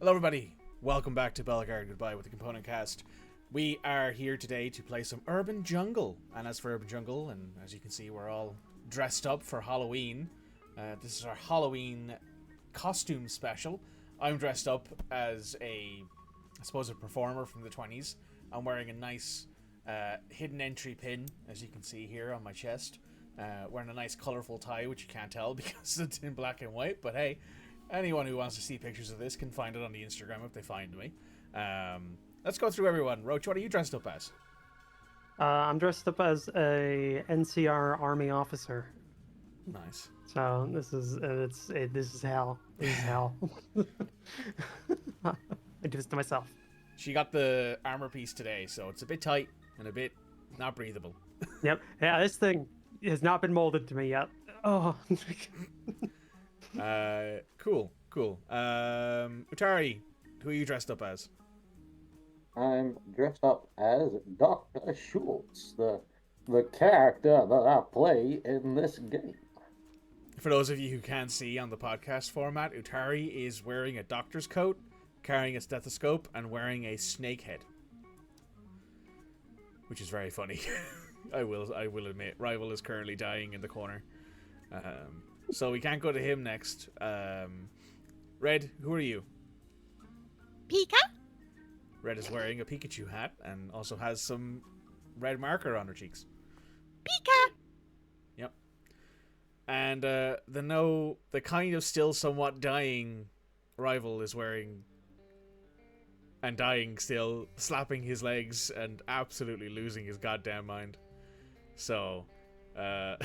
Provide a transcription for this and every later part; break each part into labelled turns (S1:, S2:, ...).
S1: Hello everybody, welcome back to Bellegarde Goodbye with the Component Cast. We are here today to play some Urban Jungle, and as for Urban Jungle, and as you can see we're all dressed up for Halloween. This is our Halloween costume special. I'm dressed up as a performer from the 20s. I'm wearing a nice hidden entry pin, as you can see here on my chest. Wearing a nice colourful tie, which you can't tell because it's in black and white, but hey, anyone who wants to see pictures of this can find it on the Instagram if they find me. Let's go through everyone. Roach, what are you dressed up as?
S2: I'm dressed up as a NCR Army officer.
S1: Nice.
S2: So this is hell. This is hell. I do this to myself.
S1: She got the armor piece today, so it's a bit tight and a bit not breathable.
S2: Yep. Yeah, this thing has not been molded to me yet. Oh.
S1: Cool. Utari, who are you dressed up as?
S3: I'm dressed up as Dr. Schultz, the character that I play in this game.
S1: For those of you who can't see on the podcast format, Utari is wearing a doctor's coat, carrying a stethoscope, and wearing a snake head. Which is very funny. I will admit. Rival is currently dying in the corner. So we can't go to him next. Red, who are you?
S4: Pika?
S1: Red is wearing a Pikachu hat and also has some red marker on her cheeks.
S4: Pika!
S1: Yep. And the kind of still somewhat dying Rival is wearing and dying still, slapping his legs and absolutely losing his goddamn mind. So,
S3: Does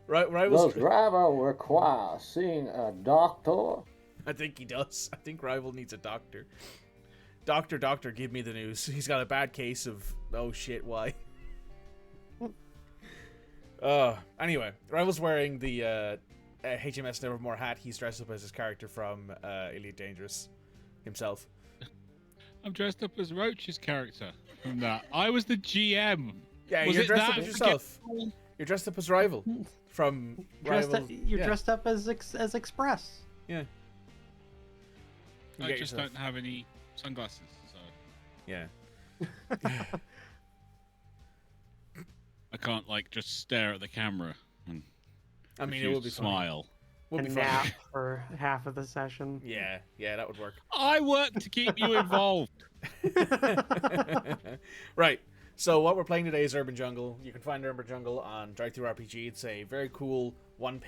S3: Rival require seeing a doctor?
S1: I think he does. I think Rival needs a doctor. Doctor, give me the news. He's got a bad case of, oh shit, why? Anyway, Rival's wearing the HMS Nevermore hat. He's dressed up as his character from Elite Dangerous himself.
S5: I'm dressed up as Roach's character from that. I was the GM.
S1: Yeah, you're dressed up as yourself. You're dressed up as Rival from Rival.
S2: You're dressed up as Express.
S1: Yeah.
S5: I just don't have any sunglasses, so
S1: yeah.
S5: I can't just stare at the camera and
S1: it would be
S5: smile.
S1: Would
S2: and
S1: be
S2: nap for half of the session.
S1: Yeah, that would work.
S5: I work to keep you involved.
S1: Right. So what we're playing today is Urban Jungle. You can find Urban Jungle on DriveThruRPG. It's a very cool one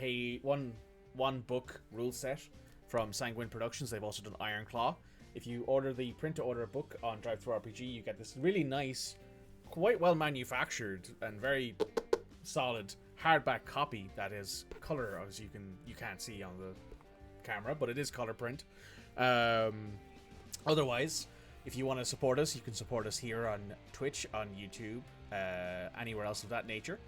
S1: book rule set from Sanguine Productions. They've also done Ironclaw. If you order the print-to-order book on DriveThruRPG, you get this really nice, quite well manufactured and very solid hardback copy that is color, as you can't see on the camera, but it is color print. Otherwise, if you want to support us, you can support us here on Twitch, on YouTube, anywhere else of that nature.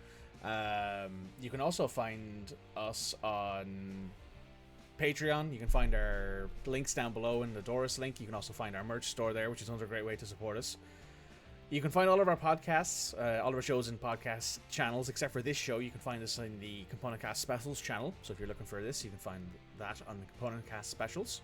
S1: You can also find us on Patreon. You can find our links down below in the Doris link. You can also find our merch store there, which is another great way to support us. You can find all of our podcasts, all of our shows in podcast channels, except for this show. You can find us in the Component Cast Specials channel. So if you're looking for this, you can find that on the Component Cast Specials.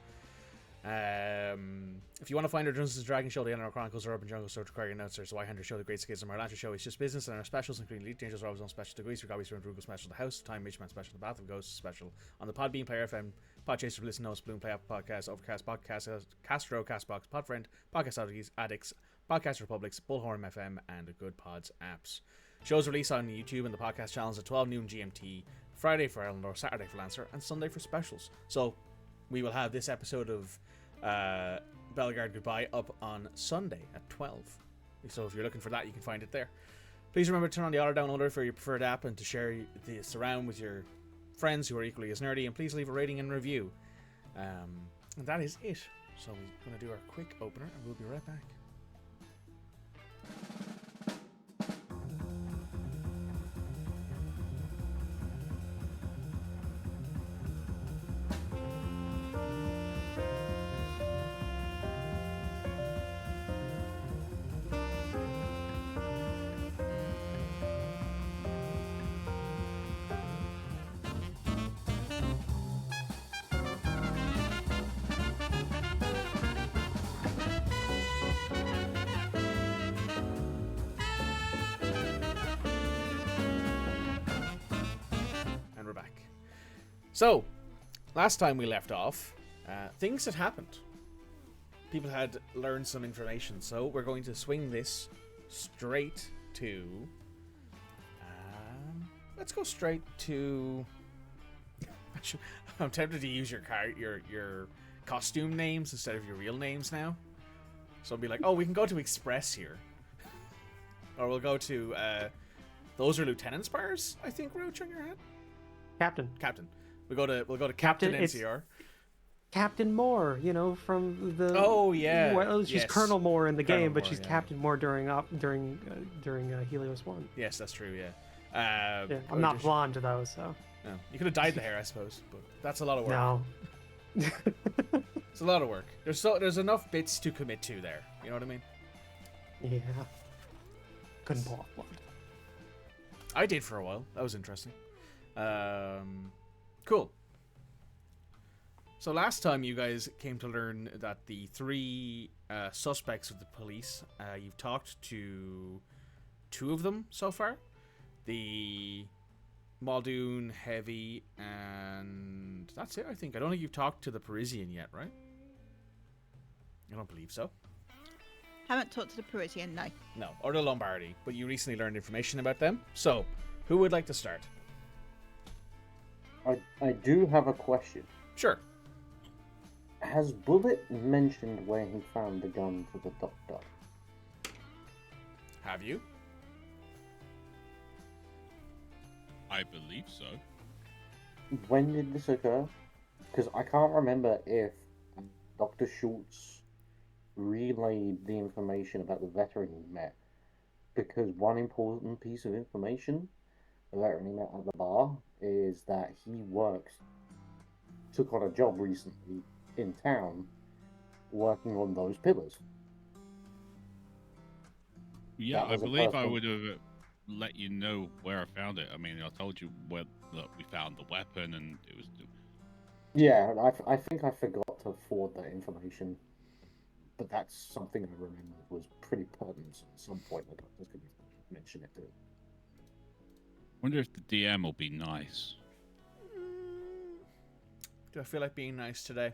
S1: If you want to find our Dungeons & Dragons show, the Animal Chronicles, or Urban Jungle, Search Quarry Announcers, the Whittaker show, the Great Schism, our Lantern show, It's Just Business, and our specials, including Elite Dangerous, Rivalzone special, the Grease, Regalis, Rugal special, the House, Time, Midgeman special, the Bath of Ghosts special, on the Podbean, Player FM, Podchaser, Listen Notes, Bloom, Play Apple Podcast, Overcast, Podcast, Castro, Castbox, Podfriend, Podcast Addicts, Podcast Republics, Bullhorn FM, and the Good Pods apps. Shows released on YouTube and the podcast channels at 12 noon GMT, Friday for Eleanor, Saturday for Lancer, and Sunday for specials. So we will have this episode of Bellegarde Goodbye up on Sunday at 12. So if you're looking for that, you can find it there. Please remember to turn on the auto downloader for your preferred app and to share this around with your friends who are equally as nerdy, and please leave a rating and review. And that is it. So we're going to do our quick opener and we'll be right back. So, last time we left off, things had happened. People had learned some information, so we're going to swing this straight to... let's go straight to... I'm tempted to use your costume names instead of your real names now. So I'll be like, oh, we can go to Express here. Or we'll go to... those are Lieutenant's bars, I think, Roach, on your head?
S2: Captain.
S1: We'll go to Captain
S2: It's
S1: NCR.
S2: Captain Moore, you know, from the.
S1: Oh yeah.
S2: Well, she's
S1: Yes.
S2: Colonel Moore in the
S1: Colonel
S2: game, but
S1: Moore,
S2: she's
S1: yeah.
S2: Captain Moore during Helios 1.
S1: Yes, that's true. Yeah.
S2: Yeah, I'm not blonde though, so.
S1: No, you could have dyed the hair, I suppose, but that's a lot of work.
S2: No.
S1: It's a lot of work. There's enough bits to commit to there. You know what I mean?
S2: Yeah. Couldn't pull off blonde.
S1: I did for a while. That was interesting. Cool. So last time you guys came to learn that the 3 suspects of the police, you've talked to 2 of them so far. The Muldoon, Heavy, and that's it, I think. I don't think you've talked to the Parisian yet, right? I don't believe so.
S4: Haven't talked to the Parisian, no.
S1: No, or the Lombardi, but you recently learned information about them. So, who would like to start?
S3: I do have a question.
S1: Sure.
S3: Has Bullet mentioned where he found the gun to the doctor?
S1: Have you?
S5: I believe so.
S3: When did this occur? Because I can't remember if Dr. Schultz relayed the information about the veteran he met. Because one important piece of information the veteran he met at the bar is that he took on a job recently in town working on those pillars.
S5: Yeah,
S3: That
S5: I
S3: was a
S5: believe I
S3: personal-
S5: would have let you know where I found it. I mean, I told you where that we found the weapon, and it was.
S3: Yeah, I think I forgot to forward that information. But that's something I remember was pretty pertinent at some point. I was going to mention it too.
S5: Wonder if the DM will be nice.
S1: Do I feel like being nice today?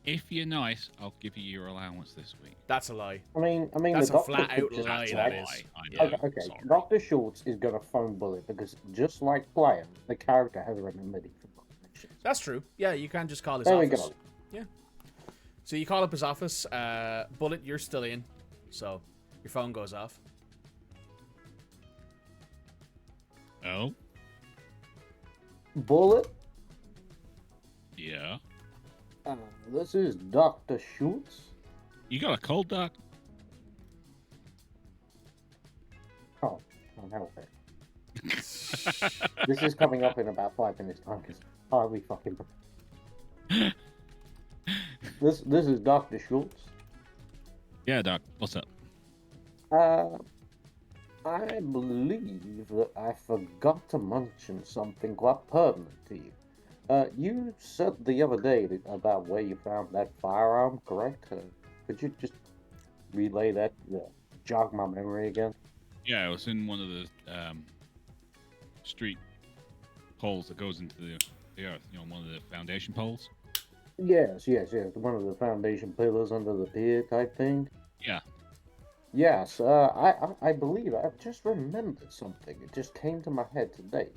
S5: If you're nice, I'll give you your allowance this week.
S1: That's a lie.
S3: I mean,
S1: That's
S3: the
S1: a
S3: doctor
S1: flat
S3: could
S1: out
S3: just
S1: lie,
S3: say-
S1: that is.
S5: I
S1: Yeah.
S5: know.
S3: Okay,
S5: Sorry.
S3: Dr. Schultz is going to phone Bullet because just like player, the character has remembered information.
S1: That's true. Yeah, you can just call his
S3: There we
S1: office.
S3: go.
S1: Yeah. So you call up his office. Bullet, you're still in. So your phone goes off.
S5: Oh,
S3: Bullet,
S5: yeah.
S3: this is Dr. Schultz.
S5: You got a cold, Doc?
S3: Oh, can't help it. This is coming up in about 5 minutes' time because hardly fucking. This is Dr. Schultz.
S5: Yeah, Doc. What's up?
S3: I believe that I forgot to mention something quite pertinent to you. You said the other day about where you found that firearm, correct? Could you just relay that, jog my memory again?
S5: Yeah, it was in one of the street poles that goes into the earth. You know, one of the foundation poles.
S3: Yes. One of the foundation pillars under the pier type thing.
S5: Yeah.
S3: Yes, I believe I just remembered something. It just came to my head today.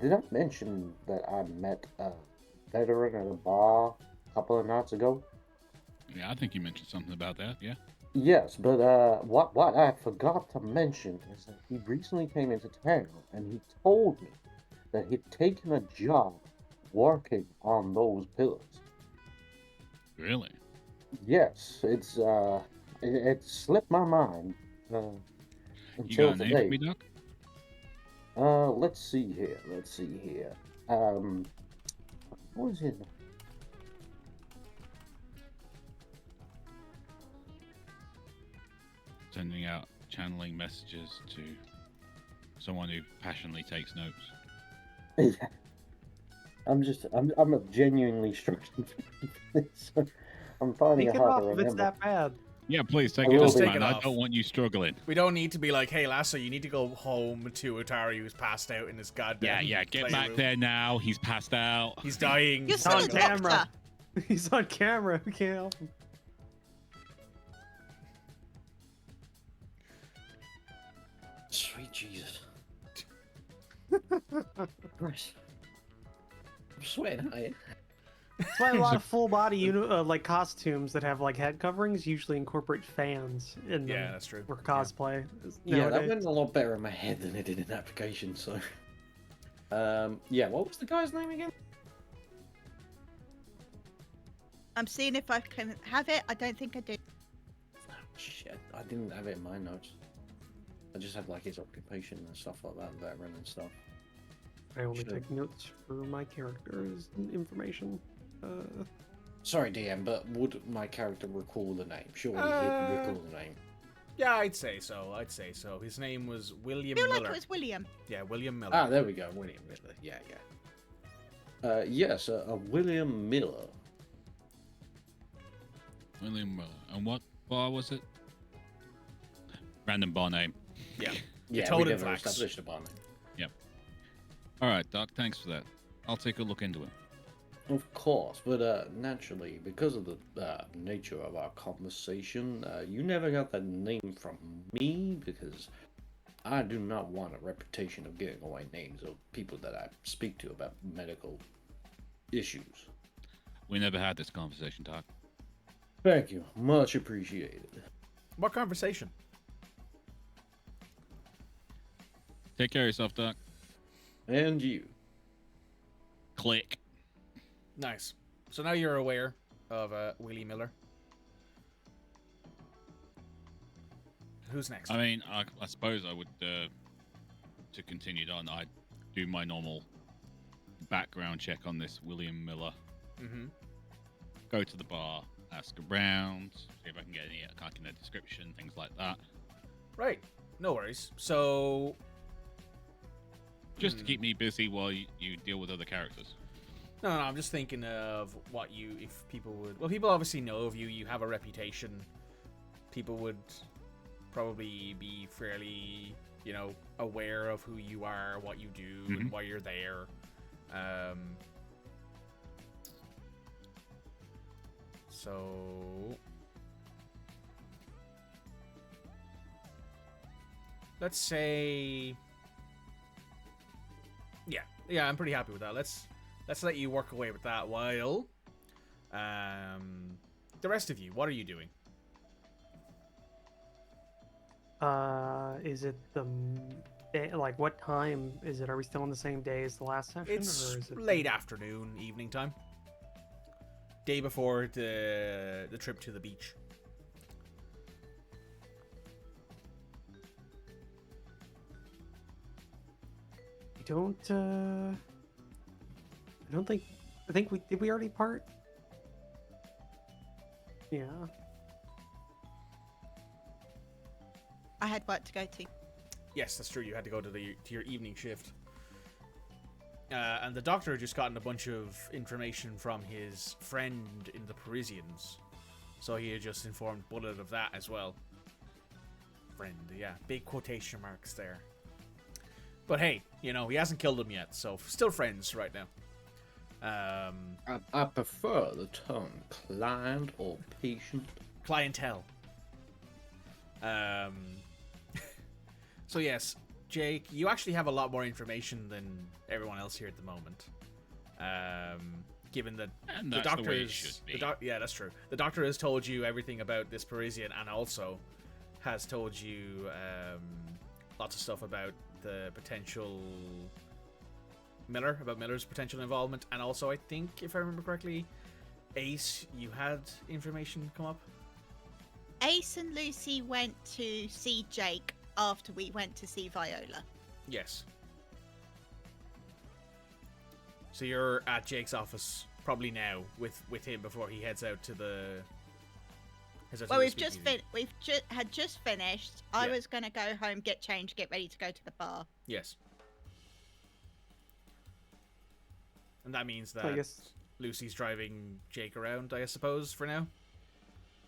S3: Did I mention that I met a veteran at a bar a couple of nights ago?
S5: Yeah, I think you mentioned something about that. Yeah.
S3: Yes, but what I forgot to mention is that he recently came into town and he told me that he'd taken a job working on those pillars.
S5: Really?
S3: Yes, it slipped my mind
S5: You
S3: until
S5: got a name for
S3: today.
S5: me, Doc?
S3: Let's see here. What was it?
S5: Sending out channeling messages to someone who passionately takes notes.
S3: Yeah. I'm genuinely struggling. I'm finding
S2: Pick
S3: it
S2: it
S3: hard
S2: off
S3: to
S2: if it's
S3: remember.
S2: that bad.
S5: Yeah, please take
S3: I
S5: it
S3: will
S5: off,
S3: be.
S1: Take
S5: man.
S1: it
S5: I
S1: off.
S5: don't want you struggling.
S1: We don't need to be like, hey, Lasso, you need to go home to Utari, who's passed out in his goddamn
S5: Yeah, get
S1: playroom.
S5: back there now. He's passed out.
S1: He's dying.
S4: You're
S1: He's
S4: still
S2: on
S4: a
S1: gotta go.
S2: camera.
S4: doctor.
S2: He's on camera. We can't help him.
S3: Sweet Jesus. Christ. I'm sweating at you.
S2: That's why a lot of full body like costumes that have like head coverings usually incorporate fans in them
S1: Yeah, that's true.
S2: for cosplay.
S3: Yeah, that
S2: nowadays.
S3: went a lot better in my head than it did in application, so. Yeah, what was the guy's name again?
S4: I'm seeing if I can have it. I don't think I do.
S3: Oh, shit, I didn't have it in my notes. I just had like his occupation and stuff like that, veteran and stuff.
S2: I only
S3: Sure.
S2: take notes for my character's information.
S3: Sorry, DM, but would my character recall the name? Surely he'd recall the name.
S1: Yeah, I'd say so. His name was William
S4: I feel
S1: Miller.
S4: like it was William.
S1: Yeah, William Miller.
S3: Ah, there we go, William Miller. Yeah. Yes, a William Miller.
S5: William Miller. And what bar was it? Random bar name.
S1: Yeah.
S3: Yeah,
S1: Toad
S3: we
S1: and
S3: never
S1: Flax.
S3: established a bar name.
S5: All right, Doc. Thanks for that. I'll take a look into it.
S3: Of course, but naturally, because of the nature of our conversation, you never got that name from me because I do not want a reputation of giving away names of people that I speak to about medical issues.
S5: We never had this conversation, Doc.
S3: Thank you, much appreciated.
S1: What conversation?
S5: Take care of yourself, Doc.
S3: And you.
S5: Click.
S1: Nice. So now you're aware of Willie Miller. Who's next?
S5: I mean, I suppose I would, to continue on, I'd do my normal background check on this William Miller.
S1: Mm-hmm.
S5: Go to the bar, ask around, see if I can get any kind of description, things like that.
S1: Right. No worries. So
S5: Just to keep me busy while you deal with other characters.
S1: No, I'm just thinking of what if people would... Well, people obviously know of you. You have a reputation. People would probably be fairly, aware of who you are, what you do, and why you're there. So... Let's say... Yeah, I'm pretty happy with that. Let's let you work away with that while the rest of you, what are you doing?
S2: Is it like what time is it? Are we still on the same day as the last session?
S1: It's
S2: or is it
S1: late afternoon, evening time. Day before the trip to the beach.
S2: I think we already part? Yeah.
S4: I had work to go to.
S1: Yes, that's true. You had to go to your evening shift. And the doctor had just gotten a bunch of information from his friend in the Parisians. So he had just informed Bullet of that as well. Friend, yeah. Big quotation marks there. But hey, he hasn't killed him yet, so still friends right now.
S3: I prefer the term client or patient.
S1: Clientele. So yes, Jake, you actually have a lot more information than everyone else here at the moment. Given that
S5: And
S1: the
S5: that's
S1: doctor
S5: the way it
S1: is,
S5: should be.
S1: yeah, that's true. The doctor has told you everything about this Parisian, and also has told you lots of stuff about the potential Miller's potential involvement, and also I think, if I remember correctly, Ace, you had information come up.
S4: Ace and Lucy went to see Jake after we went to see Viola.
S1: Yes. So you're at Jake's office probably now with him before he heads out to the.
S4: Well, we've had just finished. I
S1: Yeah.
S4: was going to go home, get changed, get ready to go to the bar.
S1: Yes. And that means
S2: I
S1: that
S2: guess
S1: Lucy's driving Jake around, I suppose, for now.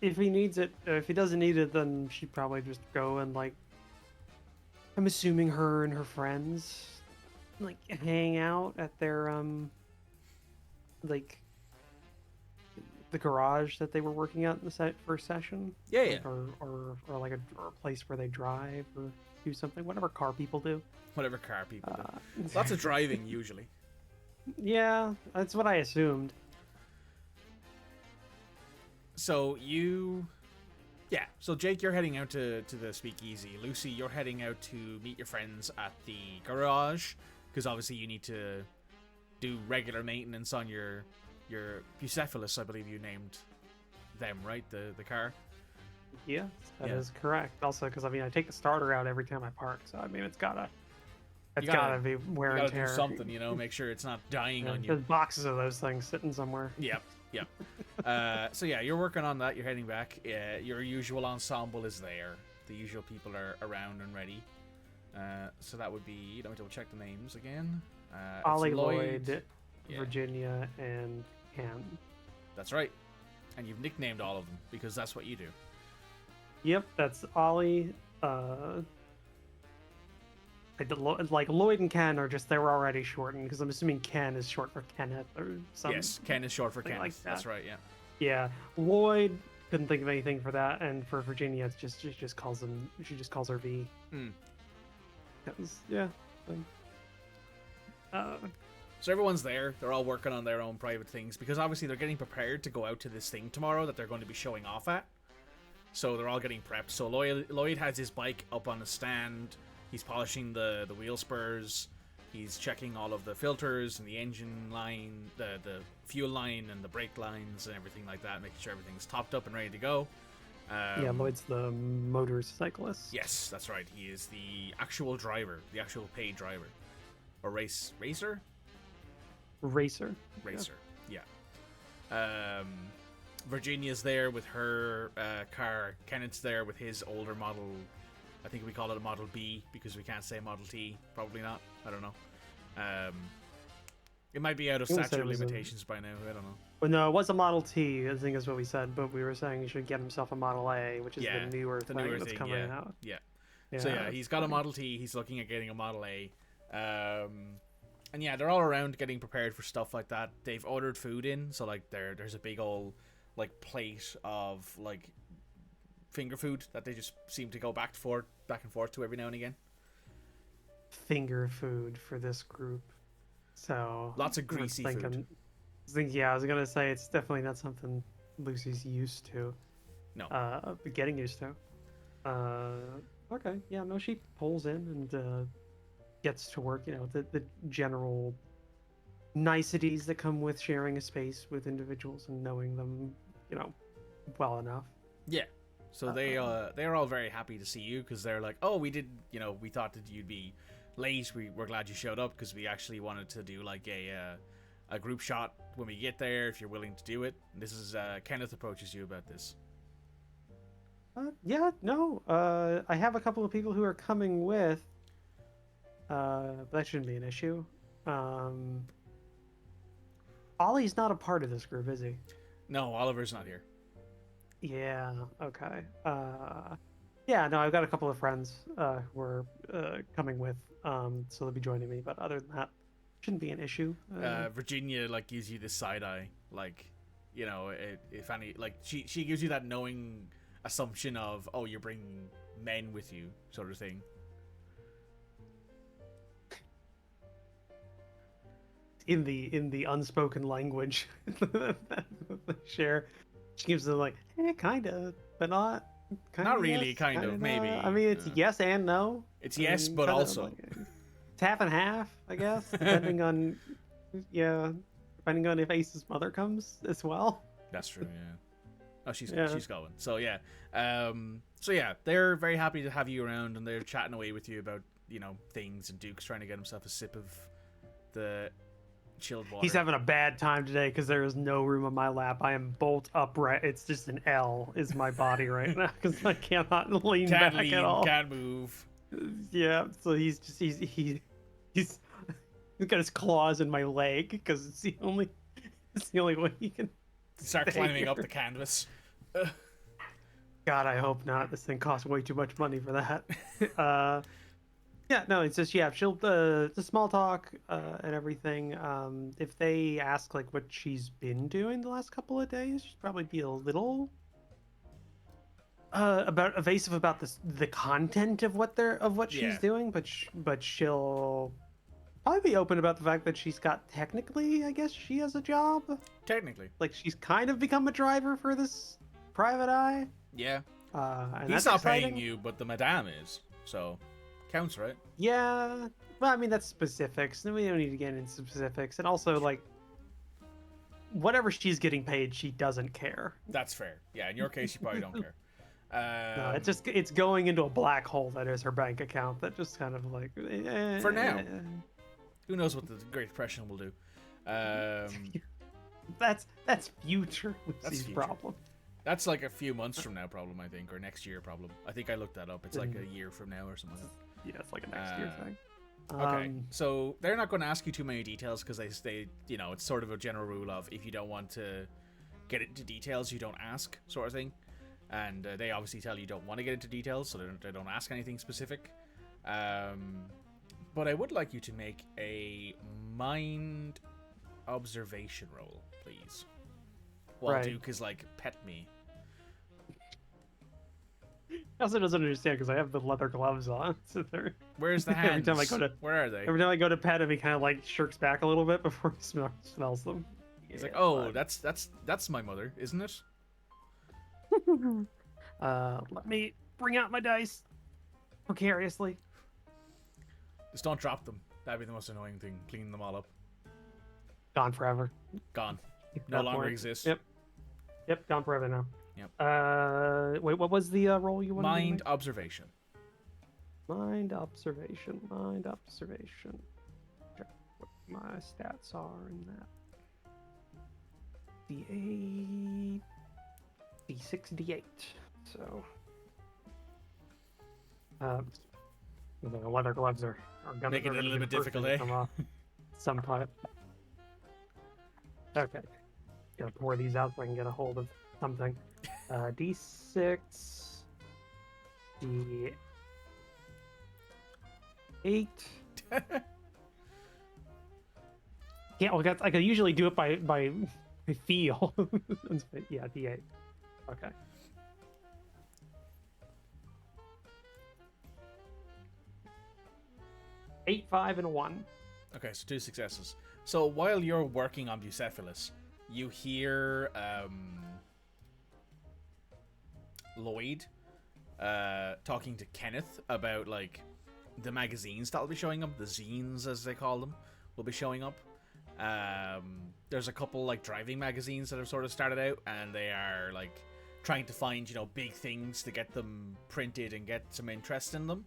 S2: if he needs it, if he doesn't need it, then she'd probably just go and like. I'm assuming her and her friends, like, hang out at their like the garage that they were working at in the first session.
S1: Yeah,
S2: like,
S1: yeah.
S2: Or like or a place where they drive or do something, whatever car people do.
S1: Whatever car people do. Lots of driving usually.
S2: Yeah, that's what I assumed.
S1: So so Jake, you're heading out to the speakeasy. Lucy, you're heading out to meet your friends at the garage, because obviously you need to do regular maintenance on your Bucephalus, I believe you named them, right? The car.
S2: Yes, that
S1: Yeah.
S2: is correct. Also, because I mean, I take the starter out every time I park, so I mean, it's gotta
S1: gotta-
S2: be wear
S1: You
S2: and
S1: gotta
S2: tear.
S1: do something, make sure it's not dying
S2: Yeah,
S1: on you.
S2: there's boxes of those things sitting somewhere.
S1: Yep. So yeah, you're working on that. You're heading back. Your usual ensemble is there. The usual people are around and ready. So that would be. Let me double check the names again. It's
S2: Ollie, Lloyd,
S1: Yeah.
S2: Virginia, and Cam.
S1: That's right. And you've nicknamed all of them because that's what you do.
S2: Yep, that's Ollie. Like Lloyd and Ken are just, they were already shortened because I'm assuming Ken is short for Kenneth or something.
S1: Yes, Ken is short for
S2: something
S1: Kenneth.
S2: like that.
S1: That's right. Yeah.
S2: Yeah, Lloyd couldn't think of anything for that, and for Virginia, it's just she just calls her V.
S1: Hmm.
S2: Yeah. Like,
S1: So everyone's there. They're all working on their own private things because obviously they're getting prepared to go out to this thing tomorrow that they're going to be showing off at. So they're all getting prepped. So Lloyd has his bike up on a stand. He's polishing the wheel spurs. He's checking all of the filters and the engine line, the fuel line and the brake lines and everything like that, making sure everything's topped up and ready to go.
S2: yeah, Lloyd's the motorcyclist.
S1: Yes, that's right. He is the actual driver, the actual paid driver. Or racer?
S2: Racer.
S1: Yeah. Virginia's there with her car. Kenneth's there with his older model. I think we call it a Model B because we can't say Model T. Probably not. I don't know. It might be out of
S2: I think we said
S1: statute
S2: it
S1: of
S2: was
S1: limitations by now. I don't know.
S2: Well, no, it was a Model T, I think is what we said, but we were saying he should get himself a Model A, which is
S1: Yeah,
S2: the newer
S1: the
S2: thing
S1: newer
S2: that's
S1: thing,
S2: coming
S1: yeah.
S2: out.
S1: Yeah.
S2: Yeah,
S1: So yeah, he's got a Model T. He's looking at getting a Model A. And yeah, they're all around getting prepared for stuff like that. They've ordered food in, so like there's a big old like plate of like finger food that they just seem to go back and forth to every now and again.
S2: Finger food for this group. So
S1: Lots of
S2: I was
S1: greasy food.
S2: Yeah, I was gonna say it's definitely not something Lucy's used to.
S1: No.
S2: But getting used to. Okay, yeah, no, she pulls in and gets to work. The general niceties that come with sharing a space with individuals and knowing them, well enough.
S1: Yeah. So they're all very happy to see you because they're like, oh, we thought that you'd be late. We're glad you showed up because we actually wanted to do like a group shot when we get there if you're willing to do it. And this is Kenneth approaches you about this.
S2: Yeah, no. I have a couple of people who are coming with. But that shouldn't be an issue. Ollie's not a part of this group, is he?
S1: No, Oliver's not here.
S2: Yeah, okay. Yeah, no, I've got a couple of friends who are coming with, so they'll be joining me. But other than that, shouldn't be an issue.
S1: Virginia like gives you this side eye, like, if any, like she gives you that knowing assumption of, oh, you're bringing men with you, sort of thing.
S2: In the unspoken language that they share, she gives them like, kinda, but not. Kinda
S1: Not really,
S2: yes,
S1: kind of,
S2: kinda
S1: maybe.
S2: not. I mean, it's yes and no.
S1: It's
S2: I
S1: yes,
S2: mean,
S1: but
S2: kinda
S1: also.
S2: like, it's half and half, I guess, depending on, depending on if Ace's mother comes as well.
S1: That's true, yeah. Oh, she's
S2: Yeah.
S1: going. So yeah. So yeah, they're very happy to have you around, and they're chatting away with you about things. And Duke's trying to get himself a sip of the chilled water.
S2: He's having a bad time today because there is no room on my lap. I am bolt upright. It's just an L is my body right now because I cannot lean
S1: can't
S2: back
S1: lean,
S2: at all.
S1: can't move.
S2: Yeah, so he's got his claws in my leg because it's the only way he can
S1: Start
S2: stay
S1: climbing up
S2: here.
S1: the canvas.
S2: God, I hope not. This thing costs way too much money for that. Yeah, no, it's just she'll the small talk and everything. If they ask like what she's been doing the last couple of days, she'd probably be a little about evasive about the content of what she's
S1: Yeah.
S2: doing, but she'll probably be open about the fact that she's got technically, I guess she has a job.
S1: Technically.
S2: Like she's kind of become a driver for this private eye.
S1: Yeah.
S2: And
S1: He's
S2: that's
S1: not
S2: exciting.
S1: paying you, but the madame is. So, counts, right?
S2: Yeah, well, I mean that's specifics. We don't need to get into specifics, and also like whatever she's getting paid, she doesn't care.
S1: That's fair. Yeah, in your case, you probably don't care.
S2: No, it's going into a black hole that is her bank account. That just kind of like
S1: For now. Who knows what the Great Depression will do?
S2: That's future Lucy's
S1: future.
S2: problem.
S1: That's like a few months from now problem, I think, or next year problem. I think I looked that up. It's like a year from now or something like that.
S2: Yeah, it's like a next year thing.
S1: Okay, so they're not going to ask you too many details because they, it's sort of a general rule of if you don't want to get into details, you don't ask, sort of thing. And they obviously tell you don't want to get into details, so they don't ask anything specific. But I would like you to make a mind observation roll, please. Well,
S2: Right.
S1: Duke is like, pet me.
S2: He also doesn't understand because I have the leather gloves on. So they're,
S1: Where's the
S2: Every
S1: hands?
S2: time I go to-
S1: Where are they?
S2: every time I go to pet him, he kind of like shirks back a little bit before he smells them.
S1: He's like,
S2: Yeah,
S1: oh,
S2: bud.
S1: that's my mother, isn't it?
S2: Let me bring out my dice precariously.
S1: Just don't drop them. That'd be the most annoying thing. Clean them all up.
S2: Gone forever.
S1: Gone.
S2: At
S1: No
S2: that
S1: longer
S2: point.
S1: exists.
S2: Yep, gone forever now.
S1: Yep.
S2: Wait, what was the role you wanted?
S1: Mind
S2: to make?
S1: observation.
S2: Mind observation. Check what my stats are in that. D8, D6, D8. So, the leather gloves are gonna
S1: Making it a
S2: be
S1: little bit
S2: the first
S1: difficult,
S2: thing
S1: eh?
S2: to come off some point. Okay, gotta pour these out so I can get a hold of something. D6, D8. Yeah, well, I could usually do it by feel. Yeah, D8. Okay. Eight, 5, and a 1.
S1: Okay, so 2 successes. So while you're working on Bucephalus, you hear Lloyd talking to Kenneth about like the magazines that'll be showing up, the zines as they call them, will be showing up. There's a couple like driving magazines that have sort of started out, and they are like trying to find big things to get them printed and get some interest in them.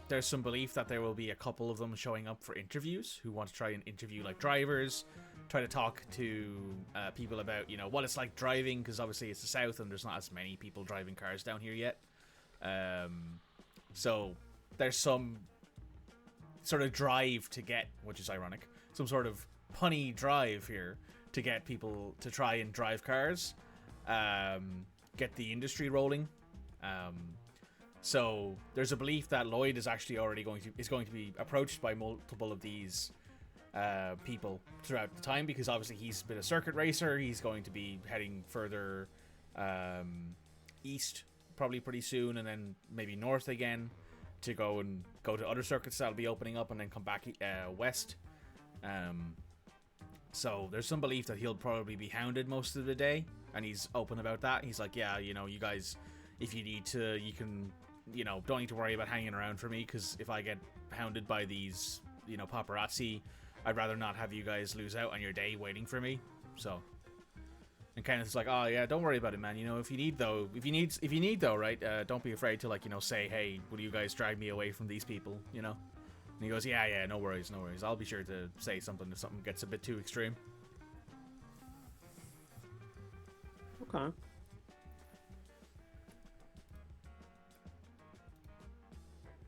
S1: There's some belief that there will be a couple of them showing up for interviews who want to try and interview like drivers, try to talk to people about what it's like driving, because obviously it's the south and there's not as many people driving cars down here yet. So there's some sort of drive to get, which is ironic, some sort of punny drive here to get people to try and drive cars, get the industry rolling. So there's a belief that Lloyd is actually already going to be approached by multiple of these people throughout the time, because obviously he's been a circuit racer. He's going to be heading further east probably pretty soon, and then maybe north again to go to other circuits that'll be opening up, and then come back west. So there's some belief that he'll probably be hounded most of the day, and he's open about that. He's like, yeah, you guys, if you need to, you can, don't need to worry about hanging around for me, because if I get hounded by these, paparazzi, I'd rather not have you guys lose out on your day waiting for me. So, and Kenneth's like, oh yeah, don't worry about it, man. If you need though, right? Don't be afraid to say, hey, will you guys drag me away from these people? And he goes, yeah, no worries. I'll be sure to say something if something gets a bit too extreme.
S2: Okay.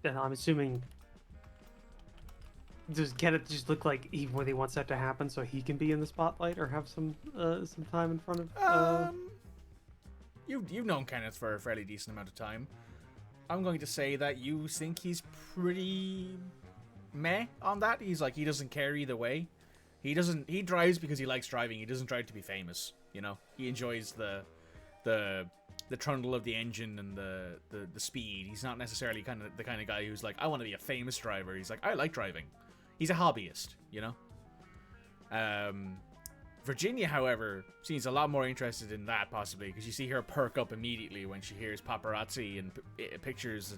S2: Then I'm assuming. Does Kenneth just look like he really wants that to happen so he can be in the spotlight or have some time in front of?
S1: you've known Kenneth for a fairly decent amount of time. I'm going to say that you think he's pretty meh on that. He's like, he doesn't care either way. He drives because he likes driving. He doesn't drive to be famous, you know? He enjoys the trundle of the engine and the speed. He's not necessarily the kind of guy who's like, I want to be a famous driver. He's like, I like driving. He's a hobbyist, you know? Virginia, however, seems a lot more interested in that, possibly, because you see her perk up immediately when she hears paparazzi and pictures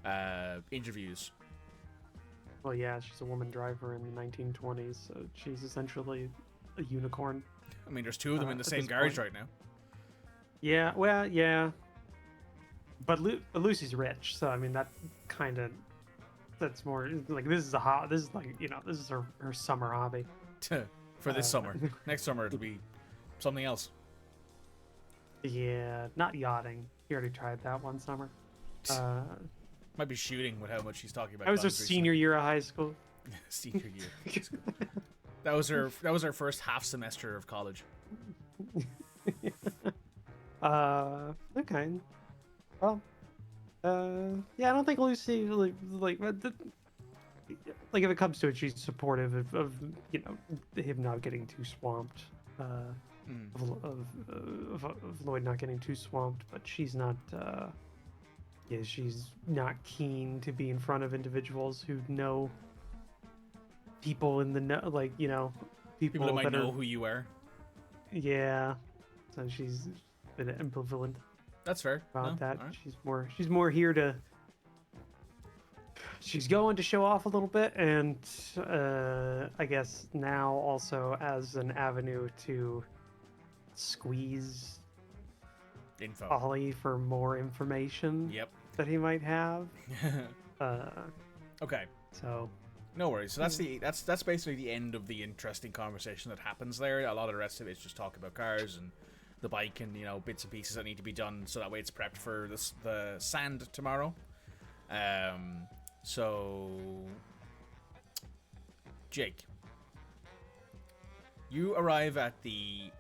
S1: and interviews.
S2: Well, yeah, she's a woman driver in the 1920s, so she's essentially a unicorn.
S1: I mean, there's two of them in the
S2: at
S1: same
S2: this
S1: garage
S2: point.
S1: right now.
S2: Yeah, well, yeah. But Lucy's rich, so I mean that's more like this is like, you know, this is her summer hobby.
S1: For this summer. Next summer it'll be something else.
S2: Yeah, not yachting. He already tried that one summer.
S1: Might be shooting with how much she's talking about.
S2: I was her
S1: guns
S2: senior year of high school.
S1: recently. Senior year. That was her first half semester of college.
S2: Okay. Well, yeah, I don't think Lucy like if it comes to it, she's supportive of you know, him not getting too swamped. Of Lloyd not getting too swamped, but she's not. Yeah, she's not keen to be in front of individuals who know people in the like, you know,
S1: People that might know who you are.
S2: Yeah, so she's been ambivalent
S1: That's fair.
S2: about
S1: No?
S2: that.
S1: All right.
S2: She's more here to. She's going to show off a little bit, and I guess now also as an avenue to squeeze
S1: Info.
S2: Ollie for more information
S1: Yep.
S2: that he might have.
S1: Okay.
S2: So
S1: No worries. So that's basically the end of the interesting conversation that happens there. A lot of the rest of it is just talk about cars and the bike and, you know, bits and pieces that need to be done so that way it's prepped for the sand tomorrow. So Jake, you arrive at the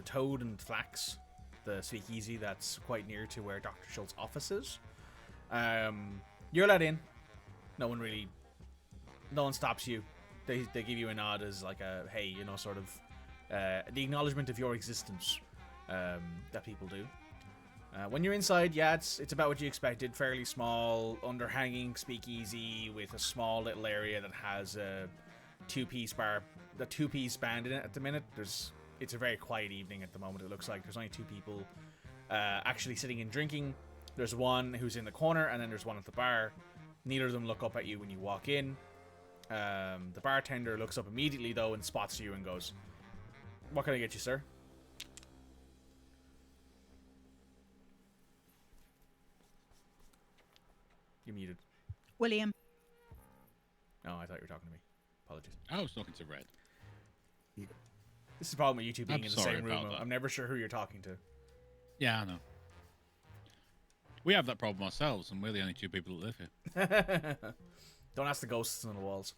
S1: Toad and Flax, the speakeasy that's quite near to where Dr. Schultz's office is. You're let in. No one stops you. They give you a nod as like a hey, you know, sort of the acknowledgement of your existence that people do. When you're inside, yeah, it's about what you expected. Fairly small, underhanging speakeasy with a small little area that has a two-piece band in it at the minute. It's a very quiet evening at the moment. It looks like there's only two people actually sitting and drinking. There's one who's in the corner, and then there's one at the bar. Neither of them look up at you when you walk in. The bartender looks up immediately, though, and spots you and goes, "What can I get you, sir?" You're muted.
S4: William.
S1: Oh, I thought you were talking to me. Apologies.
S5: I was talking to Red.
S1: This is the problem with you two being
S5: I'm
S1: in the
S5: sorry
S1: same room.
S5: about that.
S1: I'm never sure who you're talking to.
S5: Yeah, I know. We have that problem ourselves, and we're the only two people that live here.
S1: Don't ask the ghosts on the walls.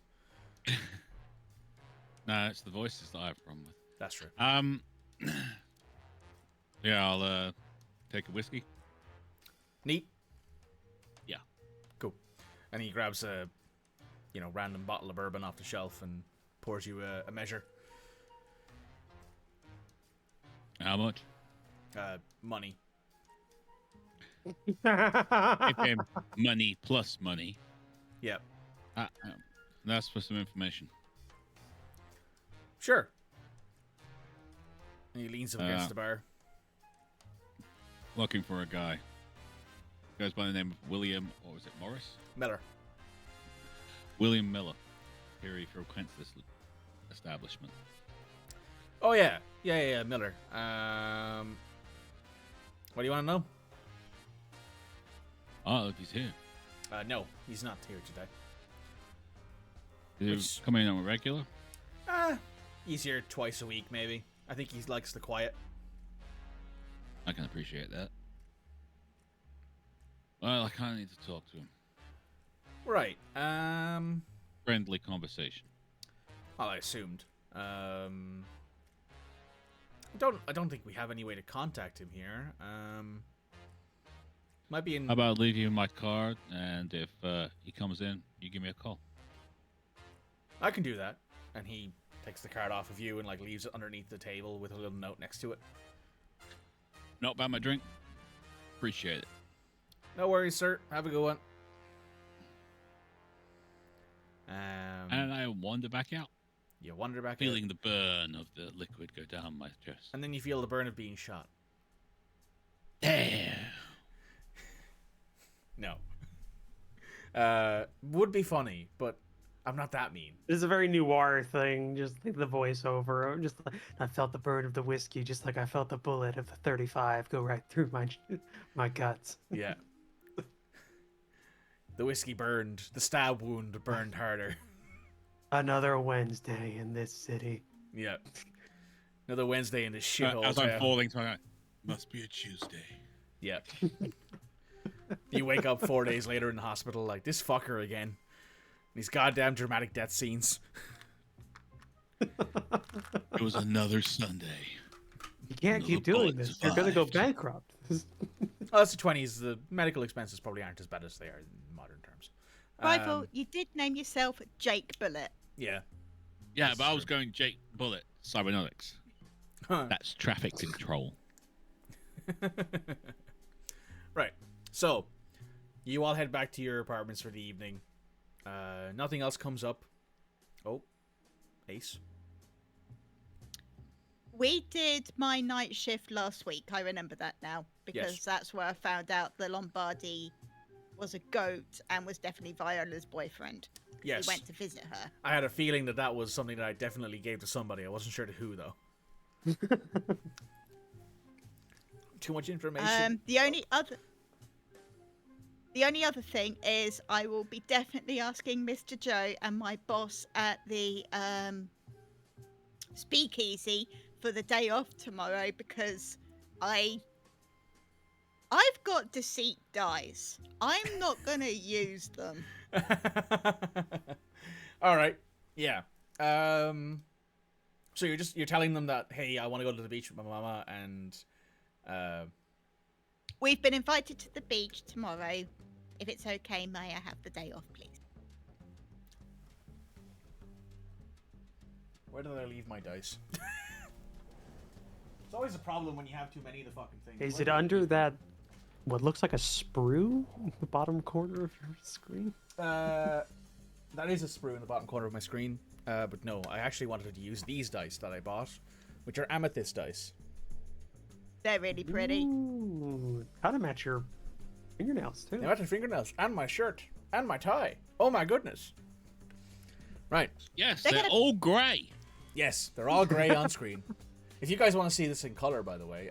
S5: No, it's the voices that I have a problem with.
S1: That's true.
S5: Yeah, I'll take a whiskey.
S1: Neat.
S5: Yeah.
S1: Cool. And he grabs a, random bottle of bourbon off the shelf and pours you a measure.
S5: How much?
S1: Money.
S5: Give him money plus money.
S1: Yep.
S5: That's for some information.
S1: Sure. And he leans up against the bar.
S5: Looking for a guy. Goes by the name of William, or was it Morris?
S1: Miller.
S5: William Miller. Here he frequents this establishment.
S1: Oh, yeah. Yeah, Miller. What do you want to know?
S5: Oh, look, he's here.
S1: No, he's not here today.
S5: Does he come in on a regular?
S1: He's here twice a week, maybe. I think he likes the quiet.
S5: I can appreciate that. Well, I kind of need to talk to him.
S1: Right.
S5: Friendly conversation.
S1: Well, I assumed. I don't think we have any way to contact him here. Might be in.
S5: How about I leave you my card, and if he comes in, you give me a call.
S1: I can do that. And he takes the card off of you and like leaves it underneath the table with a little note next to it.
S5: Not about my drink. Appreciate it.
S1: No worries, sir. Have a good one.
S5: And I wander back out,
S1: You wander back out.
S5: feeling the burn of the liquid go down my chest.
S1: And then you feel the burn of being shot.
S5: Damn.
S1: No. Would be funny, but I'm not that mean.
S2: It's a very noir thing, just like the voiceover. Just like, I felt the burn of the whiskey, just like I felt the bullet of the 35 go right through my guts.
S1: Yeah. The whiskey burned. The stab wound burned harder.
S2: Another Wednesday in this city.
S1: Yeah. Another Wednesday in this shithole
S5: As I'm
S1: town.
S5: falling to my must be a Tuesday.
S1: Yeah. You wake up 4 days later in the hospital like, this fucker again. These goddamn dramatic death scenes.
S5: It was another Sunday.
S2: You can't
S5: No,
S2: keep
S5: the
S2: doing
S5: bullet
S2: this. You're gonna go
S5: survived.
S2: bankrupt.
S1: Oh, that's the 20s. The medical expenses probably aren't as bad as they are in modern terms.
S4: Rival, you did name yourself Jake Bullet.
S1: Yeah.
S5: Yeah,
S1: That's
S5: but I was
S1: true.
S5: going Jake Bullet, Cybernetics.
S1: Huh.
S5: That's traffic control.
S1: Right. So, you all head back to your apartments for the evening. Nothing else comes up. Oh. Ace.
S4: We did my night shift last week. I remember that now because
S1: Yes.
S4: that's where I found out the Lombardi was a goat and was definitely Viola's boyfriend.
S1: Yes.
S4: We went to visit her.
S1: I had a feeling that that was something that I definitely gave to somebody. I wasn't sure to who, though. Too much information.
S4: The only other thing is I will be definitely asking Mr. Joe and my boss at the speakeasy for the day off tomorrow because I've got deceit dice. I'm not gonna use them.
S1: All right. Yeah. So you're telling them that, hey, I want to go to the beach with my mama, and
S4: We've been invited to the beach tomorrow. If it's okay, may I have the day off, please?
S1: where did I leave my dice? It's always a problem when you have too many of the fucking things.
S2: Is
S1: Where
S2: it
S1: did I
S2: under
S1: leave
S2: that, what looks like a sprue in the bottom corner of your screen?
S1: That is a sprue in the bottom corner of my screen. But no, I actually wanted to use these dice that I bought, which are amethyst dice.
S4: They're really pretty.
S2: Ooh, kind of match your fingernails too.
S1: They match my fingernails, and my shirt, and my tie. Oh my goodness. Right.
S5: Yes,
S4: They're
S5: they're
S4: gonna-
S5: all grey.
S1: Yes, they're all grey on screen. If you guys want to see this in color, by the way,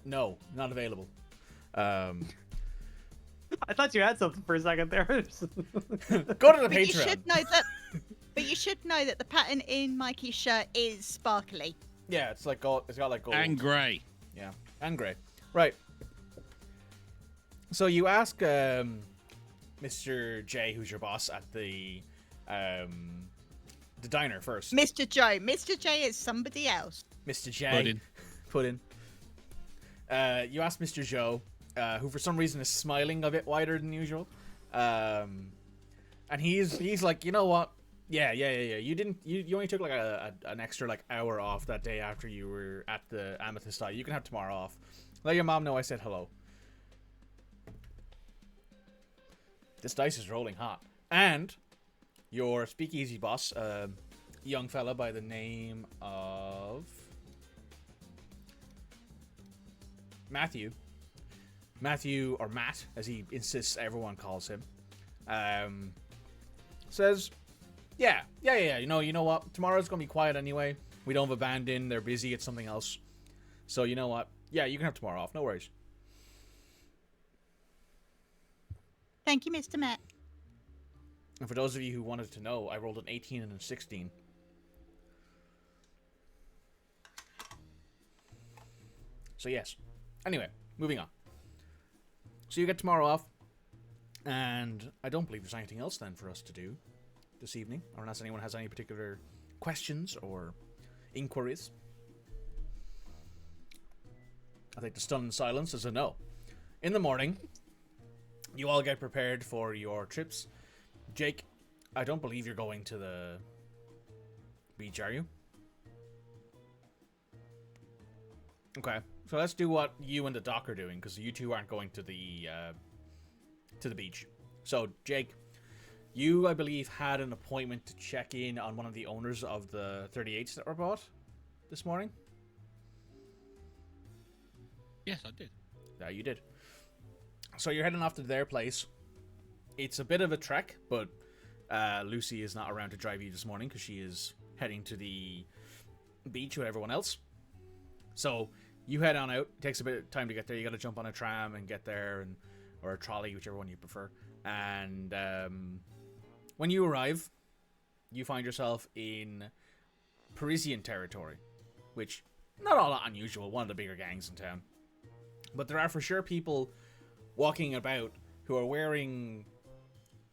S1: no, not available.
S2: I thought you had something for a second there.
S1: Go to the
S4: But you
S1: Patreon.
S4: should know that. But you should know that the pattern in Mikey's shirt is sparkly.
S1: Yeah, it's like gold. It's got like gold.
S5: And grey.
S1: Yeah, and grey. Right. So you ask Mr. J, who's your boss at the diner first.
S4: Mr. Joe. Mr. J is somebody else.
S1: Mr. J.
S5: Puddin'.
S1: Puddin'. You ask Mr. Joe, who for some reason is smiling a bit wider than usual. And he's like, you know what? Yeah. You only took like an extra like hour off that day after you were at the Amethyst Eye. You can have tomorrow off. Let your mom know I said hello. This dice is rolling hot. And your speakeasy boss, young fella by the name of Matthew, or Matt, as he insists everyone calls him, says, yeah. You know what? Tomorrow's gonna be quiet anyway. We don't have a band in. They're busy. It's something else. So you know what? Yeah, you can have tomorrow off. No worries.
S4: Thank you, Mr. Matt.
S1: And for those of you who wanted to know, I rolled an 18 and a 16. So yes. Anyway, moving on. So you get tomorrow off, and I don't believe there's anything else then for us to do this evening, or unless anyone has any particular questions or inquiries. I think the stunned silence is a no. In the morning, you all get prepared for your trips. Jake, I don't believe you're going to the beach, are you? Okay, so let's do what you and the doc are doing, because you two aren't going to the beach. So, Jake, you, I believe, had an appointment to check in on one of the owners of the 38s that were bought this morning?
S5: Yes, I did.
S1: Yeah, you did. So you're heading off to their place. It's a bit of a trek, but Lucy is not around to drive you this morning because she is heading to the beach with everyone else. So you head on out. It takes a bit of time to get there. You got to jump on a tram and get there, or a trolley, whichever one you prefer. And when you arrive, you find yourself in Parisian territory, which not all that unusual. One of the bigger gangs in town. But there are for sure people walking about who are wearing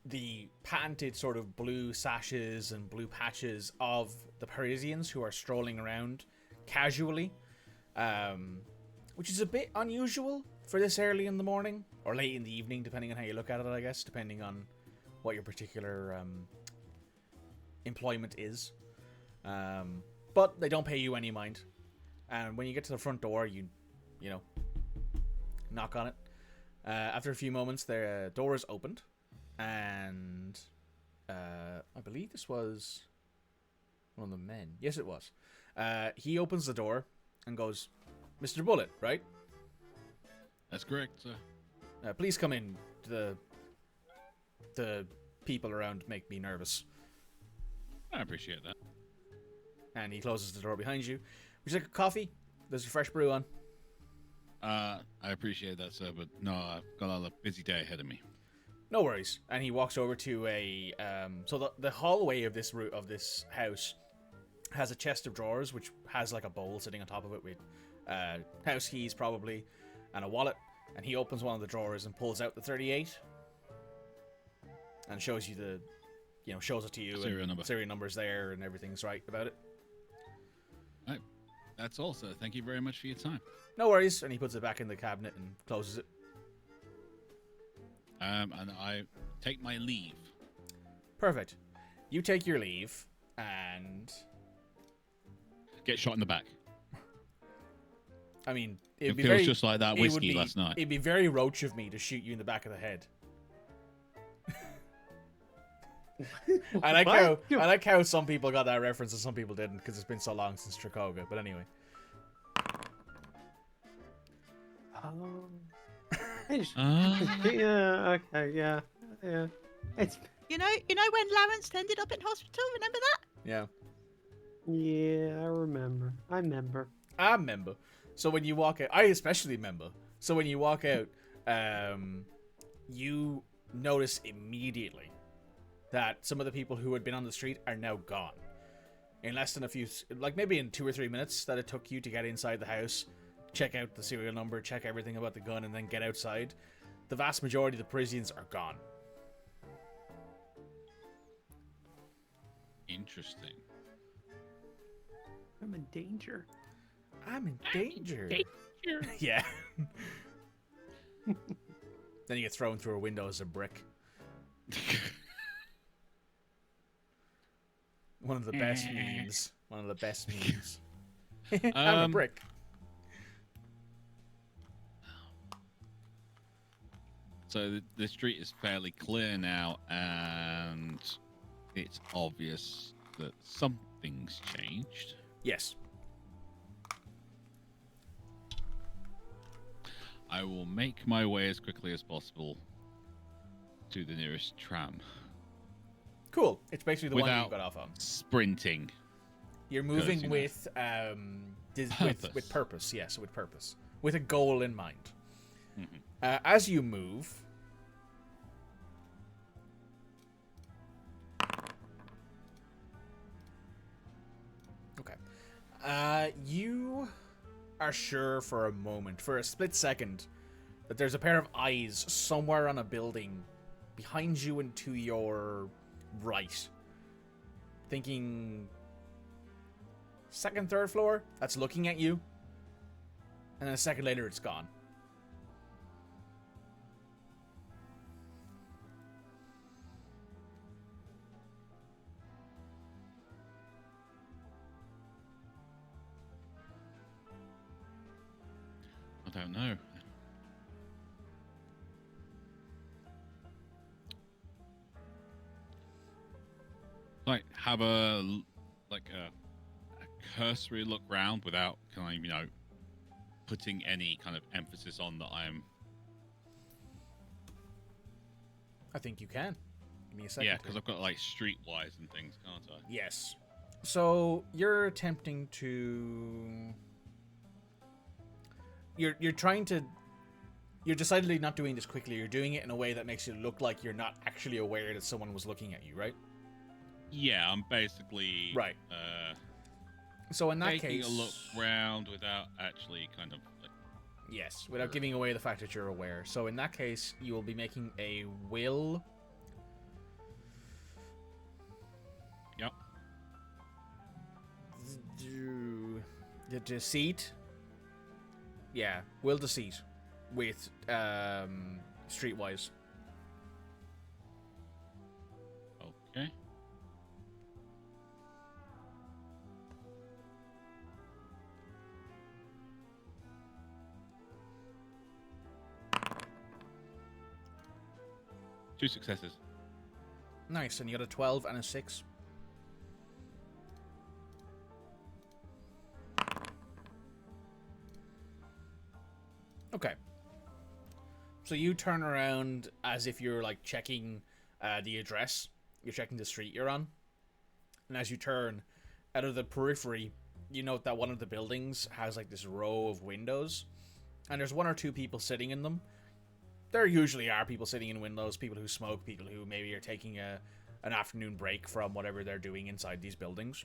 S1: the patented sort of blue sashes and blue patches of the Parisians who are strolling around casually, which is a bit unusual for this early in the morning, or late in the evening, depending on how you look at it, I guess, depending on what your particular employment is. But they don't pay you any mind. And when you get to the front door, you know, knock on it. After a few moments, the door is opened, and I believe this was one of the men. Yes, it was. He opens the door and goes, "Mr. Bullet, right?
S5: That's correct, sir.
S1: Please come in. The people around make me nervous."
S5: I appreciate that.
S1: And he closes the door behind you. Would you like a coffee? There's a fresh brew on.
S5: I appreciate that, sir, but no, I've got a busy day ahead of me.
S1: No worries. And he walks over to a so the hallway of this house has a chest of drawers which has like a bowl sitting on top of it with house keys probably and a wallet. And he opens one of the drawers and pulls out the 38 and shows you shows it to you.
S5: Serial number.
S1: Serial number's there and everything's right about it.
S5: All right. That's all, sir. Thank you very much for your time.
S1: No worries. And he puts it back in the cabinet and closes it.
S5: And I take my leave.
S1: Perfect. You take your leave and
S5: Get shot in the back.
S1: I mean,
S5: It feels just like that whiskey last night.
S1: It'd be very Roach of me to shoot you in the back of the head. I like how some people got that reference and some people didn't because it's been so long since Strakoga. But anyway.
S2: Yeah. Okay. Yeah. Yeah. It's.
S4: You know when Lawrence ended up in hospital. Remember that?
S1: Yeah.
S2: Yeah, I remember.
S1: I remember. So when you walk out, I especially remember. So when you walk out, you notice immediately that some of the people who had been on the street are now gone. In less than maybe in 2 or 3 minutes that it took you to get inside the house, check out the serial number, check everything about the gun, and then get outside, the vast majority of the Parisians are gone.
S5: Interesting.
S2: I'm in danger.
S1: I'm in danger. Yeah. Then you get thrown through a window as a brick. One of the best memes. I'm a brick.
S5: So the street is fairly clear now, and it's obvious that something's changed.
S1: Yes.
S5: I will make my way as quickly as possible to the nearest tram.
S1: Cool. It's basically the one you
S5: Without
S1: got off on.
S5: Sprinting.
S1: You're moving
S5: Because,
S1: with purpose. Yes, with purpose. With a goal in mind.
S5: Mm-hmm.
S1: As you move... Okay. You are sure for a moment, for a split second, that there's a pair of eyes somewhere on a building behind you and to your right. Thinking... second, third floor? That's looking at you. And then a second later, it's gone.
S5: I don't know. Like have a cursory look round without kind of, you know, putting any kind of emphasis on that I'm.
S1: I think you can. Give me a second.
S5: Yeah, because I've got like streetwise and things, can't I?
S1: Yes. So you're attempting to. You're trying to. You're decidedly not doing this quickly. You're doing it in a way that makes it look like you're not actually aware that someone was looking at you, right?
S5: Yeah, I'm basically
S1: Right. So in that
S5: taking
S1: case,
S5: a look round without actually kind of. Like,
S1: yes, without giving away the fact that you're aware. So in that case, you will be making a will.
S5: Yep.
S1: The deceit. Yeah, will deceit with streetwise.
S5: Okay. Two successes.
S1: Nice, and you got a 12 and a 6. Okay. So you turn around as if you're like checking the address. You're checking the street you're on. And as you turn out of the periphery, you note that one of the buildings has like this row of windows. And there's one or two people sitting in them. There usually are people sitting in windows, people who smoke, people who maybe are taking an afternoon break from whatever they're doing inside these buildings.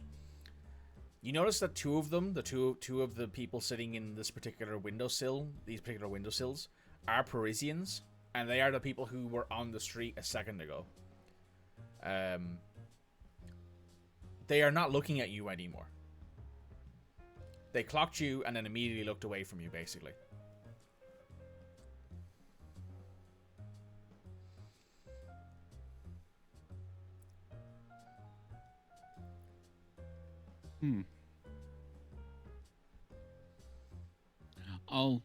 S1: You notice that two of them, two of the people sitting in this particular windowsill, these particular windowsills, are Parisians, and they are the people who were on the street a second ago. They are not looking at you anymore. They clocked you and then immediately looked away from you, basically.
S5: I'll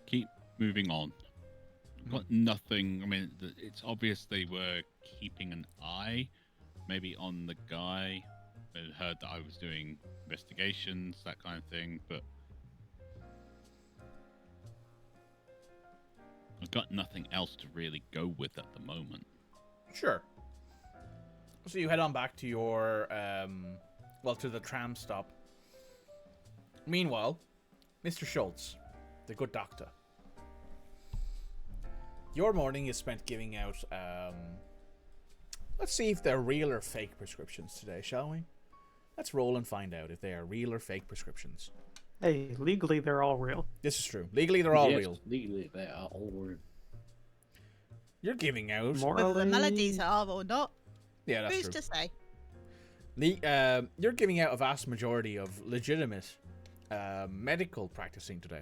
S5: keep moving on. I've got nothing. I mean, it's obvious they were keeping an eye, maybe on the guy. They heard that I was doing investigations, that kind of thing, but I've got nothing else to really go with at the moment.
S1: Sure. So you head on back to your, to the tram stop. Meanwhile, Mr. Schultz, the good doctor. Your morning is spent giving out, let's see if they're real or fake prescriptions today, shall we? Let's roll and find out if they are real or fake prescriptions.
S2: Hey, legally they're all real.
S1: This is true. Legally, they're all real.
S3: Legally, they are all real.
S1: You're giving out...
S2: Morally,
S4: Whether the melodies are or not,
S1: Yeah, that's
S4: who's
S1: true.
S4: to say?
S1: You're giving out a vast majority of legitimate medical practicing today.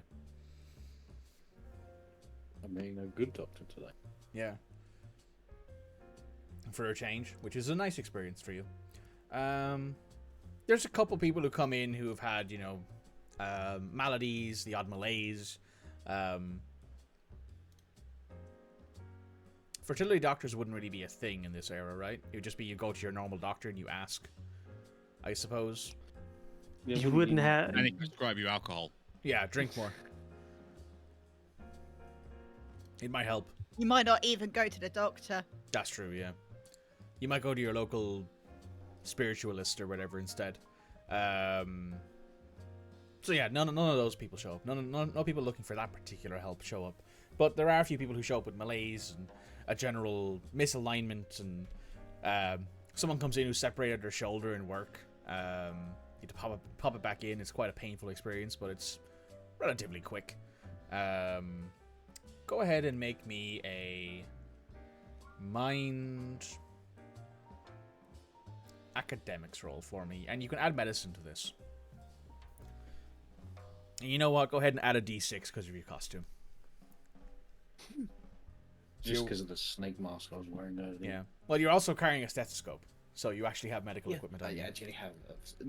S3: I mean, a good doctor today.
S1: Yeah. For a change, which is a nice experience for you. There's a couple people who come in who have had, maladies, the odd malaise. Fertility doctors wouldn't really be a thing in this era, right? It would just be you go to your normal doctor and you ask, I suppose.
S3: Yeah,
S2: you wouldn't have.
S5: And they prescribe you alcohol.
S1: Yeah, drink more. It might help.
S4: You might not even go to the doctor.
S1: That's true, yeah. You might go to your local spiritualist or whatever instead. So yeah, none of those people show up. No people looking for that particular help show up. But there are a few people who show up with malaise and a general misalignment, and someone comes in who separated their shoulder in work. You have to pop it back in. It's quite a painful experience, but it's relatively quick. Go ahead and make me a mind academics roll for me, and you can add medicine to this. And you know what? Go ahead and add a d6 because of your costume.
S6: Just because of the snake mask I was wearing earlier.
S1: Yeah. Well, you're also carrying a stethoscope, so you actually have medical equipment on
S6: I
S1: you.
S6: actually have.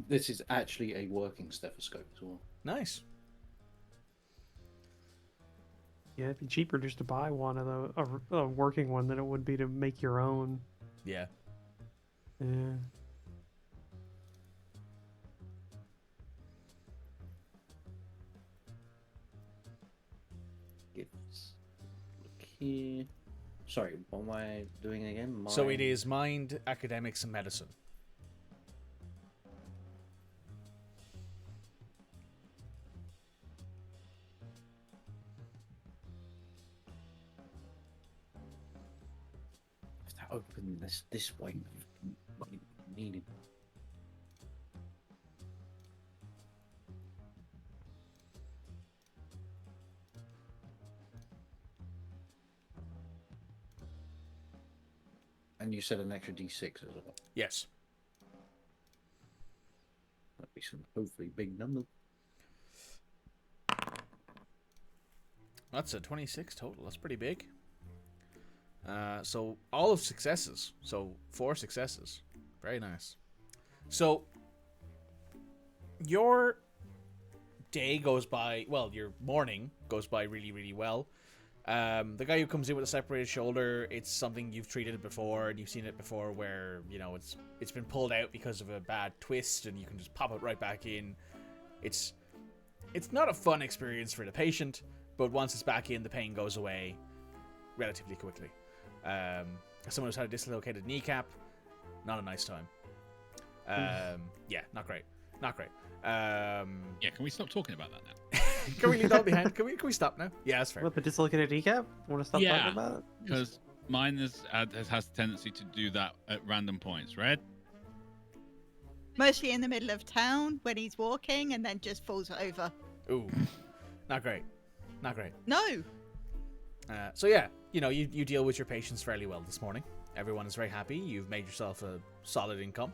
S6: This is actually a working stethoscope as well.
S1: Nice.
S2: Yeah, it'd be cheaper just to buy one of a working one than it would be to make your own.
S1: Yeah.
S2: Yeah.
S6: Gifts. Look here. Sorry, what am I doing again?
S1: So it is mind, academics, and medicine.
S6: Have to open this way. Needed. And you said an extra d6 as well.
S1: Yes.
S6: That'd be some hopefully big numbers.
S1: That's a 26 total. That's pretty big. So all of successes. So 4 successes. Very nice. So your day goes by, well, your morning goes by really, really well. The guy who comes in with a separated shoulder, it's something you've treated before, and you've seen it before where, you know, it's been pulled out because of a bad twist, and you can just pop it right back in. It's not a fun experience for the patient, but once it's back in, the pain goes away relatively quickly. As someone who's had a dislocated kneecap, not a nice time. Yeah, not great. Not great.
S5: Yeah, can we stop talking about that now?
S1: Can we leave that behind? Can we stop now? Yeah, that's fair.
S2: What, the dislocated kneecap? Want to stop talking about it?
S5: Because mine has a tendency to do that at random points, right?
S4: Mostly in the middle of town when he's walking and then just falls over.
S1: Ooh, not great. Not great.
S4: No.
S1: So yeah, you know, you deal with your patients fairly well this morning. Everyone is very happy. You've made yourself a solid income.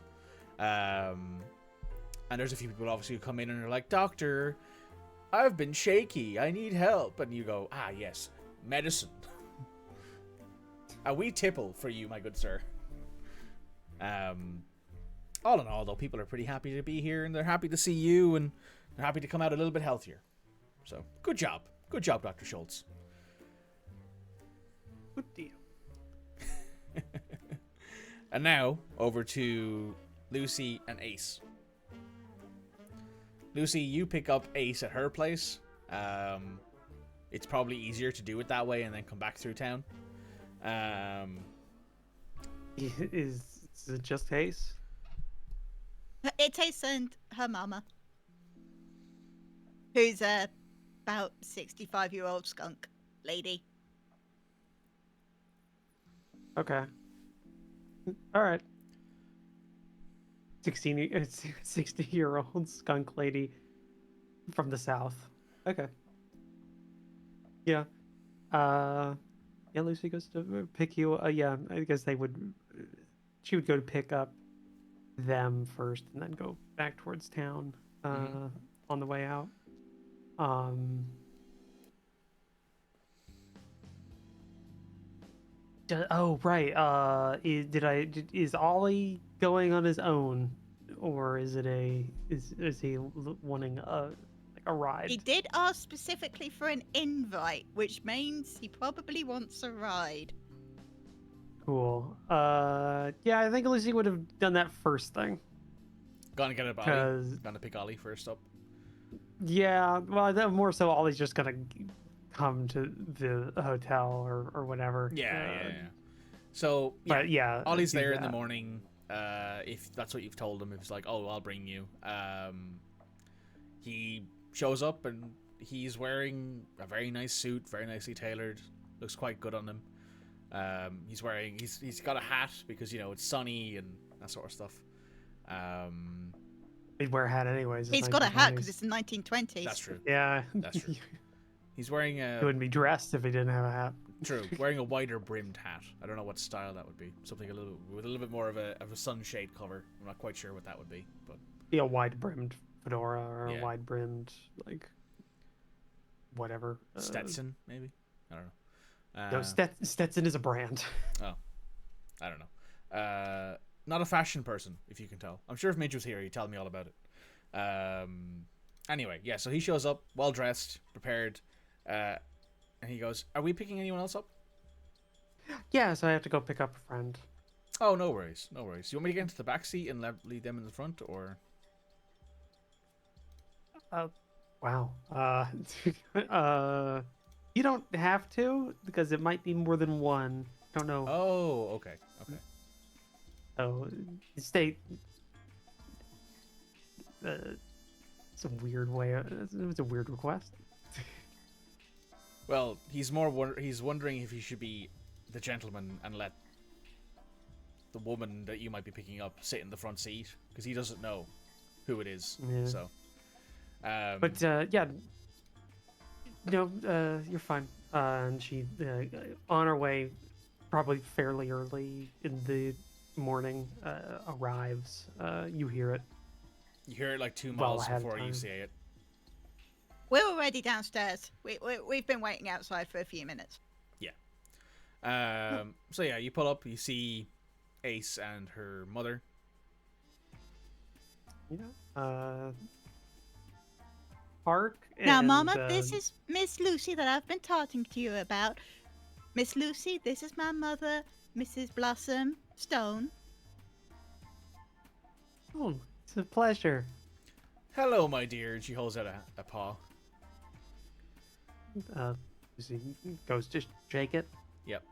S1: And there's a few people obviously who come in and are like, Doctor, I've been shaky. I need help. And you go, ah, yes, medicine. A wee tipple for you, my good sir. All in all, though, people are pretty happy to be here, and they're happy to see you, and they're happy to come out a little bit healthier. So, good job. Good job, Dr. Schultz.
S2: Good deal.
S1: And now, over to Lucy and Ace. Lucy, you pick up Ace at her place. It's probably easier to do it that way and then come back through town.
S2: Is it just Ace?
S4: It's Ace and her mama, who's a about 65-year-old skunk lady.
S2: Okay. All right. 60-year-old skunk lady from the south. Okay. Yeah. Yeah, Lucy goes to pick you. Yeah, I guess she would go to pick up them first and then go back towards town on the way out. Oh, right. Is Ollie going on his own, or is he wanting a ride?
S4: He did ask specifically for an invite, which means he probably wants a ride.
S2: Cool. Yeah, I think Lucy would have done that first thing.
S1: Gonna get a Ollie. Gonna pick Ollie first up.
S2: Yeah, well, more so Ollie's just gonna come to the hotel or whatever.
S1: Yeah. So, yeah,
S2: but yeah,
S1: Ollie's there in the morning. If that's what you've told him, if it's like, oh, I'll bring you. He shows up and he's wearing a very nice suit, very nicely tailored. Looks quite good on him. He's got a hat because, you know, it's sunny and that sort of stuff.
S2: He'd wear a hat anyways.
S4: He's got a hat because it's the 1920s.
S1: That's true.
S2: Yeah.
S1: That's true. He's wearing a...
S2: He wouldn't be dressed if he didn't have a hat.
S1: True. Wearing a wider brimmed hat. I don't know what style that would be. Something with a little bit more of a sunshade cover. I'm not quite sure what that would be, but...
S2: Be a wide brimmed fedora or
S1: Yeah.
S2: a wide brimmed, like, whatever.
S1: Stetson, maybe? I don't know.
S2: No, Stetson is a brand.
S1: Oh, I don't know. Not a fashion person, if you can tell. I'm sure if Midge was here, he'd tell me all about it. Anyway, yeah, so he shows up, well-dressed, prepared, and he goes, are we picking anyone else up?
S2: Yeah, so I have to go pick up a friend.
S1: Oh, no worries, no worries. You want me to get into the back seat and leave them in the front, or?
S2: Wow. You don't have to, because it might be more than one. Don't know.
S1: Oh, okay, okay.
S2: Oh, stay. It's a weird way. It's a weird request.
S1: Well, he's wondering if he should be the gentleman and let the woman that you might be picking up sit in the front seat, because he doesn't know who it is.
S2: Yeah.
S1: So,
S2: but yeah, no, you're fine. And she, on her way, probably fairly early in the morning, arrives. You hear it.
S1: You hear it like 2
S2: Well
S1: miles
S2: ahead of
S1: before you
S2: time.
S1: say it.
S4: We're already downstairs. We've been waiting outside for a few minutes.
S1: So yeah, you pull up, you see Ace and her mother.
S2: Park.
S4: Now,
S2: and,
S4: Mama, this is Miss Lucy that I've been talking to you about. Miss Lucy, this is my mother, Mrs. Blossom Stone.
S2: Oh, it's a pleasure.
S1: Hello, my dear. And she holds out a paw.
S2: Lucy goes, just shake it.
S1: Yep.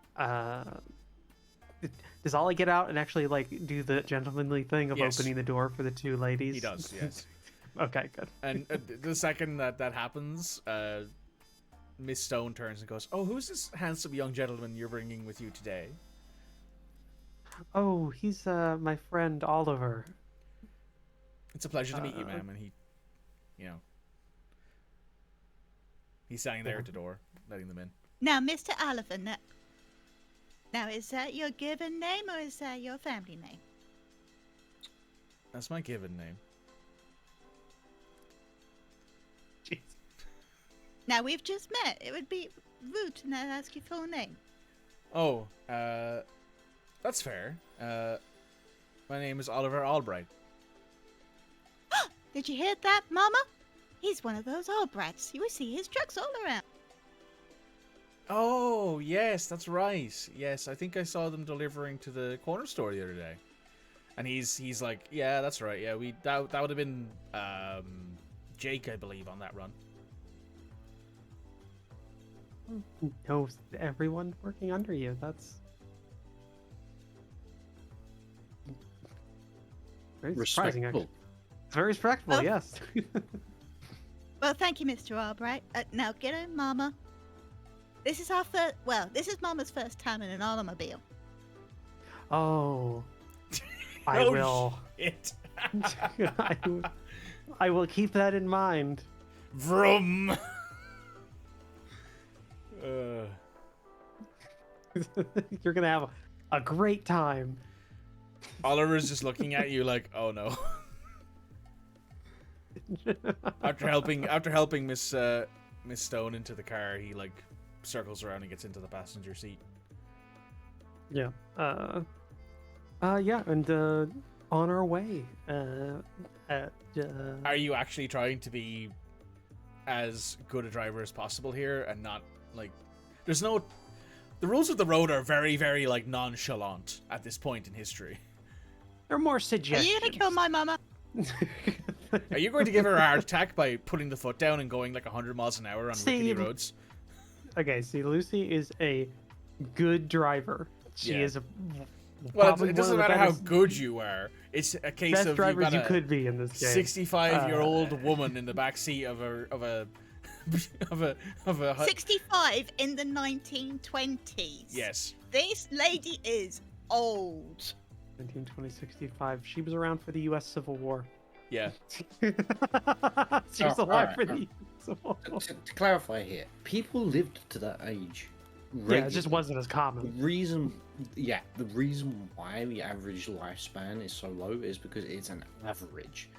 S2: Does Ollie get out and actually do the gentlemanly thing of
S1: Yes.
S2: opening the door for the two ladies?
S1: He does, yes.
S2: Okay, good.
S1: And the second that happens, Miss Stone turns and goes, "Oh, who's this handsome young gentleman you're bringing with you today?"
S2: Oh, he's my friend Oliver.
S1: It's a pleasure to meet you, ma'am. And he, he's standing there at the door, letting them in.
S4: Now, Mr. Oliver, now is that your given name or is that your family name?
S1: That's my given name.
S2: Jeez.
S4: Now, we've just met. It would be rude to not ask your full name.
S1: Oh, that's fair. My name is Oliver Albright.
S4: Did you hear that, Mama? He's one of those Albrights. You will see his trucks all around.
S1: Oh, yes, that's right. Yes, I think I saw them delivering to the corner store the other day. And he's like, yeah, that's right. Yeah, that would have been Jake, I believe, on that run.
S2: Knows everyone working under you. That's very surprising.
S6: Respectful.
S2: Actually. It's very respectful.
S4: Oh.
S2: Yes.
S4: Well, thank you, Mr. Albright. Now, get in, Mama. This is our first... Well, this is Mama's first time in an automobile.
S2: Oh. I
S1: Oh,
S2: will.
S1: shit.
S2: I will keep that in mind.
S1: Vroom.
S2: You're gonna have a great time.
S1: Oliver's just looking at you like, oh no. After helping Miss Stone into the car, he circles around and gets into the passenger seat.
S2: Yeah. Yeah, and on our way.
S1: Are you actually trying to be as good a driver as possible here and not there's no... The rules of the road are very, very nonchalant at this point in history.
S2: They're more
S4: Are
S2: suggestions.
S4: you gonna kill my Mama?
S1: Are you going to give her a heart attack by putting the foot down and going 100 miles an hour on rickety roads?
S2: Okay, see, Lucy is a good driver. She
S1: Yeah.
S2: is a...
S1: Well,
S2: probably
S1: it
S2: one
S1: doesn't
S2: of the
S1: matter how
S2: best-
S1: good you are. It's a case
S2: best
S1: of
S2: drivers
S1: you've
S2: you
S1: got
S2: could be in this game.
S1: 65-year-old woman in the back seat of a
S4: 65 in the 1920s.
S1: Yes.
S4: This lady is old.
S2: 1920, 65. She was around for the U.S. Civil War.
S1: Yeah.
S2: She was
S6: Oh,
S2: alive for
S6: alright.
S2: the Civil War.
S6: To clarify here, people lived to that age.
S2: Yeah, it just
S6: regularly.
S2: wasn't as common.
S6: The reason why the average lifespan is so low is because it's an average.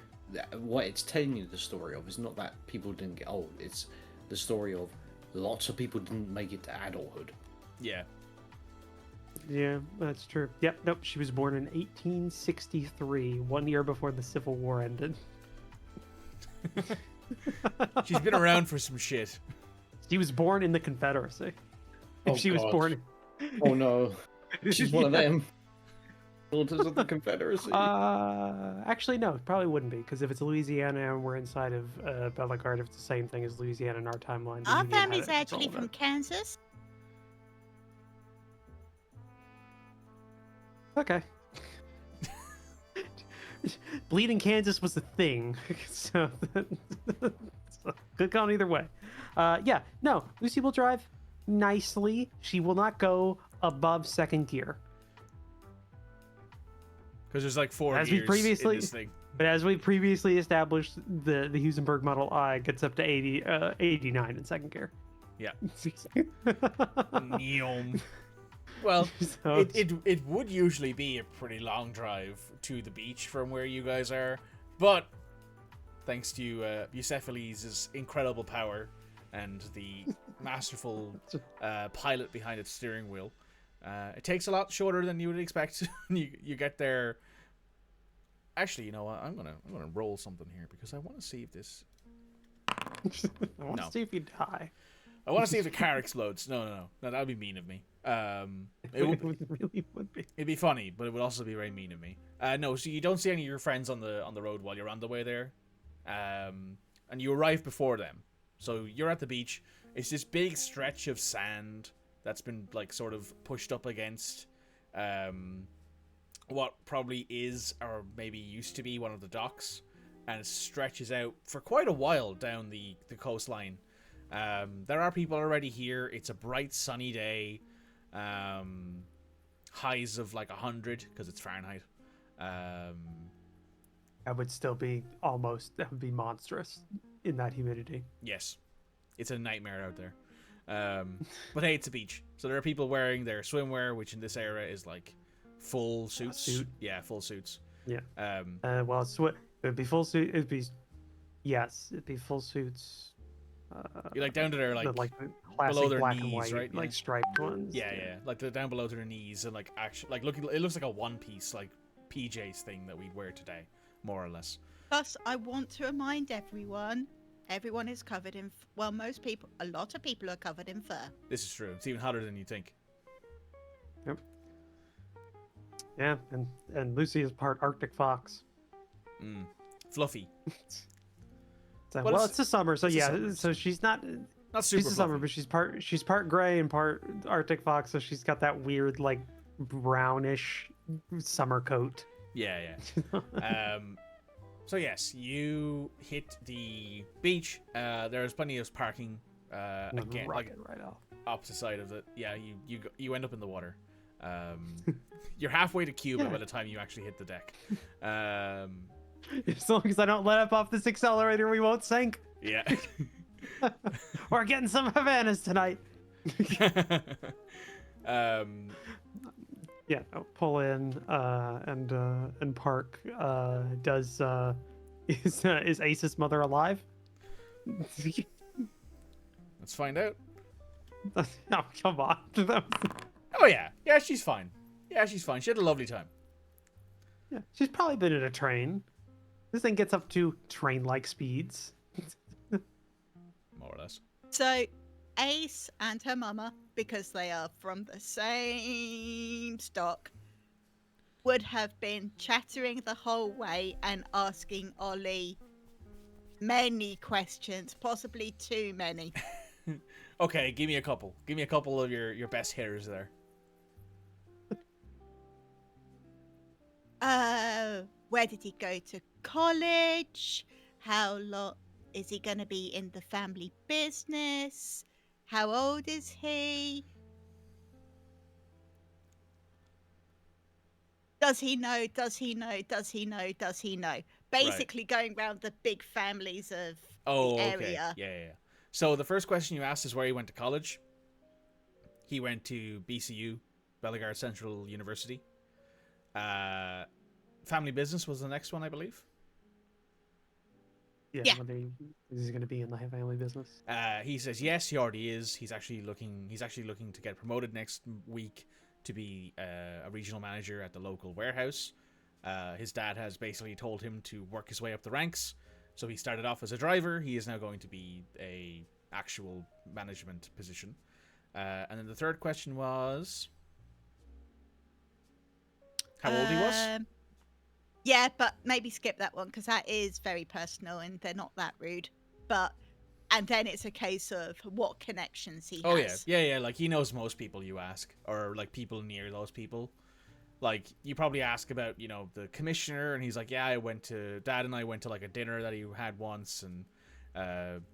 S6: What it's telling you the story of is not that people didn't get old. It's the story of lots of people didn't make it to adulthood.
S1: Yeah.
S2: Yeah, that's true. Yep, nope. She was born in 1863, 1 year before the Civil War ended.
S1: She's been around for some shit.
S2: She was born in the Confederacy. If
S6: Oh,
S2: she was
S6: God.
S2: born.
S6: Oh no, she's one of
S2: Yeah.
S6: them. Daughters of the Confederacy.
S2: Actually, no, it probably wouldn't be, because if it's Louisiana and we're inside of Bellegarde, if it's the same thing as Louisiana in our timeline. the
S4: Our
S2: Union had
S4: family's
S2: control
S4: actually
S2: of
S4: from
S2: it.
S4: Kansas.
S2: Okay. Bleeding Kansas was the thing, so could go either way. Yeah, no, Lucy will drive nicely. She will not go above second gear.
S1: Because there's like 4
S2: As we
S1: gears
S2: previously-
S1: in this thing.
S2: But as we previously established, the Husenberg Model I gets up to 89 in second gear.
S1: Yeah. Neom. Well,
S2: So
S1: it would usually be a pretty long drive to the beach from where you guys are, but thanks to Bucephales's incredible power and the masterful pilot behind its steering wheel, it takes a lot shorter than you would expect. you get there. Actually, you know what? I'm gonna roll something here because I want to see if this.
S2: I want to
S1: No.
S2: see if you die.
S1: I want to see if the car explodes. No, that would be mean of me.
S2: It really would be.
S1: It'd be funny, but it would also be very mean of me. No, so you don't see any of your friends on the road while you're on the way there, and you arrive before them. So you're at the beach. It's this big stretch of sand that's been like sort of pushed up against what probably is or maybe used to be one of the docks, and it stretches out for quite a while down the coastline. There are people already here. It's a bright sunny day. Highs of like 100 because it's Fahrenheit.
S2: That would still be that would be monstrous in that humidity.
S1: Yes, it's a nightmare out there. But hey, it's a beach, so there are people wearing their swimwear, which in this era is like full suits.
S2: Suit.
S1: Yeah, full suits.
S2: Yeah.
S1: Um,
S2: It'd be full suit. It'd be full suits.
S1: You're like down to their like
S2: the classic
S1: below their
S2: black and
S1: knees,
S2: white,
S1: right?
S2: like
S1: Yeah.
S2: striped ones.
S1: yeah, like they're down below to their knees and like actually like looking. It looks like a one piece like PJs thing that we'd wear today, more or less.
S4: Plus, I want to remind everyone is covered in, well, a lot of people are covered in fur.
S1: This is true. It's even hotter than you think.
S2: Yeah, and Lucy is part Arctic fox.
S1: Fluffy.
S2: So,
S1: Well,
S2: well,
S1: it's-
S2: it's the summer, so
S1: it's the
S2: yeah.
S1: summer.
S2: So she's not.
S1: Not super
S2: She's the summer,
S1: fluffy.
S2: but she's part gray and part Arctic fox, so she's got that weird like brownish summer coat.
S1: Yeah. So yes, you hit the beach. There's plenty of parking. Again, like
S2: Rocket right off.
S1: opposite side of it. Yeah, you end up in the water. You're halfway to Cuba
S2: Yeah.
S1: by the time you actually hit the deck.
S2: As long as I don't let up off this accelerator, we won't sink.
S1: Yeah.
S2: We're getting some Havanas tonight. Yeah, no, pull in and park. Is Ace's mother alive?
S1: Let's find out.
S2: Oh, come on.
S1: Oh yeah, she's fine. Yeah, she's fine. She had a lovely time.
S2: Yeah, she's probably been in a train. This thing gets up to train-like speeds.
S1: More or less.
S4: So, Ace and her mama, because they are from the same stock, would have been chattering the whole way and asking Ollie many questions, possibly too many.
S1: Okay, give me a couple. Give me a couple of your best hitters there.
S4: Where did he go to college? How long is he going to be in the family business? How old is he? Does he know? Does he know? Does he know? Does he know? Basically going around the big families of
S1: Oh,
S4: the
S1: okay.
S4: area.
S1: Yeah. So the first question you asked is where he went to college. He went to BCU, Bellegarde Central University. Family business was the next one, I believe.
S4: Yeah.
S2: whether he's going to be in the family business.
S1: He says yes, he already is. He's actually looking to get promoted next week to be a regional manager at the local warehouse. His dad has basically told him to work his way up the ranks. So he started off as a driver. He is now going to be a actual management position. And then the third question was how old he was.
S4: Yeah, but maybe skip that one because that is very personal and they're not that rude. And then it's a case of what connections he has.
S1: Yeah. Like he knows most people you ask, or like people near those people. Like you probably ask about, the commissioner, and he's like, yeah, Dad and I went to like a dinner that he had once, and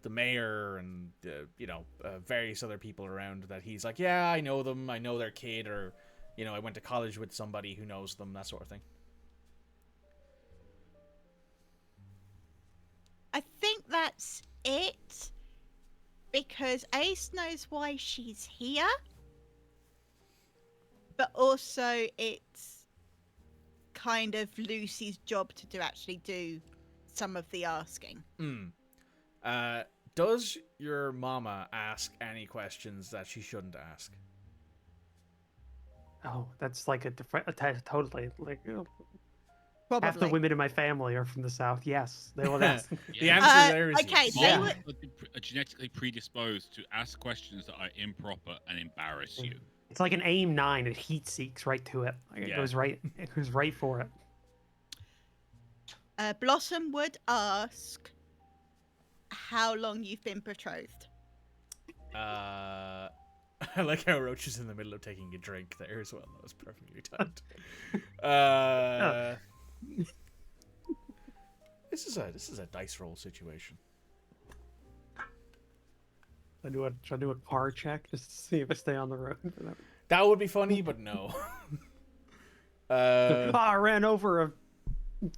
S1: the mayor and various other people around that he's like, yeah, I know them, I know their kid, or I went to college with somebody who knows them, that sort of thing.
S4: I think that's it, because Ace knows why she's here, but also it's kind of Lucy's job to actually do some of the asking.
S1: Does your mama ask any questions that she shouldn't ask?
S2: Oh, that's like totally like
S4: Probably.
S2: half the women in my family are from the South. Yes, they will ask.
S1: The answer there is
S4: okay,
S1: yes.
S4: they
S2: Yeah.
S4: would.
S5: Are genetically predisposed to ask questions that are improper and embarrass you.
S2: It's like an AIM 9. It heat seeks right to it. Like it
S1: Yeah.
S2: goes right. It goes right for it.
S4: Blossom would ask how long you've been betrothed.
S1: I like how Roach is in the middle of taking a drink there as well. That was perfectly timed. This is a dice roll situation.
S2: I do a car check just to see if I stay on the road.
S1: That would be funny, but no.
S2: I ran over a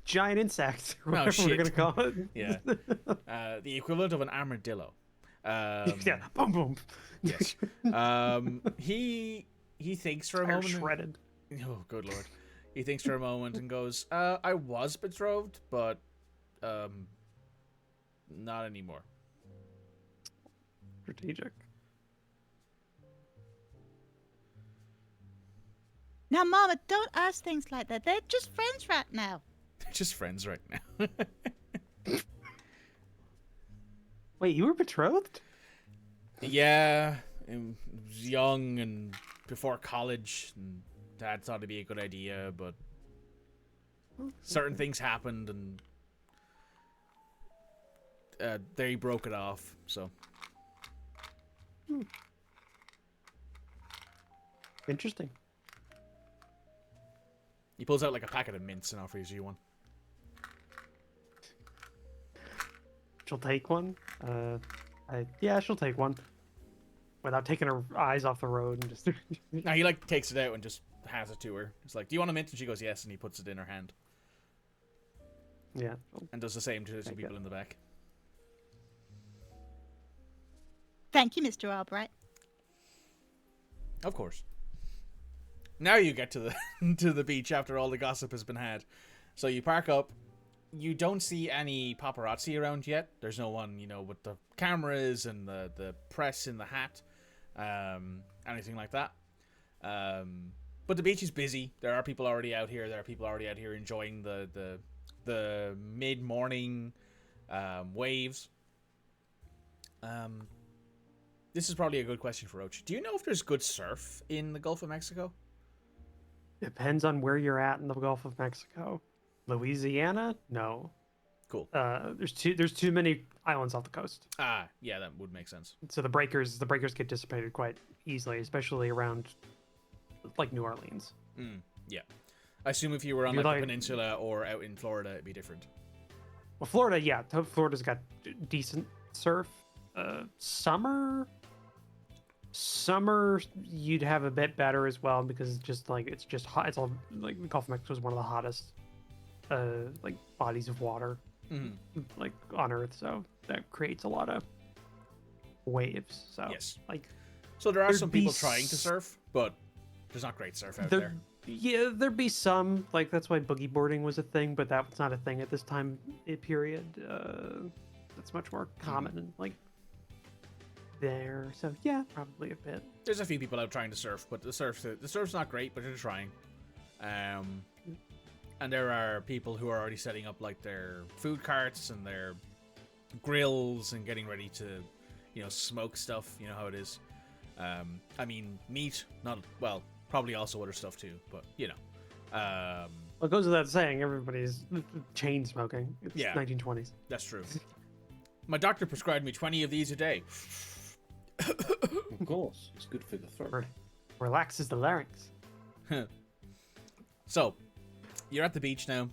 S2: giant insect, or whatever we're
S1: shit.
S2: gonna call it.
S1: Yeah. The equivalent of an armadillo.
S2: Yeah, boom, boom.
S1: Yes. He thinks for a
S2: Fire
S1: moment.
S2: shredded.
S1: Oh, good lord. He thinks for a moment and goes, I was betrothed, but not anymore.
S2: Strategic.
S4: Now, Mama, don't ask things like that. They're just friends right now.
S1: They're just friends right now.
S2: Wait, you were betrothed?
S1: Yeah, I was young and before college, and Dad thought it'd be a good idea, but certain things happened, and they broke it off, so.
S2: Interesting.
S1: He pulls out like a packet of mints and offers you one.
S2: She'll take one. Yeah, she'll take one. Without taking her eyes off the road and just.
S1: Now he like takes it out and just hands it to her. It's like, do you want a mint? And she goes, yes, and he puts it in her hand.
S2: Yeah.
S1: And does the same to the two
S2: Thank
S1: people
S2: you.
S1: in the back.
S4: Thank you, Mr. Albright.
S1: Of course. Now you get to the to the beach after all the gossip has been had. So you park up. You don't see any paparazzi around yet. There's no one, with the cameras and the press in the hat, anything like that. But the beach is busy. There are people already out here. There are people already out here enjoying the mid-morning waves. This is probably a good question for Roach. Do you know if there's good surf in the Gulf of Mexico?
S2: Depends on where you're at in the Gulf of Mexico. Louisiana? No.
S1: Cool.
S2: There's too many islands off the coast.
S1: Ah, yeah, that would make sense.
S2: So the breakers get dissipated quite easily, especially around like New Orleans.
S1: Yeah. I assume if you were on
S2: You're
S1: like
S2: like-
S1: the peninsula or out in Florida, it'd be different.
S2: Well, Florida, yeah, Florida's got decent surf. Summer you'd have a bit better as well because it's just hot. It's all like the Gulf of Mexico is one of the hottest like bodies of water like on Earth, so that creates a lot of waves. So
S1: Yes.
S2: like
S1: So there are
S2: There'd
S1: some
S2: be
S1: people trying to surf, but there's not great surf out there.
S2: yeah, there'd be some, like that's why boogie boarding was a thing, but that's not a thing at this time period. that's much more common and like there. So yeah, probably a bit.
S1: There's a few people out trying to surf, but the surf's not great, but they're trying. And there are people who are already setting up like their food carts and their grills and getting ready to, smoke stuff. You know how it is. I mean, meat, probably also other stuff too, but
S2: Well, it goes without saying, everybody's chain smoking. It's
S1: Yeah.
S2: 1920s.
S1: that's true. My doctor prescribed me 20 of these a day.
S6: Of course, it's good for the throat.
S2: Relaxes the larynx.
S1: So, you're at the beach now.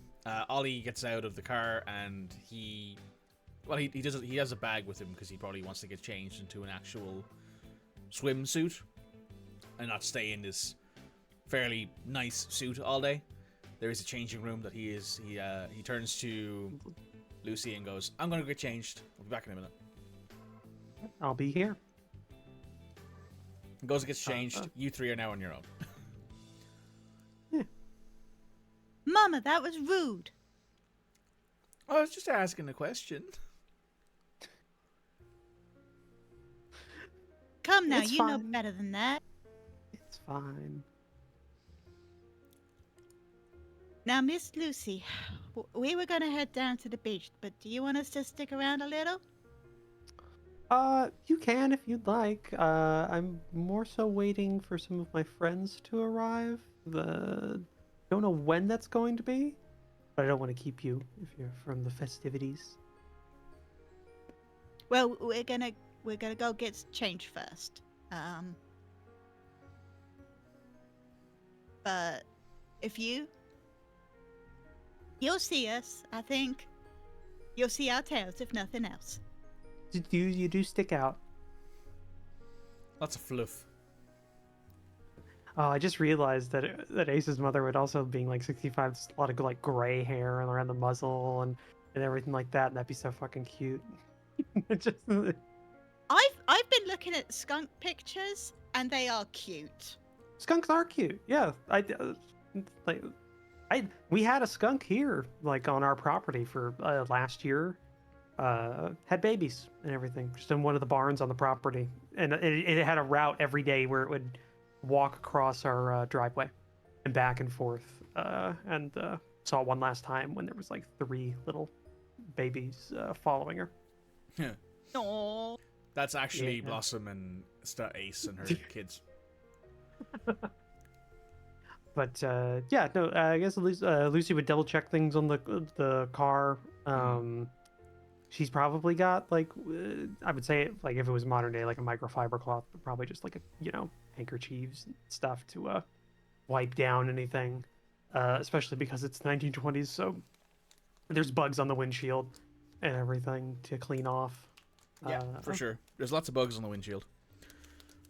S1: Ollie gets out of the car and he has a bag with him because he probably wants to get changed into an actual swimsuit and not stay in this fairly nice suit all day. There is a changing room that he turns to Lucy and goes, "I'm gonna get changed. I'll be back in a minute."
S2: I'll be here.
S1: He goes and gets changed. You three are now on your own.
S4: Mama, that was rude.
S1: I was just asking a question.
S4: Come now,
S2: It's
S4: you know
S2: fine.
S4: better than that.
S2: It's fine.
S4: Now, Miss Lucy, we were going to head down to the beach, but do you want us to stick around a little?
S2: You can if you'd like. I'm more so waiting for some of my friends to arrive. Don't know when that's going to be, but I don't want to keep you if you're from the festivities.
S4: Well, we're gonna go get changed first. But if you'll see us, I think. You'll see our tails, if nothing else.
S2: You do stick out.
S1: Lots of fluff.
S2: Oh, I just realized that Ace's mother would also being like 65, just a lot of like gray hair around the muzzle and everything like that, and that'd be so fucking cute. It just
S4: I've been looking at skunk pictures, and they are cute.
S2: skunks are cute. Yeah, we had a skunk here, like on our property for last year. Had babies and everything, just in one of the barns on the property, and it had a route every day where it would walk across our driveway and back and forth. And saw it one last time when there was like 3 little babies following her.
S1: Yeah.
S4: Aww.
S1: That's actually
S2: Yeah.
S1: Blossom and Ace and her kids.
S2: But yeah, no, I guess at least Lucy would double check things on the car. She's probably got like I would say like if it was modern day, like a microfiber cloth, but probably just like handkerchiefs and stuff to wipe down anything, especially because it's 1920s, so there's bugs on the windshield and everything to clean off.
S1: Yeah, for sure. There's lots of bugs on the windshield.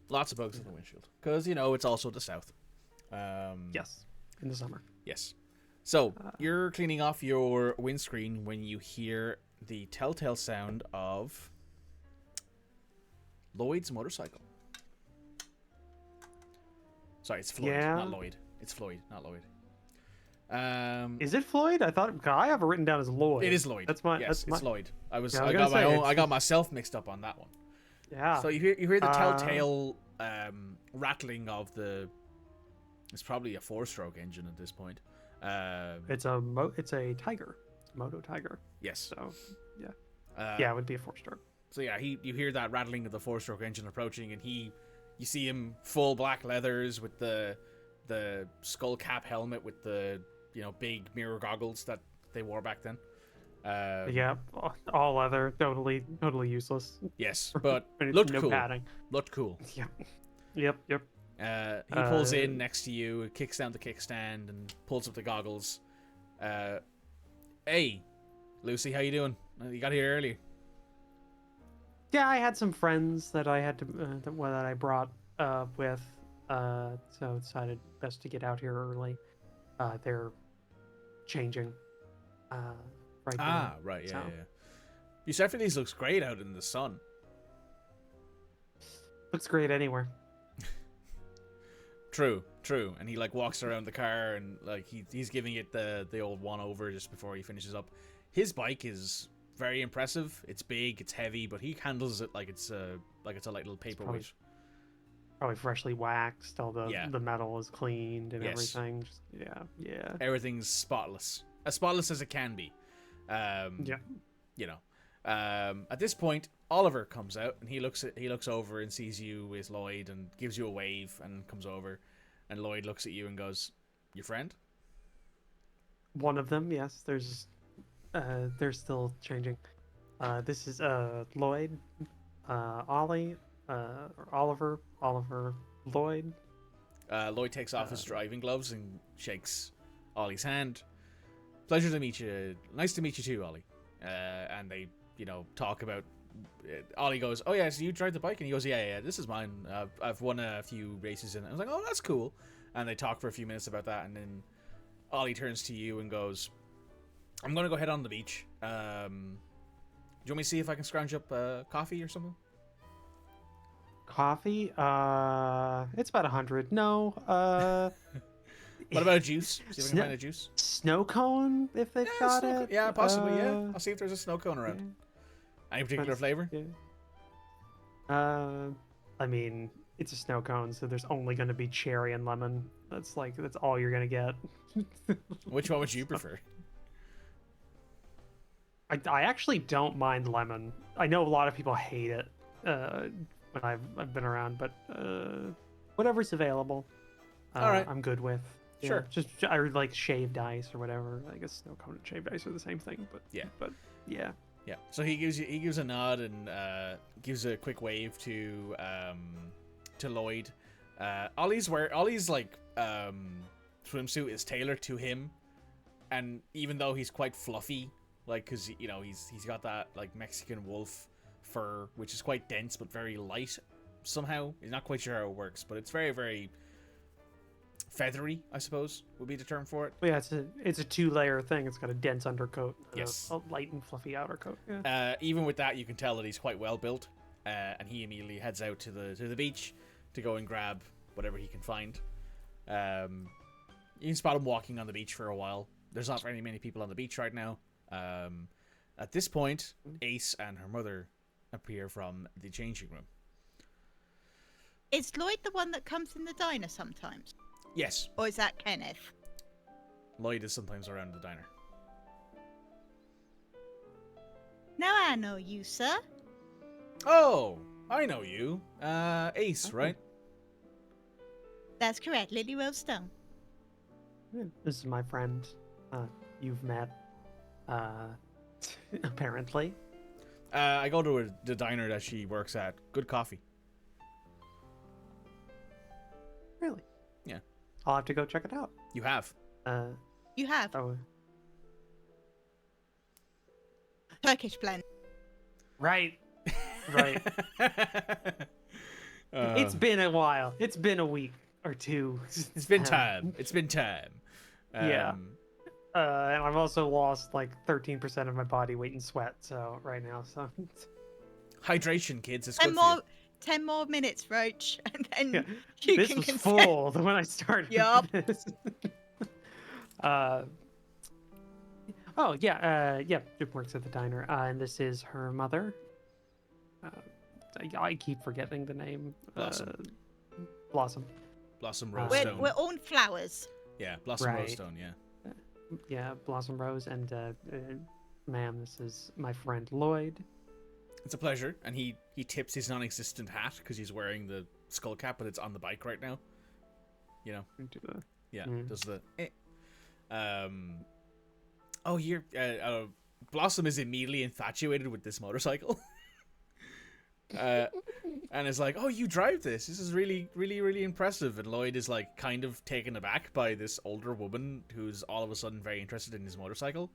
S1: Lots of bugs on the windshield. Because, it's also the south.
S2: Yes, in the summer.
S1: Yes. So, you're cleaning off your windscreen when you hear the telltale sound of Lloyd's motorcycle. Sorry, it's Floyd,
S2: Yeah.
S1: not Lloyd. It's Floyd, not Lloyd.
S2: Is it Floyd? I have it written down as Lloyd.
S1: It is Lloyd.
S2: That's my.
S1: Yes,
S2: that's my.
S1: it's Lloyd.
S2: Yeah, I was
S1: I
S2: gonna
S1: got my
S2: say,
S1: own.
S2: it's-
S1: I got myself mixed up on that one.
S2: Yeah.
S1: So you hear the telltale rattling of the. It's probably a 4-stroke engine at this point.
S2: It's a Tiger, Moto Tiger.
S1: Yes.
S2: So yeah,
S1: Uh,
S2: yeah, it would be a 4-stroke.
S1: So yeah, you hear that rattling of the 4-stroke engine approaching, and you see him full black leathers with the skull cap helmet with the big mirror goggles that they wore back then.
S2: Yeah, all leather, totally useless.
S1: Yes, but
S2: And
S1: looked
S2: no
S1: cool.
S2: padding.
S1: Looked cool.
S2: Yep.
S1: He pulls in next to you, kicks down the kickstand, and pulls up the goggles. Hey, Lucy, how you doing? You got here early.
S2: Yeah, I had some friends that I had to that I brought with, so decided best to get out here early. They're changing right now.
S1: Right, yeah,
S2: so.
S1: yeah. Your set for these looks great out in the sun.
S2: Looks great anywhere.
S1: True. And he walks around the car and he's giving it the old one over just before he finishes up. His bike is very impressive. It's big, it's heavy, but he handles it like it's a light little paperweight.
S2: Probably freshly waxed. All the
S1: Yeah.
S2: the metal is cleaned and
S1: Yes.
S2: everything. Just, yeah.
S1: Everything's spotless, as spotless as it can be.
S2: Yeah.
S1: You know, at this point, Oliver comes out and he looks over and sees you with Lloyd and gives you a wave and comes over, and Lloyd looks at you and goes, "Your friend?"
S2: One of them, yes. They're still changing. This is Lloyd, Ollie, or Oliver, Lloyd.
S1: Lloyd takes off his driving gloves and shakes Ollie's hand. Pleasure to meet you. Nice to meet you too, Ollie. And they, talk about. Ollie goes, "Oh yeah, so you drive the bike?" And he goes, "Yeah, this is mine. I've won a few races in it." I was like, "Oh, that's cool." And they talk for a few minutes about that, and then Ollie turns to you and goes, "I'm gonna go head on the beach. Do you want me to see if I can scrounge up coffee or something?"
S2: Coffee? It's about 100. No.
S1: What about a juice? See if I can
S2: Sno-
S1: find a juice.
S2: Snow cone, if they've got
S1: snow
S2: it.
S1: yeah, possibly. Yeah, I'll see if there's a snow cone around.
S2: Yeah.
S1: Any particular
S2: That's-
S1: flavor?
S2: Yeah. I mean, it's a snow cone, so there's only going to be cherry and lemon. That's all you're going to get.
S1: Which one would you prefer?
S2: I actually don't mind lemon. I know a lot of people hate it when I've been around, but whatever's available,
S1: All right.
S2: I'm good with. Yeah,
S1: Sure.
S2: just I like shaved ice or whatever. I guess snow cone and shaved ice are the same thing, but
S1: Yeah.
S2: yeah.
S1: Yeah. So he gives a nod and gives a quick wave to Lloyd. Ollie's swimsuit is tailored to him, and even though he's quite fluffy, because he's got that like Mexican wolf fur, which is quite dense but very light. Somehow he's not quite sure how it works, but it's very, very feathery, I suppose would be the term for it.
S2: But yeah, it's a 2-layer thing. It's got a dense undercoat, and
S1: Yes.
S2: a light and fluffy outer coat. Yeah.
S1: Even with that, you can tell that he's quite well built, and he immediately heads out to the beach to go and grab whatever he can find. You can spot him walking on the beach for a while. There's not very many people on the beach right now. At this point, Ace and her mother appear from the changing room.
S4: Is Lloyd the one that comes in the diner sometimes?
S1: Yes,
S4: Or is that Kenneth?
S1: Lloyd is sometimes around the diner.
S4: Now I know you, sir.
S1: Oh, I know you. Ace, right?
S4: That's correct, Lily Stone.
S2: Yeah, this is my friend. You've met. Apparently.
S1: I go to the diner that she works at. Good coffee.
S2: Really?
S1: Yeah.
S2: I'll have to go check it out.
S1: You have.
S4: You have
S2: Oh,
S4: Turkish blend.
S2: right. Right. It's been a while. It's been a week or two.
S1: It's been time. It's been time.
S2: Yeah. And I've also lost like 13% of my body weight in sweat. So right now, so
S1: Hydration, kids. It's
S4: 10
S1: good for you.
S4: 10 more minutes, Roach, and then
S2: yeah.
S4: you
S2: This
S4: can
S2: was
S4: consent.
S2: full when I started.
S4: Yup.
S2: This. Oh yeah, Jip works at the diner, and this is her mother. I keep forgetting the name.
S1: Blossom.
S2: Blossom.
S1: Blossom
S2: We're-
S1: Rosestone.
S4: We're on flowers.
S1: Yeah, Blossom
S2: Right.
S1: Rosestone, yeah.
S2: Yeah, Blossom Rose, and ma'am, this is my friend Lloyd.
S1: It's a pleasure. And he tips his non-existent hat because he's wearing the skull cap, but it's on the bike right now.
S2: Into the-
S1: Yeah,
S2: Mm.
S1: does the... Oh, you're... Blossom is immediately infatuated with this motorcycle. And is like, "Oh, you drive this. This is really, really, really impressive." And Lloyd is like kind of taken aback by this older woman who's all of a sudden very interested in his motorcycle.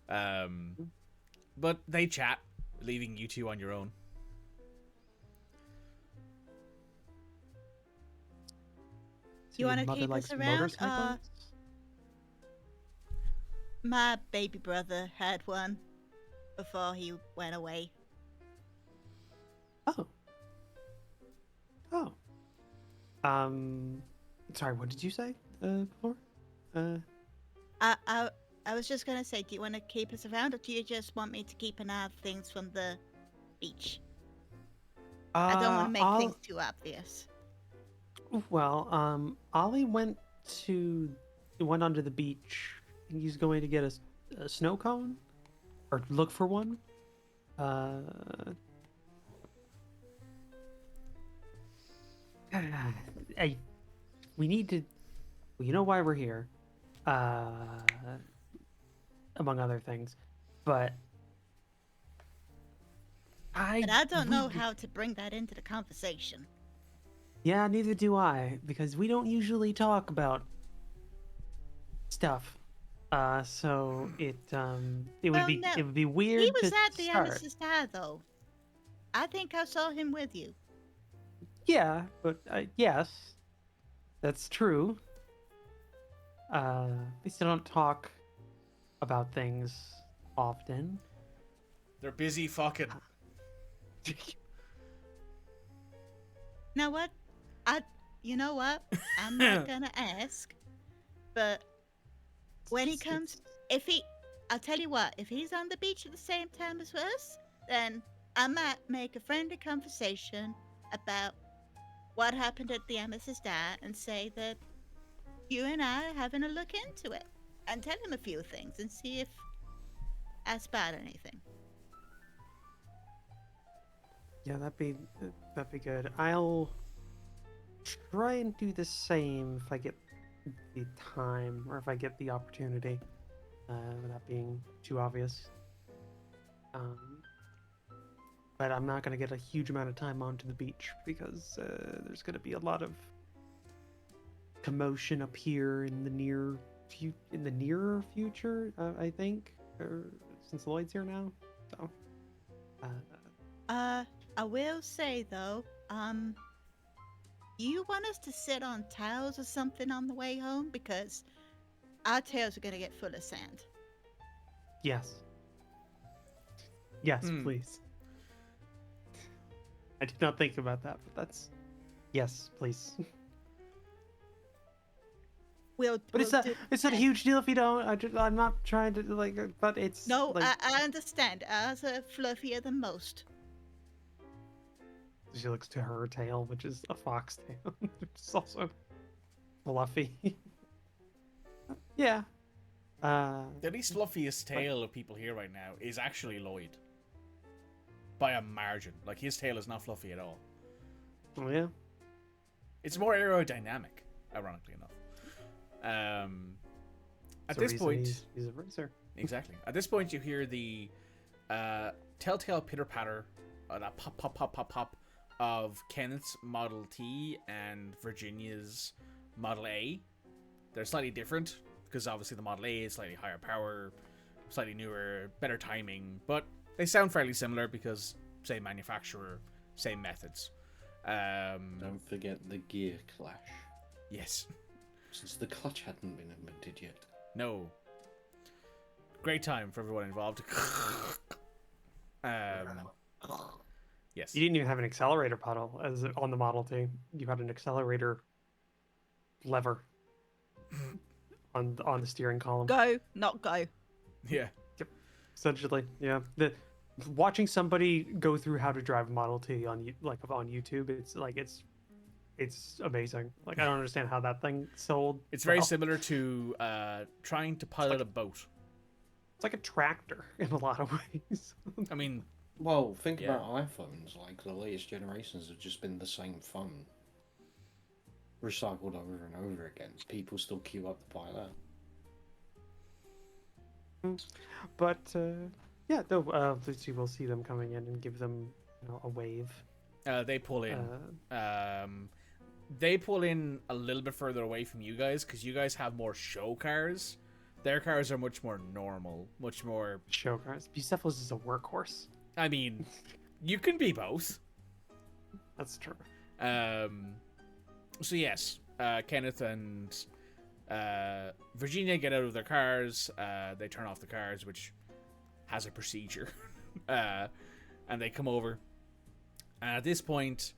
S1: But they chat, leaving you two on your own.
S2: So
S4: You
S2: your
S4: wanna
S2: mother
S4: keep us
S2: likes
S4: around?
S2: motorcycles?
S4: My baby brother had one before he went away.
S2: Oh. Sorry, what did you say before?
S4: I was just gonna say, do you want to keep us around, or do you just want me to keep an eye on things from the beach? I don't want to make things too obvious.
S2: Well, Ollie went onto the beach. He's going to get a snow cone, or look for one. We need to. Well, you know why we're here, among other things, but
S4: But I don't know how to bring that into the conversation.
S2: Yeah, neither do I, because we don't usually talk about stuff. So it would be weird.
S4: He was
S2: to
S4: at the
S2: start.
S4: Amistad, though. I think I saw him with you.
S2: Yeah, but yes, that's true. We still don't talk about things often.
S1: They're busy fucking.
S4: You know what? I'm not gonna ask, but when he comes, I'll tell you what, if he's on the beach at the same time as us, then I might make a friendly conversation about what happened at the Amistad and say that you and I are having a look into it, and tell him a few things and see if I spot anything.
S2: Yeah, that'd be good. I'll try and do the same if I get the time or if I get the opportunity, without being too obvious. But I'm not gonna get a huge amount of time onto the beach because there's gonna be a lot of commotion up here in the nearer future. I think, since Lloyd's here now. So.
S4: I will say though, you want us to sit on towels or something on the way home, because our tails are gonna get full of sand.
S2: Yes. Yes, please. I did not think about that, but that's yes, please. But it's not a huge deal if you don't. I'm not trying to but it's
S4: no.
S2: like...
S4: I understand. Ours are fluffier than most.
S2: She looks to her tail, which is a foxtail. It's also fluffy. Yeah.
S1: The least fluffiest tail of people here right now is actually Lloyd. By a margin. Like, his tail is not fluffy at all.
S2: Oh, yeah.
S1: It's more aerodynamic, ironically enough. At this point...
S2: He's a racer.
S1: Exactly. At this point, you hear the telltale pitter-patter, that pop, pop, pop, pop, pop, of Kenneth's Model T and Virginia's Model A. They're slightly different, because obviously the Model A is slightly higher power, slightly newer, better timing, but they sound fairly similar because same manufacturer, same methods.
S6: Don't forget the gear clash.
S1: Yes.
S6: Since the clutch hadn't been invented yet.
S1: No. Great time for everyone involved. Yes.
S2: You didn't even have an accelerator pedal on the Model T. You had an accelerator lever on the steering column.
S4: Go, not go.
S1: Yeah.
S2: Yep. Essentially, yeah. Watching somebody go through how to drive a Model T on YouTube, it's amazing. Like, I don't understand how that thing sold.
S1: It's very similar to trying to pilot a boat.
S2: It's like a tractor in a lot of ways.
S1: I mean,
S6: well, think about iPhones. Like, the latest generations have just been the same phone, recycled over and over again. People still queue up to buy that.
S2: But yeah, no. We'll see them coming in and give them a wave.
S1: they pull in. They pull in a little bit further away from you guys because you guys have more show cars. Their cars are much more normal, much more
S2: show cars. Bucephalus is a workhorse.
S1: I mean, you can be both.
S2: That's true.
S1: So yes, Kenneth and Virginia get out of their cars. They turn off the cars, which has a procedure, and they come over. And at this point,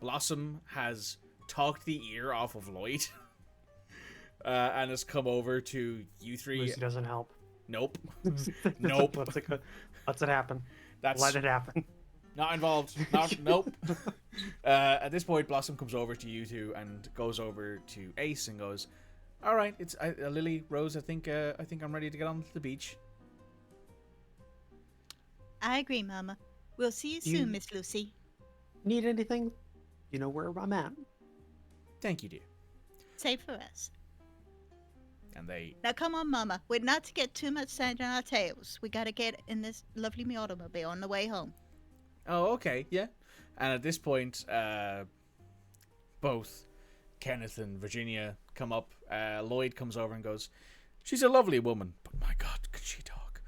S1: Blossom has talked the ear off of Lloyd. and has come over to you three.
S2: Lucy doesn't help.
S1: Nope. Nope.
S2: Lets it happen.
S1: That's
S2: Let it happen.
S1: not involved. Nope. At this point, Blossom comes over to you two and goes over to Ace and goes, "All right, it's Lily, Rose. I think I'm ready to get on to the beach."
S4: I agree, Mama. We'll see you soon, Miss Lucy.
S2: Need anything? You know where I'm at.
S1: Thank you, dear.
S4: Save for us.
S1: And they
S4: Now come on, Mama. We're not to get too much sand on our tails. We gotta get in this lovely me automobile on the way home.
S1: Oh, okay, yeah. And at this point, both Kenneth and Virginia come up. Lloyd comes over and goes, "She's a lovely woman, but my God, could she talk?"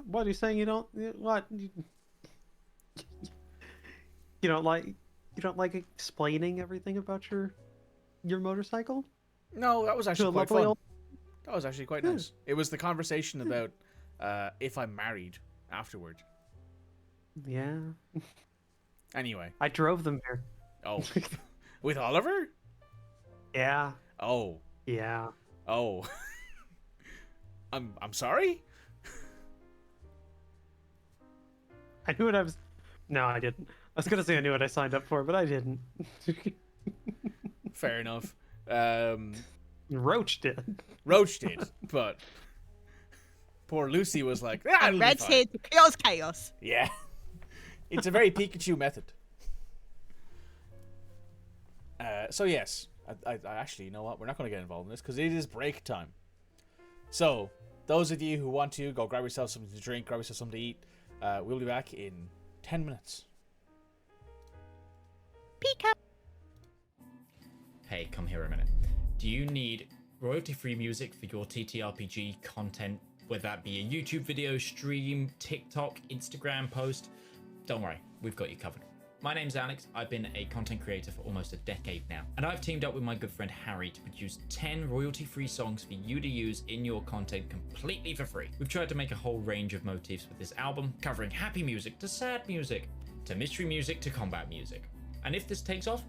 S2: What are you saying? You don't what? You don't like explaining everything about your motorcycle?
S1: No, that was
S2: To a
S1: actually quite
S2: lovely
S1: fun.
S2: old-
S1: That was actually quite nice. It was the conversation about if I'm married afterward.
S2: Yeah.
S1: Anyway.
S2: I drove them there.
S1: Oh. With Oliver?
S2: Yeah.
S1: Oh.
S2: Yeah.
S1: Oh. I'm sorry?
S2: I knew what I was. No, I didn't. I was gonna say I knew what I signed up for, but I didn't.
S1: Fair enough.
S2: Roach did.
S1: Roach did, but poor Lucy was like, "Ah, it'll be
S4: Red's
S1: fine."
S4: here to cause chaos.
S1: Yeah. It's a very Pikachu method. So yes, I actually, you know what? We're not going to get involved in this because it is break time. So, those of you who want to, go grab yourself something to drink, grab yourself something to eat. We'll be back in 10 minutes.
S4: Pika.
S7: Hey, come here a minute. Do you need royalty-free music for your TTRPG content, whether that be a YouTube video, stream, TikTok, Instagram post? Don't worry, we've got you covered. My name's Alex, I've been a content creator for almost a decade now, and I've teamed up with my good friend Harry to produce 10 royalty-free songs for you to use in your content completely for free. We've tried to make a whole range of motifs with this album, covering happy music to sad music, to mystery music to combat music. And if this takes off,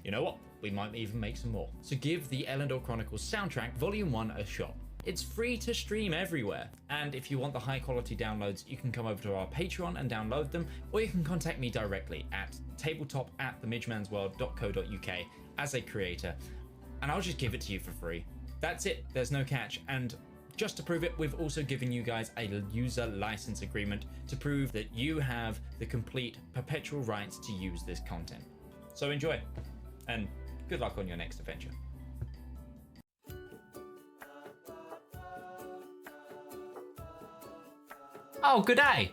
S7: you know what? We might even make some more. So give the Elendor Chronicles soundtrack Volume 1 a shot. It's free to stream everywhere, and if you want the high quality downloads, you can come over to our Patreon and download them, or you can contact me directly at tabletop@themidgemansworld.co.uk as a creator, and I'll just give it to you for free. That's it, there's no catch, and just to prove it, we've also given you guys a user license agreement to prove that you have the complete perpetual rights to use this content. So enjoy, and good luck on your next adventure. Oh, good day.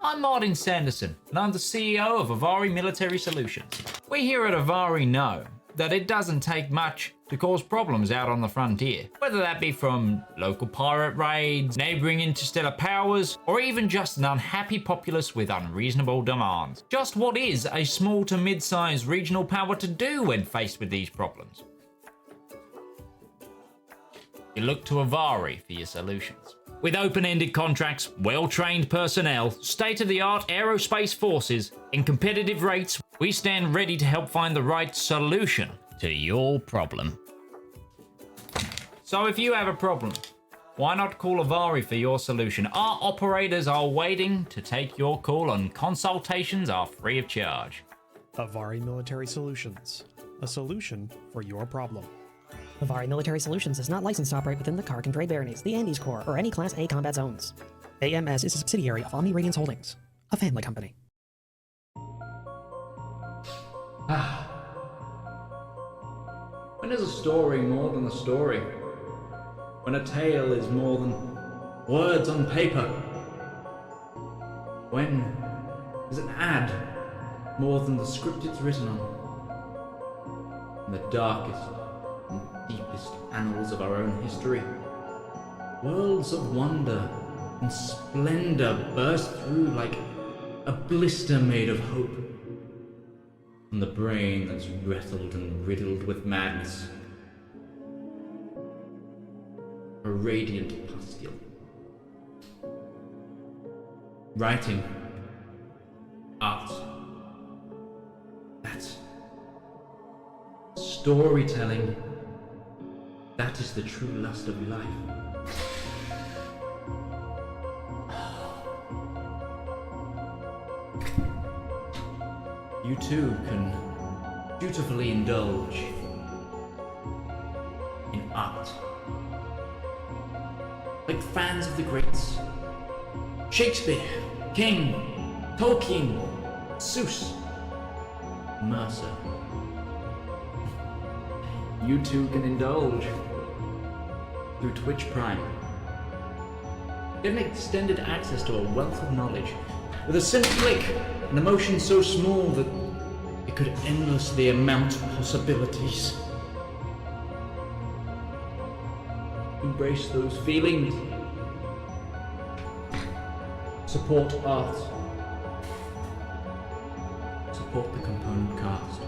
S7: I'm Martin Sanderson, and I'm the CEO of Avari Military Solutions. We here at Avari know that it doesn't take much to cause problems out on the frontier, whether that be from local pirate raids, neighboring interstellar powers, or even just an unhappy populace with unreasonable demands. Just what is a small to mid-sized regional power to do when faced with these problems? You look to Avari for your solutions. With open-ended contracts, well-trained personnel, state-of-the-art aerospace forces, and competitive rates, we stand ready to help find the right solution to your problem. So if you have a problem, why not call Avari for your solution? Our operators are waiting to take your call, and consultations are free of charge.
S8: Avari Military Solutions, a solution for your problem.
S9: Avari Military Solutions is not licensed to operate within the Kark and Dre Baronies, the Andes Corps, or any Class A combat zones. AMS is a subsidiary of Omni Radiance Holdings, a family company.
S7: When is a story more than a story? When a tale is more than words on paper? When is an ad more than the script it's written on? In the darkest and deepest annals of our own history, worlds of wonder and splendor burst through like a blister made of hope. From the brain that's wrestled and riddled with madness, a radiant pustule. Writing, art, that's storytelling That is the true lust of life. You too can dutifully indulge in art. Like fans of the greats. Shakespeare, King, Tolkien, Seuss, Mercer. You too can indulge through Twitch Prime. Get an extended access to a wealth of knowledge with a simple click, an emotion so small that it could endlessly amount possibilities. Embrace those feelings. Support art. Support the component cast.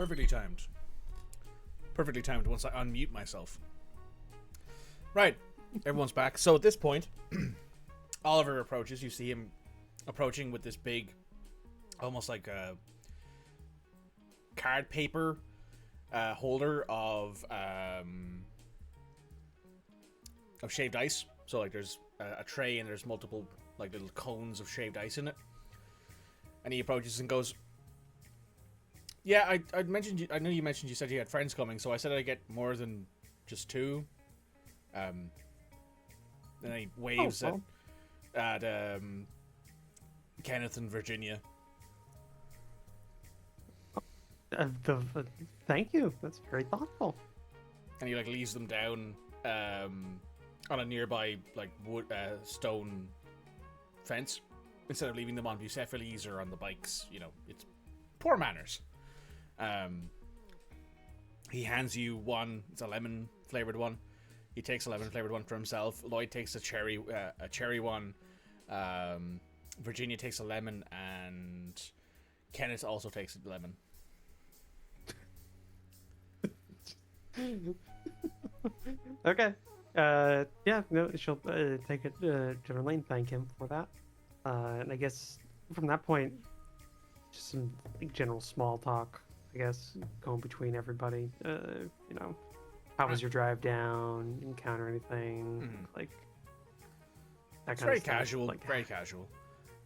S1: Perfectly timed. Perfectly timed once I unmute myself. Right. Everyone's back. So at this point, Oliver approaches. You see him approaching with this big, almost like a card paper holder of shaved ice. So like there's a tray and there's multiple like little cones of shaved ice in it. And he approaches and goes, "Yeah, I mentioned. I know you mentioned you said you had friends coming, so I said I'd get more than just two." And then he waves at Kenneth and Virginia.
S2: Thank you. That's very thoughtful.
S1: And he like leaves them down on a nearby like wood stone fence instead of leaving them on Bucephalus or on the bikes. You know, it's poor manners. He hands you one. It's a lemon flavored one. He takes a lemon flavored one for himself. Lloyd takes a cherry one. Virginia takes a lemon, and Kenneth also takes a lemon.
S2: Okay. Yeah, no, she'll take it to Verlaine, thank him for that. And I guess from that point, just some like, general small talk, I guess, going between everybody. You know, how was your drive down? Encounter anything? Like that
S1: It's
S2: kind
S1: very
S2: of stuff.
S1: casual.
S2: Like,
S1: Very casual.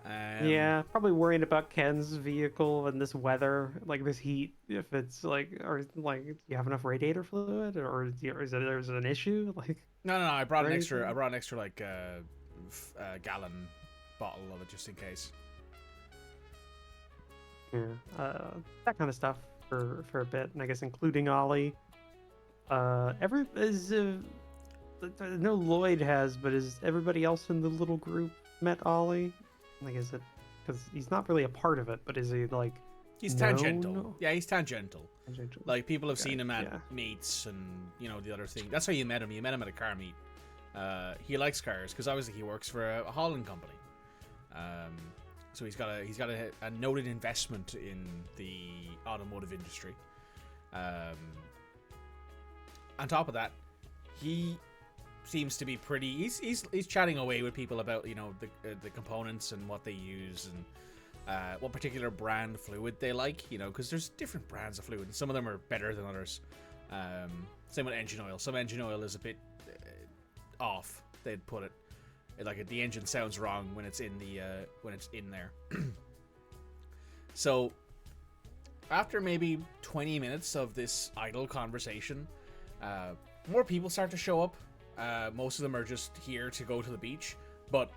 S2: yeah, probably worrying about Ken's vehicle and this weather, like this heat. If it's like, or like, do you have enough radiator fluid, or is it an issue? Like,
S1: No. I brought an
S2: Or
S1: extra. I
S2: anything?
S1: brought an extra like gallon bottle of it just in case.
S2: yeah, that kind of stuff for a bit, and I guess including Ollie. I know Lloyd has, but is everybody else in the little group met Ollie? Like, is it because he's not really a part of it, but is he like?
S1: He's
S2: known?
S1: tangential. Yeah, he's tangential. Like people have
S2: Okay,
S1: seen him at
S2: yeah.
S1: meets and you know the other thing. That's how you met him. You met him at a car meet. He likes cars because obviously he works for a hauling company. So he's got a noted investment in the automotive industry. On top of that, he seems to be pretty. He's chatting away with people about you know the components and what they use and what particular brand fluid they like. You know, because there's different brands of fluid, and some of them are better than others. Same with engine oil. Some engine oil is a bit off. They'd put it like the engine sounds wrong when it's in there. So after maybe 20 minutes of this idle conversation, more people start to show up. Most of them are just here to go to the beach, but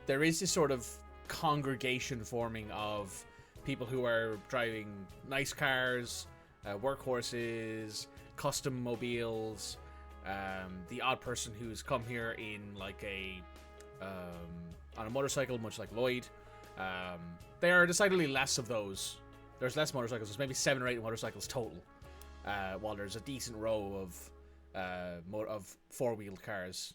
S1: there is this sort of congregation forming of people who are driving nice cars, workhorses, custom mobiles, the odd person who's come here in like on a motorcycle, much like Lloyd. There are decidedly less of those. There's less motorcycles. There's maybe 7 or 8 motorcycles total, while there's a decent row of 4-wheeled cars.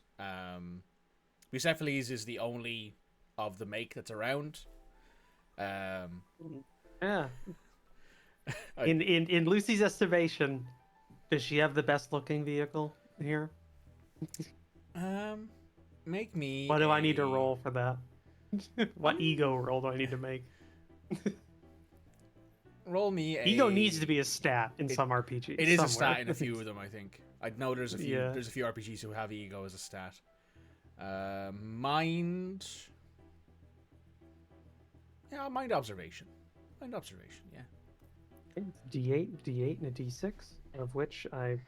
S1: Bucephalus is the only of the make that's around.
S2: Yeah. In Lucy's estimation, does she have the best looking vehicle here?
S1: Make me.
S2: What do I need to roll for that? What ego roll do I need to make?
S1: Roll me.
S2: Ego needs to be a stat in some RPGs.
S1: It is a
S2: somewhere.
S1: stat in a few of them, I think. I know there's a few.
S2: Yeah.
S1: There's a few RPGs who have ego as a stat. Mind. Yeah, mind observation. Mind observation. Yeah.
S2: D8, and a D6, of which I've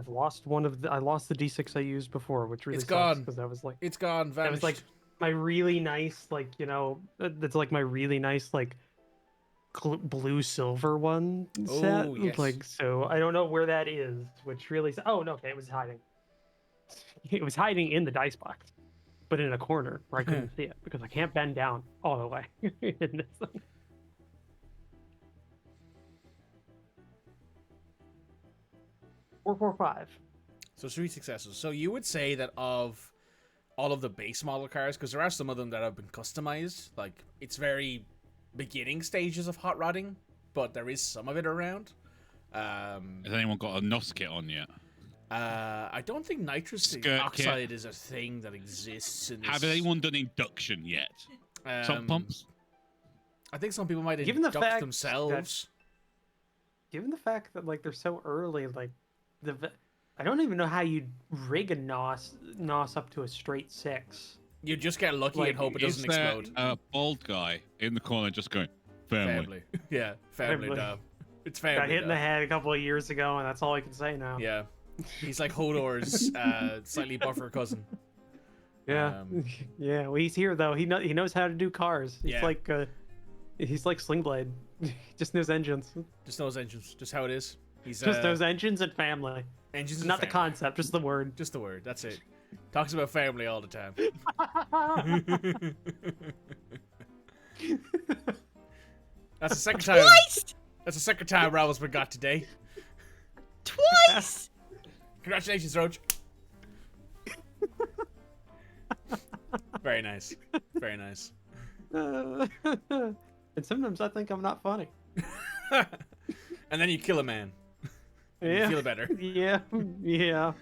S2: lost one of the. I lost the D6 I used before, which really
S1: It's
S2: sucks
S1: gone.
S2: because that was like
S1: It's gone. Vanished.
S2: that was like my really nice that's like my really nice blue silver one set.
S1: Oh, yes.
S2: Like, so I don't know where that is, which really. Oh no, okay, it was hiding. It was hiding in the dice box, but in a corner where I couldn't see it because I can't bend down all the way. In this thing. 445.
S1: So 3 successes. So you would say that of all of the base model cars, because there are some of them that have been customized, like it's very beginning stages of hot rodding, but there is some of it around.
S5: Has anyone got a NOS kit on yet?
S1: I don't think nitrous
S5: Skirt
S1: oxide
S5: kit.
S1: is a thing that exists in this.
S5: Have anyone done induction yet? Sump pumps?
S1: I think some people might
S2: Given the
S1: induct
S2: fact
S1: themselves.
S2: Given the fact that like they're so early, like I don't even know how you'd rig a nos up to a straight 6.
S1: You just get lucky and hope it
S5: Is
S1: doesn't
S5: there
S1: explode.
S5: a bald guy in the corner just going, family?
S1: Yeah, family.
S2: Family.
S1: Dub. It's family.
S2: Got hit in the
S1: dub.
S2: head a couple of years ago, and that's all I can say now.
S1: Yeah, he's like Hodor's slightly buffer cousin.
S2: Yeah, yeah. Well, he's here though. He knows how to do cars. He's
S1: Yeah.
S2: like Sling Blade. He just knows engines.
S1: Just knows engines. Just how it is. He's
S2: Just knows engines and family.
S1: engines. and
S2: Not the
S1: family.
S2: concept, just the word.
S1: Just the word. That's it. Talks about family all the time. That's the second time.
S4: Twice!
S1: That's the second time Ravel's been got today.
S4: Twice!
S1: Congratulations, Roach. Very nice. Very nice.
S2: And sometimes I think I'm not funny.
S1: And then you kill a man.
S2: Yeah.
S1: You feel better.
S2: Yeah, yeah.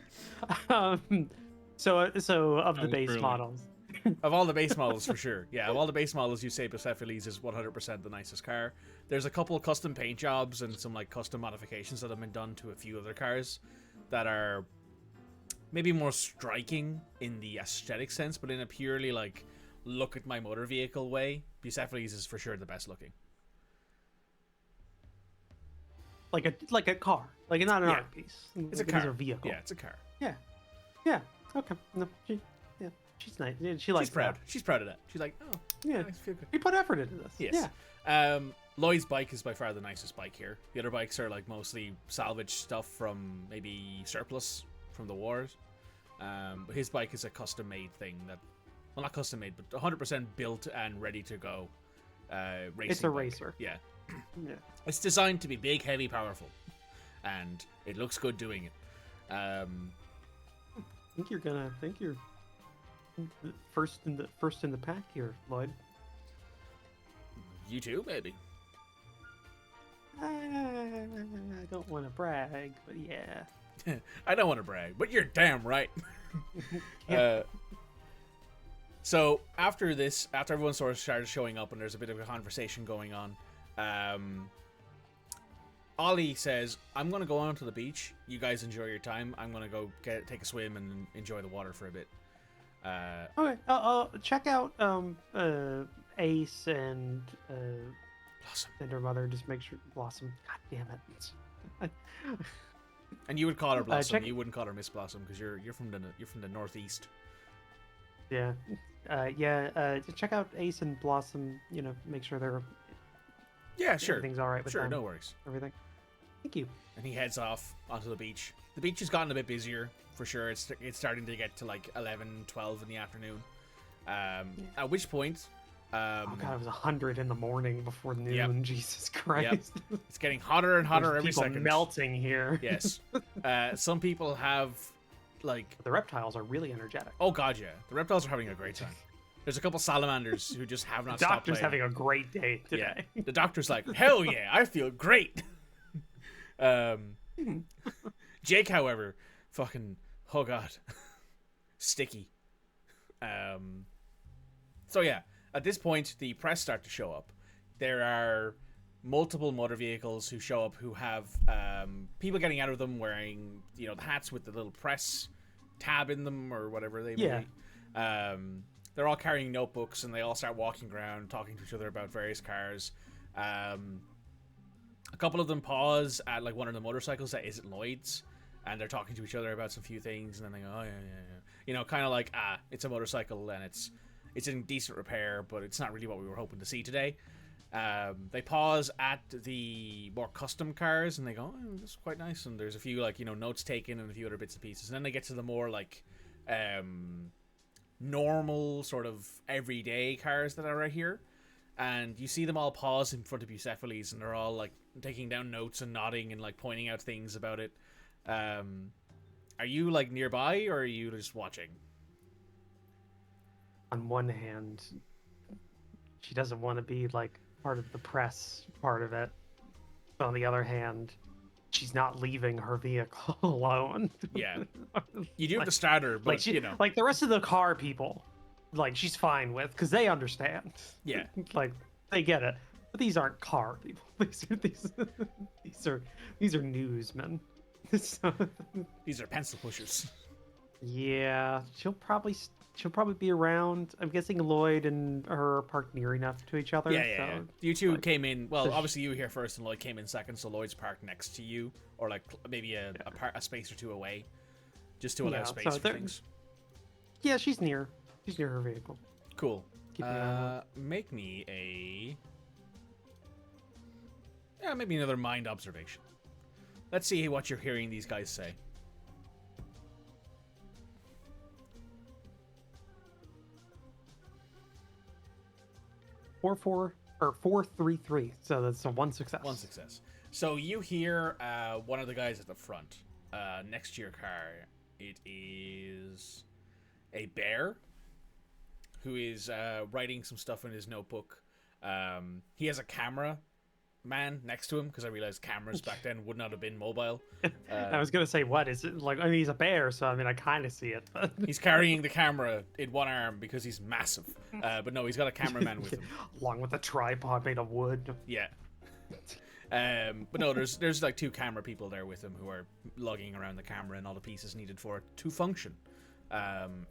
S2: So of the
S5: was
S2: base
S5: brilliant.
S2: models.
S1: Of all the base models, for sure. Yeah, of all the base models, you say Persephone is 100% the nicest car. There's a couple of custom paint jobs and some like custom modifications that have been done to a few other cars that are maybe more striking in the aesthetic sense, but in a purely like look at my motor vehicle way, Busephiles is for sure the best looking.
S2: Like a car. Like not an
S1: Yeah.
S2: art piece.
S1: It's a
S2: Like,
S1: car.
S2: It is a vehicle.
S1: Yeah, it's a car.
S2: Yeah. Okay. No, she's nice. Yeah, she likes
S1: She's proud.
S2: that.
S1: She's proud of that. She's like, oh,
S2: Yeah.
S1: I feel good.
S2: We put effort into this.
S1: Yes.
S2: Yeah.
S1: Lloyd's bike is by far the nicest bike here. The other bikes are like mostly salvage stuff from maybe surplus from the wars. But his bike is a custom made thing that, well, not custom made, but 100% built and ready to go. Racing
S2: It's a
S1: bike.
S2: racer.
S1: Yeah.
S2: Yeah.
S1: It's designed to be big, heavy, powerful, and it looks good doing it.
S2: I think you're first in the pack here, Lloyd.
S1: You too, maybe.
S2: I don't want to brag, but yeah.
S1: I don't want to brag, but you're damn right.
S2: Yeah.
S1: So after everyone sort of started showing up and there's a bit of a conversation going on, Ollie says, I'm going to go on to the beach. You guys enjoy your time. I'm going to go take a swim and enjoy the water for a bit.
S2: Okay. Check out Ace and
S1: Blossom.
S2: and her mother. Just make sure Blossom. God damn it.
S1: And you would call her Blossom.
S2: check-
S1: You wouldn't call her Miss Blossom because you're from the northeast.
S2: Yeah. Just check out Ace and Blossom. You know, make sure they're
S1: Yeah, sure.
S2: everything's all right with
S1: Sure,
S2: them.
S1: no worries.
S2: Everything. Thank you.
S1: And he heads off onto the beach. The beach has gotten a bit busier, for sure. It's starting to get to like 11, 12 in the afternoon. At which point...
S2: Oh god, it was 100 in the morning before noon.
S1: Yep.
S2: Jesus Christ.
S1: It's getting hotter and hotter
S2: There's
S1: every
S2: people
S1: second.
S2: melting here.
S1: Yes. Some people have, like...
S2: The reptiles are really energetic.
S1: Oh god, yeah. The reptiles are having a great time. There's a couple salamanders who just have not
S2: The
S1: stopped
S2: doctor's
S1: playing.
S2: having a great day today.
S1: Yeah. The doctor's like, hell yeah, I feel great. Jake, however, fucking, oh god, sticky. So yeah, at this point, the press start to show up. There are multiple motor vehicles who show up who have people getting out of them wearing, you know, the hats with the little press tab in them or whatever they may be. They're all carrying notebooks and they all start walking around talking to each other about various cars. A couple of them pause at like one of the motorcycles that isn't Lloyd's, and they're talking to each other about some few things, and then they go, oh yeah. You know, kind of like, it's a motorcycle and it's in decent repair, but it's not really what we were hoping to see today. They pause at the more custom cars and they go, oh, this is quite nice, and there's a few like, you know, notes taken and a few other bits and pieces, and then they get to the more like normal sort of everyday cars that are right here, and you see them all pause in front of Busephiles, and they're all like taking down notes and nodding and like pointing out things about it. Are you like nearby or are you just watching?
S2: On one hand, she doesn't want to be like part of the press part of it. But on the other hand, she's not leaving her vehicle alone.
S1: Yeah. You do have
S2: Like-
S1: the starter, but,
S2: Like she,
S1: you know.
S2: like the rest of the car people, like she's fine with because they understand.
S1: Yeah.
S2: Like they get it. But these aren't car people. These are newsmen. So,
S1: These are pencil pushers.
S2: yeah, she'll probably be around. I'm guessing Lloyd and her are parked near enough to each other.
S1: Yeah, yeah, yeah.
S2: so,
S1: You two
S2: like,
S1: came in. Well,
S2: so she-
S1: obviously you were here first, and Lloyd came in second. So Lloyd's parked next to you, or like maybe a space or two away, just to allow
S2: Yeah,
S1: space
S2: so
S1: for
S2: they're-
S1: things.
S2: Yeah, she's near her vehicle.
S1: Cool.
S2: Keep an eye on
S1: Make me maybe another mind observation. Let's see what you're hearing these guys say.
S2: 4-3-3. So that's a 1 success.
S1: One success. So you hear one of the guys at the front, next to your car. It is a bear who is writing some stuff in his notebook. He has a camera man next to him because I realized cameras back then would not have been mobile.
S2: I was gonna say, what is it like? I mean, he's a bear, so I mean, I kind of see it. But
S1: He's carrying the camera in one arm because he's massive. But no, he's got a cameraman with him.
S2: along with a tripod made of wood.
S1: Yeah. But no, there's like two camera people there with him who are lugging around the camera and all the pieces needed for it to function.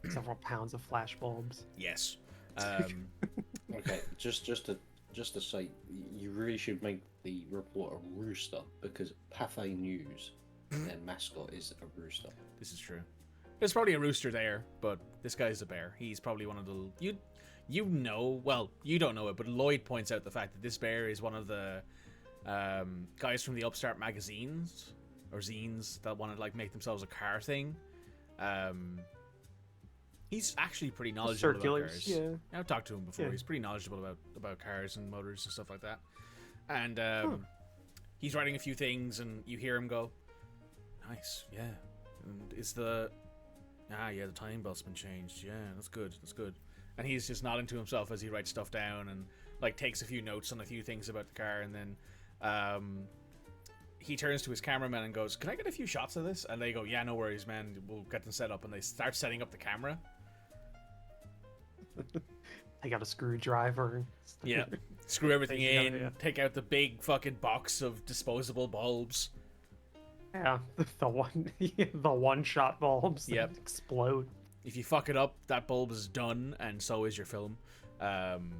S2: Several pounds of flash bulbs.
S1: Yes.
S6: Okay, just to say, you really should make the report a rooster because Pathé News, their mascot is a rooster.
S1: This is true. There's probably a rooster there, but this guy's a bear. He's probably one of the you know, well, you don't know it, but Lloyd points out the fact that this bear is one of the guys from the Upstart magazines or zines that want to like make themselves a car thing. He's actually pretty knowledgeable about
S2: Circulars,
S1: cars.
S2: yeah.
S1: I've talked to him before.
S2: Yeah.
S1: He's pretty knowledgeable about cars and motors and stuff like that. And he's writing a few things, and you hear him go, "Nice, yeah." And is the the time belt's been changed. Yeah, that's good. That's good. And he's just nodding to himself as he writes stuff down and like takes a few notes on a few things about the car, and then he turns to his cameraman and goes, "Can I get a few shots of this?" And they go, "Yeah, no worries, man. We'll get them set up." And they start setting up the camera.
S2: I got a screwdriver.
S1: Yeah. Screw everything
S2: Yeah,
S1: in,
S2: yeah.
S1: take out the big fucking box of disposable bulbs.
S2: Yeah, the one-shot bulbs that
S1: Yep.
S2: explode.
S1: If you fuck it up, that bulb is done, and so is your film. And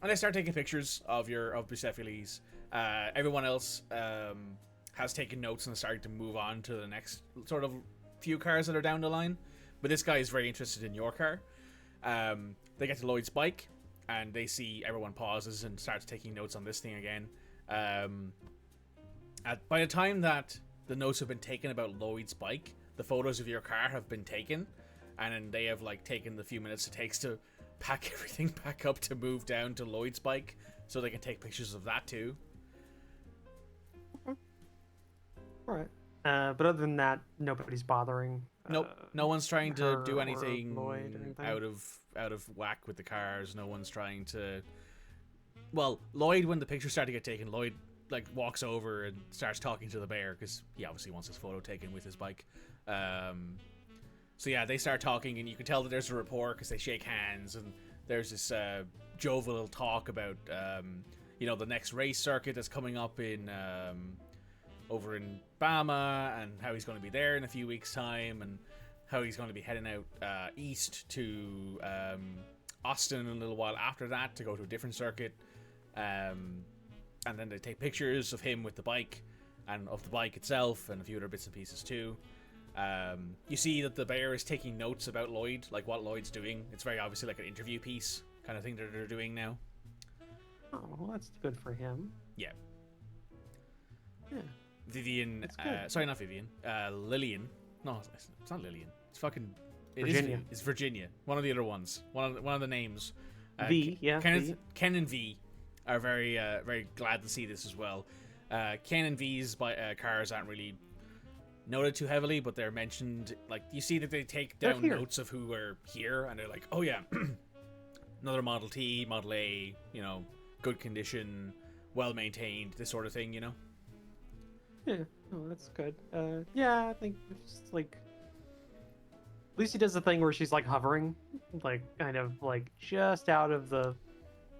S1: they start taking pictures of Bucephalus. Everyone else has taken notes and started to move on to the next sort of few cars that are down the line. But this guy is very interested in your car. They get to Lloyd's bike, and they see everyone pauses and starts taking notes on this thing again. By the time that the notes have been taken about Lloyd's bike, the photos of your car have been taken, and then they have like taken the few minutes it takes to pack everything back up to move down to Lloyd's bike, so they can take pictures of that too.
S2: Right. But other than that, nobody's bothering.
S1: Nope, no one's trying to
S2: her
S1: do
S2: or
S1: anything
S2: Lloyd or anything?
S1: out of whack with the cars. No one's trying to. Well, Lloyd, when the pictures start to get taken, Lloyd like walks over and starts talking to the bear because he obviously wants his photo taken with his bike. So yeah, they start talking, and you can tell that there's a rapport because they shake hands, and there's this jovial talk about the next race circuit that's coming up in over in Bama, and how he's going to be there in a few weeks' time, and how he's going to be heading out east to Austin in a little while after that to go to a different circuit. And then they take pictures of him with the bike and of the bike itself and a few other bits and pieces too. You see that the bear is taking notes about Lloyd, like what Lloyd's doing. It's very obviously like an interview piece kind of thing that they're doing now.
S2: Oh, well, that's good for him.
S1: Yeah.
S2: Yeah.
S1: Vivian,
S2: That's good.
S1: sorry, not Vivian. Lillian. No, it's not Lillian. It's fucking.
S2: Virginia.
S1: It's Virginia. One of the other ones. One of the names.
S2: V, yeah, V.
S1: Ken and V are very very glad to see this as well. Ken and V's cars aren't really noted too heavily, but they're mentioned. Like you see that they take
S2: They're
S1: down
S2: here.
S1: notes of who are here, and they're like, oh yeah, another Model T, Model A, good condition, well maintained, this sort of thing,
S2: Yeah, oh, that's good. Yeah, I think it's like Lucy does the thing where she's like hovering, like kind of like just out of the.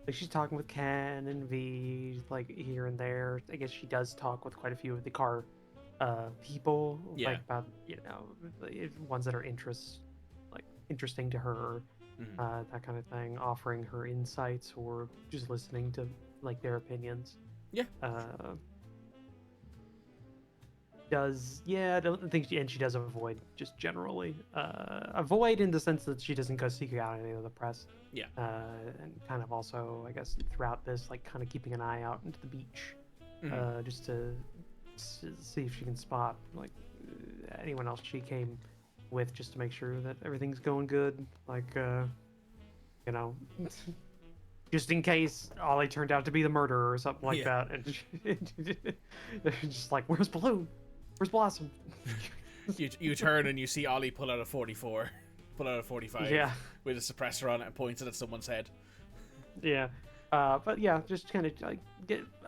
S2: Like she's talking with Ken and V, like here and there. I guess she does talk with quite a few of the car people,
S1: Yeah.
S2: like about ones that are interesting to her, that kind of thing. Offering her insights or just listening to like their opinions.
S1: Yeah.
S2: I don't think she does avoid just generally avoid in the sense that she doesn't go seeking out any of the press.
S1: Yeah.
S2: And kind of also, I guess, throughout this, like kind of keeping an eye out into the beach, just to see if she can spot like anyone else she came with, just to make sure that everything's going good. Like, just in case Ollie turned out to be the murderer or something like that, and just like, where's Balloon? Where's Blossom?
S1: you turn and you see Ollie pull out a 44, pull out a 45, with a suppressor on it and points it at someone's head.
S2: Yeah, but yeah, just kind of like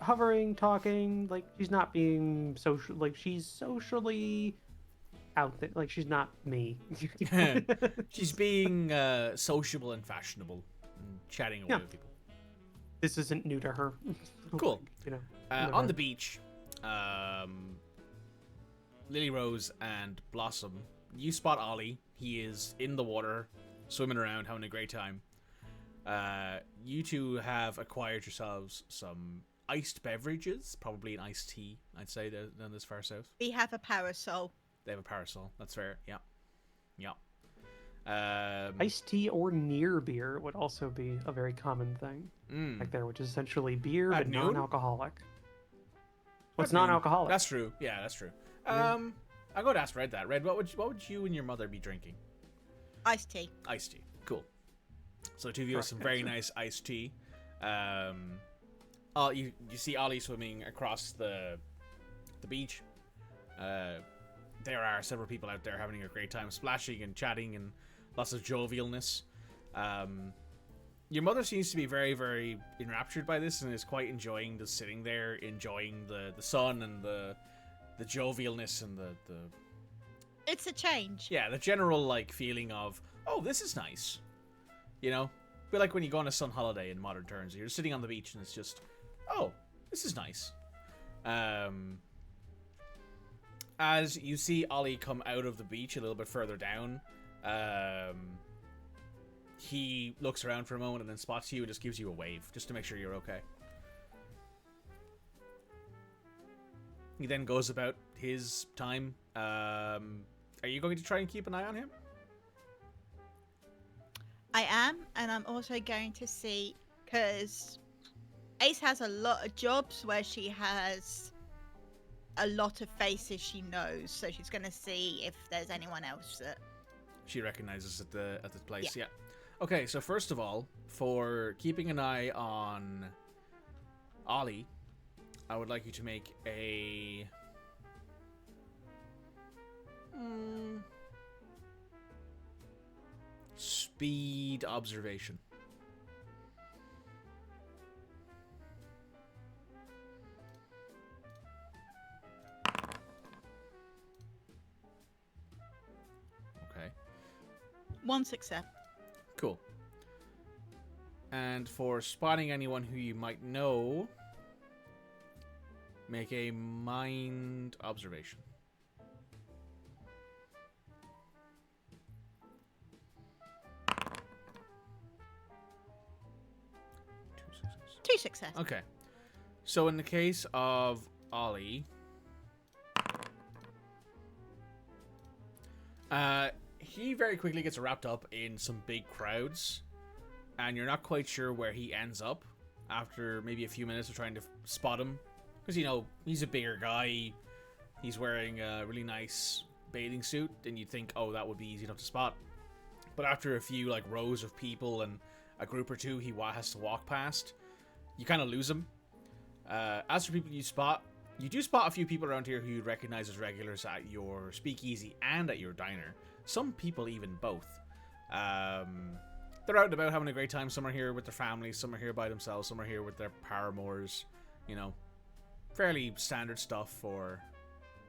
S2: hovering, talking. Like she's not being social. Like she's socially out there. Like she's not me.
S1: She's being sociable and fashionable, and chatting away with people.
S2: This isn't new to her.
S1: Cool. On the
S2: her.
S1: beach, Lily Rose and Blossom, you spot Ollie. He is in the water, swimming around, having a great time. You two have acquired yourselves some iced beverages, probably an iced tea, I'd say, down this far south.
S4: We have a parasol.
S1: They have a parasol. That's fair. Yeah.
S2: Iced tea or near beer would also be a very common thing. Like there, which is essentially beer
S1: At
S2: but
S1: noon?
S2: non-alcoholic. What's
S1: At noon.
S2: non-alcoholic?
S1: That's true. Yeah, that's true. I'm going to ask Red that. Red, what would you and your mother be drinking?
S4: Iced tea.
S1: Iced tea. Cool. So the two of you have some very nice iced tea. You see Ollie swimming across the beach. There are several people out there having a great time, splashing and chatting and lots of jovialness. Your mother seems to be very, very enraptured by this and is quite enjoying just sitting there, enjoying the sun and the jovialness and the
S4: It's a change.
S1: the general like feeling of, oh, this is nice. You know? But like when you go on a sun holiday in modern terms, you're sitting on the beach and it's just, oh, this is nice. As you see Ollie come out of the beach a little bit further down, he looks around for a moment and then spots you and just gives you a wave, just to make sure you're okay. He then goes about his time. Are you going to try and keep an eye on him?
S4: I am, and I'm also going to see, because Ace has a lot of jobs where she has a lot of faces she knows, so she's going to see if there's anyone else that
S1: she recognizes at the place. Yeah. Okay, so first of all, for keeping an eye on Ollie, I would like you to make a speed observation. Okay.
S4: one success.
S1: Cool. And for spotting anyone who you might know, make a mind observation.
S4: Two success.
S1: Okay. So in the case of Ollie, he very quickly gets wrapped up in some big crowds, and you're not quite sure where he ends up after maybe a few minutes of trying to spot him. Because, you know, he's a bigger guy, he's wearing a really nice bathing suit, and you'd think, oh, that would be easy enough to spot. But after a few, like, rows of people and a group or two he has to walk past, you kind of lose him. As for people you spot, you do spot a few people around here who you recognize as regulars at your speakeasy and at your diner. Some people even both. They're out and about having a great time. Some are here with their families, some are here by themselves, some are here with their paramours. You know, fairly standard stuff for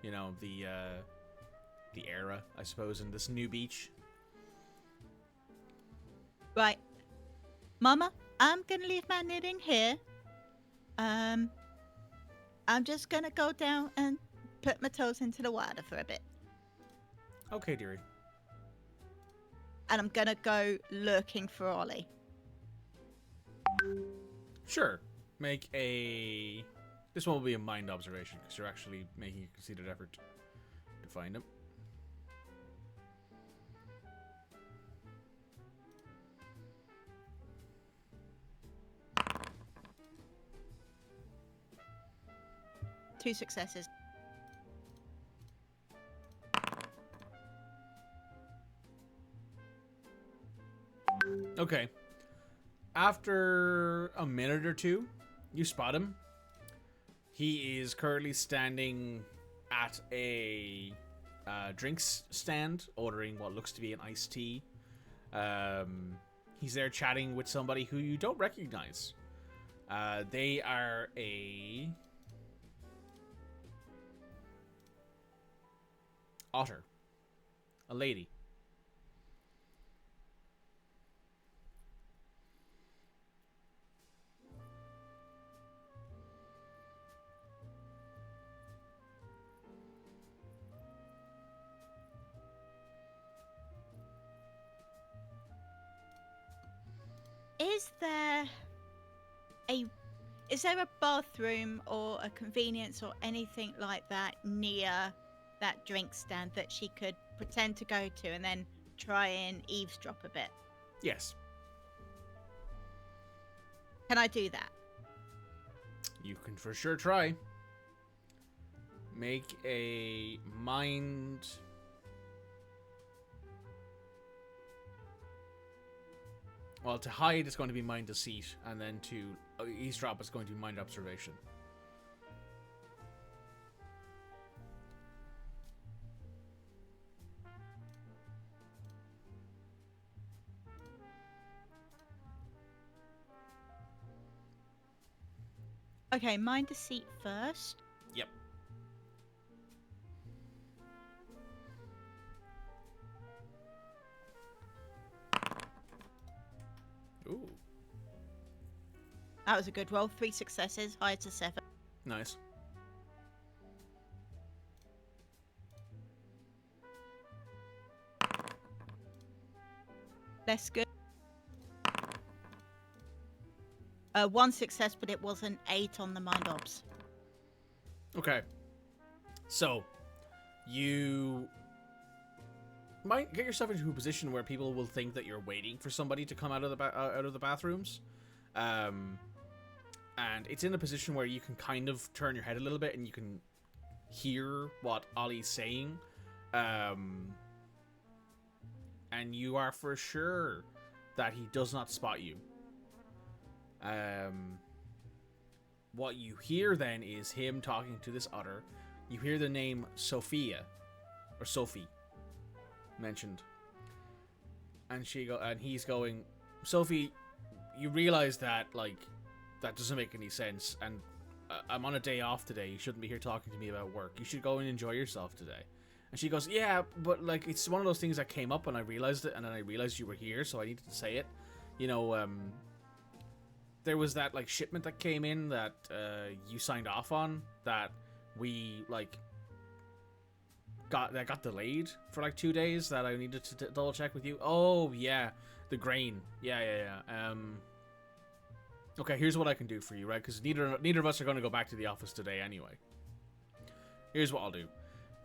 S1: you know, the era, I suppose, in this new beach.
S4: Right. Mama, I'm gonna leave my knitting here. I'm just gonna go down and put my toes into the water for a bit.
S1: Okay, dearie.
S4: And I'm gonna go looking for Ollie.
S1: Sure. Make a... This one will be a mind observation, because you're actually making a considered effort to find him.
S4: Two successes.
S1: Okay. After a minute or two, you spot him. He is currently standing at a drinks stand, ordering what looks to be an iced tea. He's there chatting with somebody who you don't recognize. They are a otter. A lady.
S4: Is there a bathroom or a convenience or anything like that near that drink stand that she could pretend to go to and then try and eavesdrop a bit?
S1: Yes.
S4: Can I do that?
S1: You can for sure try. Make a mind... Well, to hide is going to be mind deceit, and then to eavesdrop is going to be mind observation.
S4: Okay, mind deceit first.
S1: Yep. Ooh,
S4: That was a good roll. 3 successes, higher to 7.
S1: nice.
S4: Less good. 1 success, but it was an 8 on the mind obs.
S1: Okay. So, you might get yourself into a position where people will think that you're waiting for somebody to come out of the bathrooms, and it's in a position where you can kind of turn your head a little bit and you can hear what Ollie's saying, and you are for sure that he does not spot you. What you hear then is him talking to this otter. You hear the name Sophia, or Sophie, mentioned, and he's going, Sophie, you realize that that doesn't make any sense, and I'm on a day off today. You shouldn't be here talking to me about work. You should go and enjoy yourself today. And she goes, yeah, but it's one of those things that came up and I realized it, and then I realized you were here, so I needed to say it. You know, there was that shipment that came in that you signed off on that we got delayed for 2 days that I needed to double check with you. Oh yeah, the grain. Yeah. Okay, here's what I can do for you, right? Because neither of us are going to go back to the office today anyway. Here's what I'll do.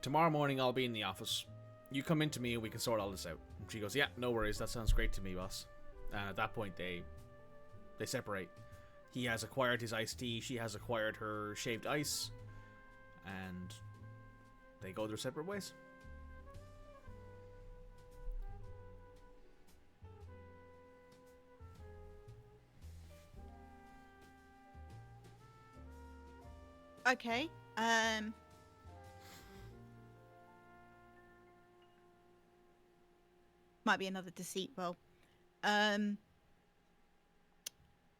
S1: Tomorrow morning I'll be in the office. You come into me and we can sort all this out. And she goes, yeah, no worries. That sounds great to me, boss. And at that point they separate. He has acquired his iced tea. She has acquired her shaved ice. And they go their separate ways.
S4: Okay. Might be another deceit roll.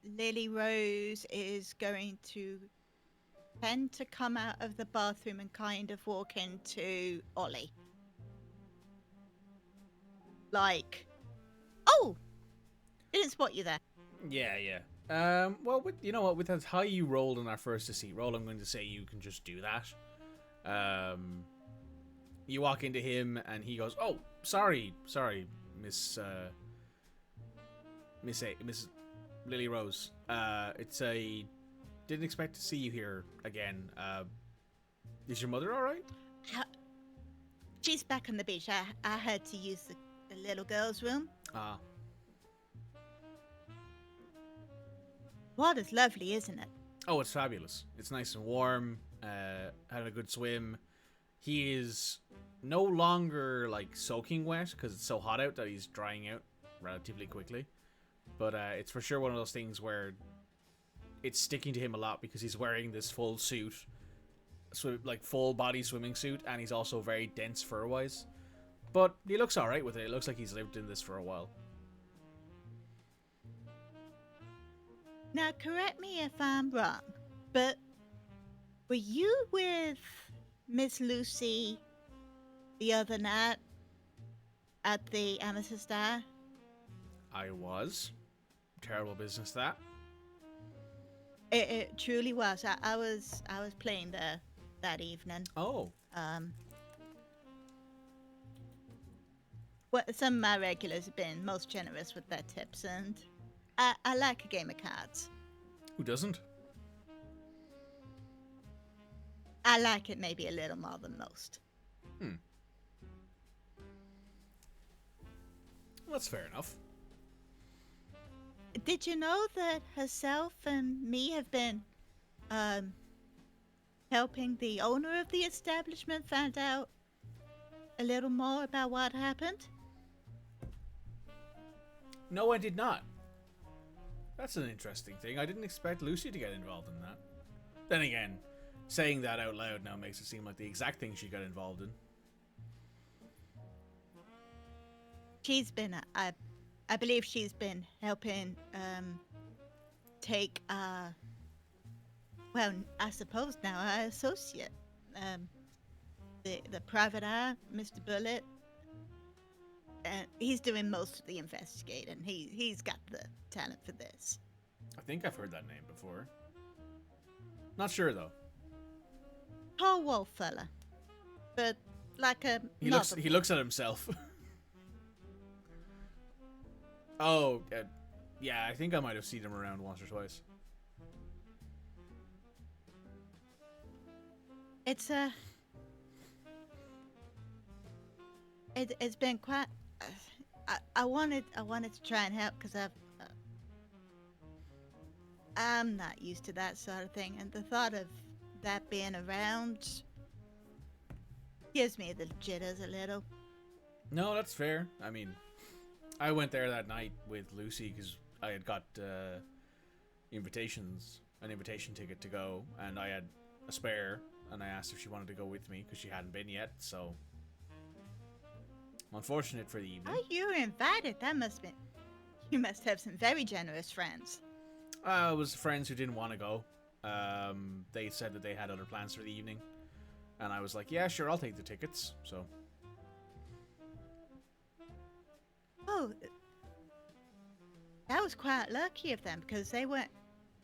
S4: Lily Rose is going to tend to come out of the bathroom and kind of walk into Ollie. Like, oh, didn't spot you there.
S1: Yeah. Well, you know what? With as high you rolled on our first deceit roll, I'm going to say you can just do that. You walk into him, and he goes, "Oh, sorry, Miss Lily Rose. Didn't expect to see you here again. Is your mother all right?"
S4: She's back on the beach. I had to use the little girl's room.
S1: Ah.
S4: Water's lovely, isn't it?
S1: Oh, it's fabulous. It's nice and warm. Had a good swim. He is no longer like soaking wet because it's so hot out that he's drying out relatively quickly. But it's for sure one of those things where it's sticking to him a lot because he's wearing this full suit, like full body swimming suit, and he's also very dense fur-wise. But he looks all right with it. It looks like he's lived in this for a while.
S4: Now, correct me if I'm wrong, but were you with Miss Lucy the other night at the Amethyst Eye?
S1: I was. Terrible business, that.
S4: It truly was. I was playing there that evening.
S1: Oh.
S4: Well, some of my regulars have been most generous with their tips, and I like a game of cards.
S1: Who doesn't?
S4: I like it maybe a little more than most.
S1: That's fair enough.
S4: Did you know that herself and me have been helping the owner of the establishment find out a little more about what happened?
S1: No, I did not. That's an interesting thing. I didn't expect Lucy to get involved in that. Then again, saying that out loud now makes it seem like the exact thing she got involved in.
S4: She's been, I believe she's been helping take, well, I suppose now our associate, the private eye, Mr. Bulleti. He's doing most of the investigating. He's got the talent for this.
S1: I think I've heard that name before. Not sure though.
S4: Tall wolf fella, but like a
S1: He looks at himself. Oh, yeah. I think I might have seen him around once or twice.
S4: It's it's been quite. I wanted to try and help because I'm not used to that sort of thing, and the thought of that being around gives me the jitters a little.
S1: No, that's fair. I mean, I went there that night with Lucy because I had got an invitation ticket to go, and I had a spare, and I asked if she wanted to go with me because she hadn't been yet, so unfortunate for the evening.
S4: Oh, you were invited. You must have some very generous friends.
S1: It was friends who didn't want to go. They said that they had other plans for the evening, and I was like, yeah, sure, I'll take the tickets, so.
S4: Oh, that was quite lucky of them because they weren't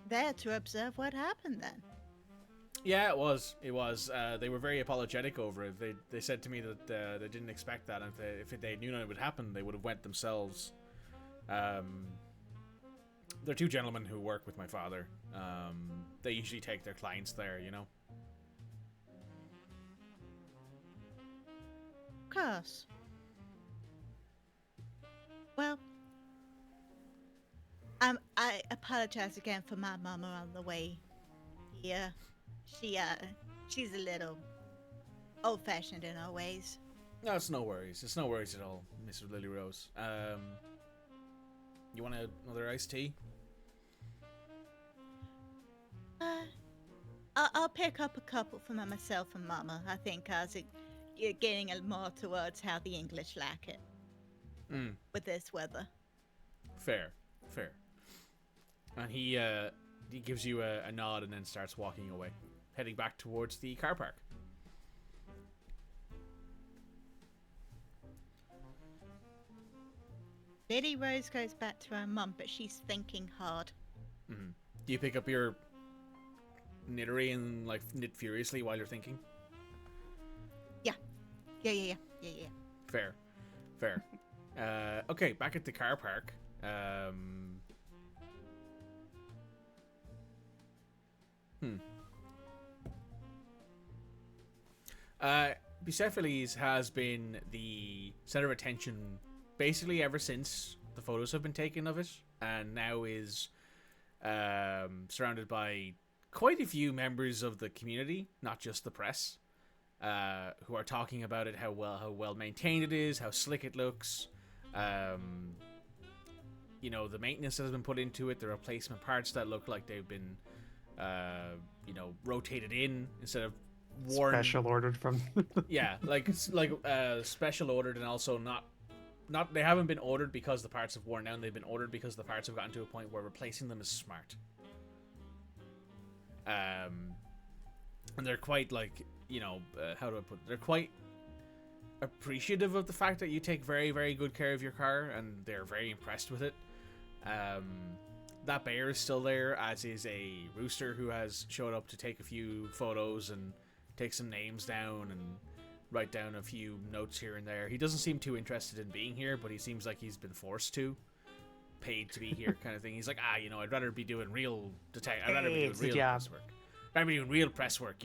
S4: there to observe what happened then.
S1: Yeah, it was. They were very apologetic over it. They said to me that they didn't expect that, and if they knew it would happen, they would have went themselves. They're two gentlemen who work with my father. They usually take their clients there, you know.
S4: Of course. Well, I apologize again for my mama on the way here. She's a little old-fashioned in her ways.
S1: No, it's no worries. It's no worries at all, Mr. Lily Rose. You want another iced tea?
S4: I'll pick up a couple for myself and Mama. I think you're getting more towards how the English like it with this weather.
S1: Fair. And he gives you a nod and then starts walking away. heading back towards the car park.
S4: Lily Rose goes back to her mum, but she's thinking hard.
S1: Mm-hmm. Do you pick up your knittery and like knit furiously while you're thinking?
S4: Yeah.
S1: Fair. Okay, back at the car park. Bucephalus has been the center of attention basically ever since the photos have been taken of it, and now is surrounded by quite a few members of the community, not just the press, who are talking about it, how well maintained it is, how slick it looks. You know, the maintenance that has been put into it, the replacement parts that look like they've been, rotated in instead of worn.
S2: Special ordered from.
S1: Yeah, like special ordered, and also not they haven't been ordered because the parts have worn down. They've been ordered because the parts have gotten to a point where replacing them is smart. And they're quite like, how do I put it? They're quite appreciative of the fact that you take very, very good care of your car, and they're very impressed with it. That bear is still there, as is a rooster who has showed up to take a few photos and take some names down and write down a few notes here and there. He doesn't seem too interested in being here, but he seems like he's been forced to, paid to be here, kind of thing. He's like, I'd rather be doing real I'd rather be doing real press work. I'd rather be doing real press work,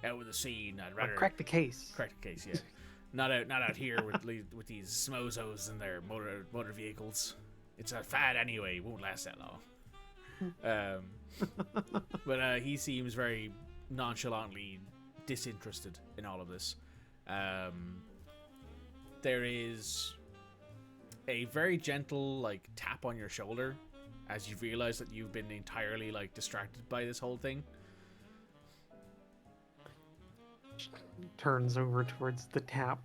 S1: out with the scene. I'd rather
S2: crack the case.
S1: Crack the case, yeah. Not out here with these smozos and their motor vehicles. It's a fad anyway. It won't last that long. But he seems very nonchalantly disinterested in all of this. There is a very gentle tap on your shoulder as you realize that you've been entirely distracted by this whole thing.
S2: Turns over towards the tap.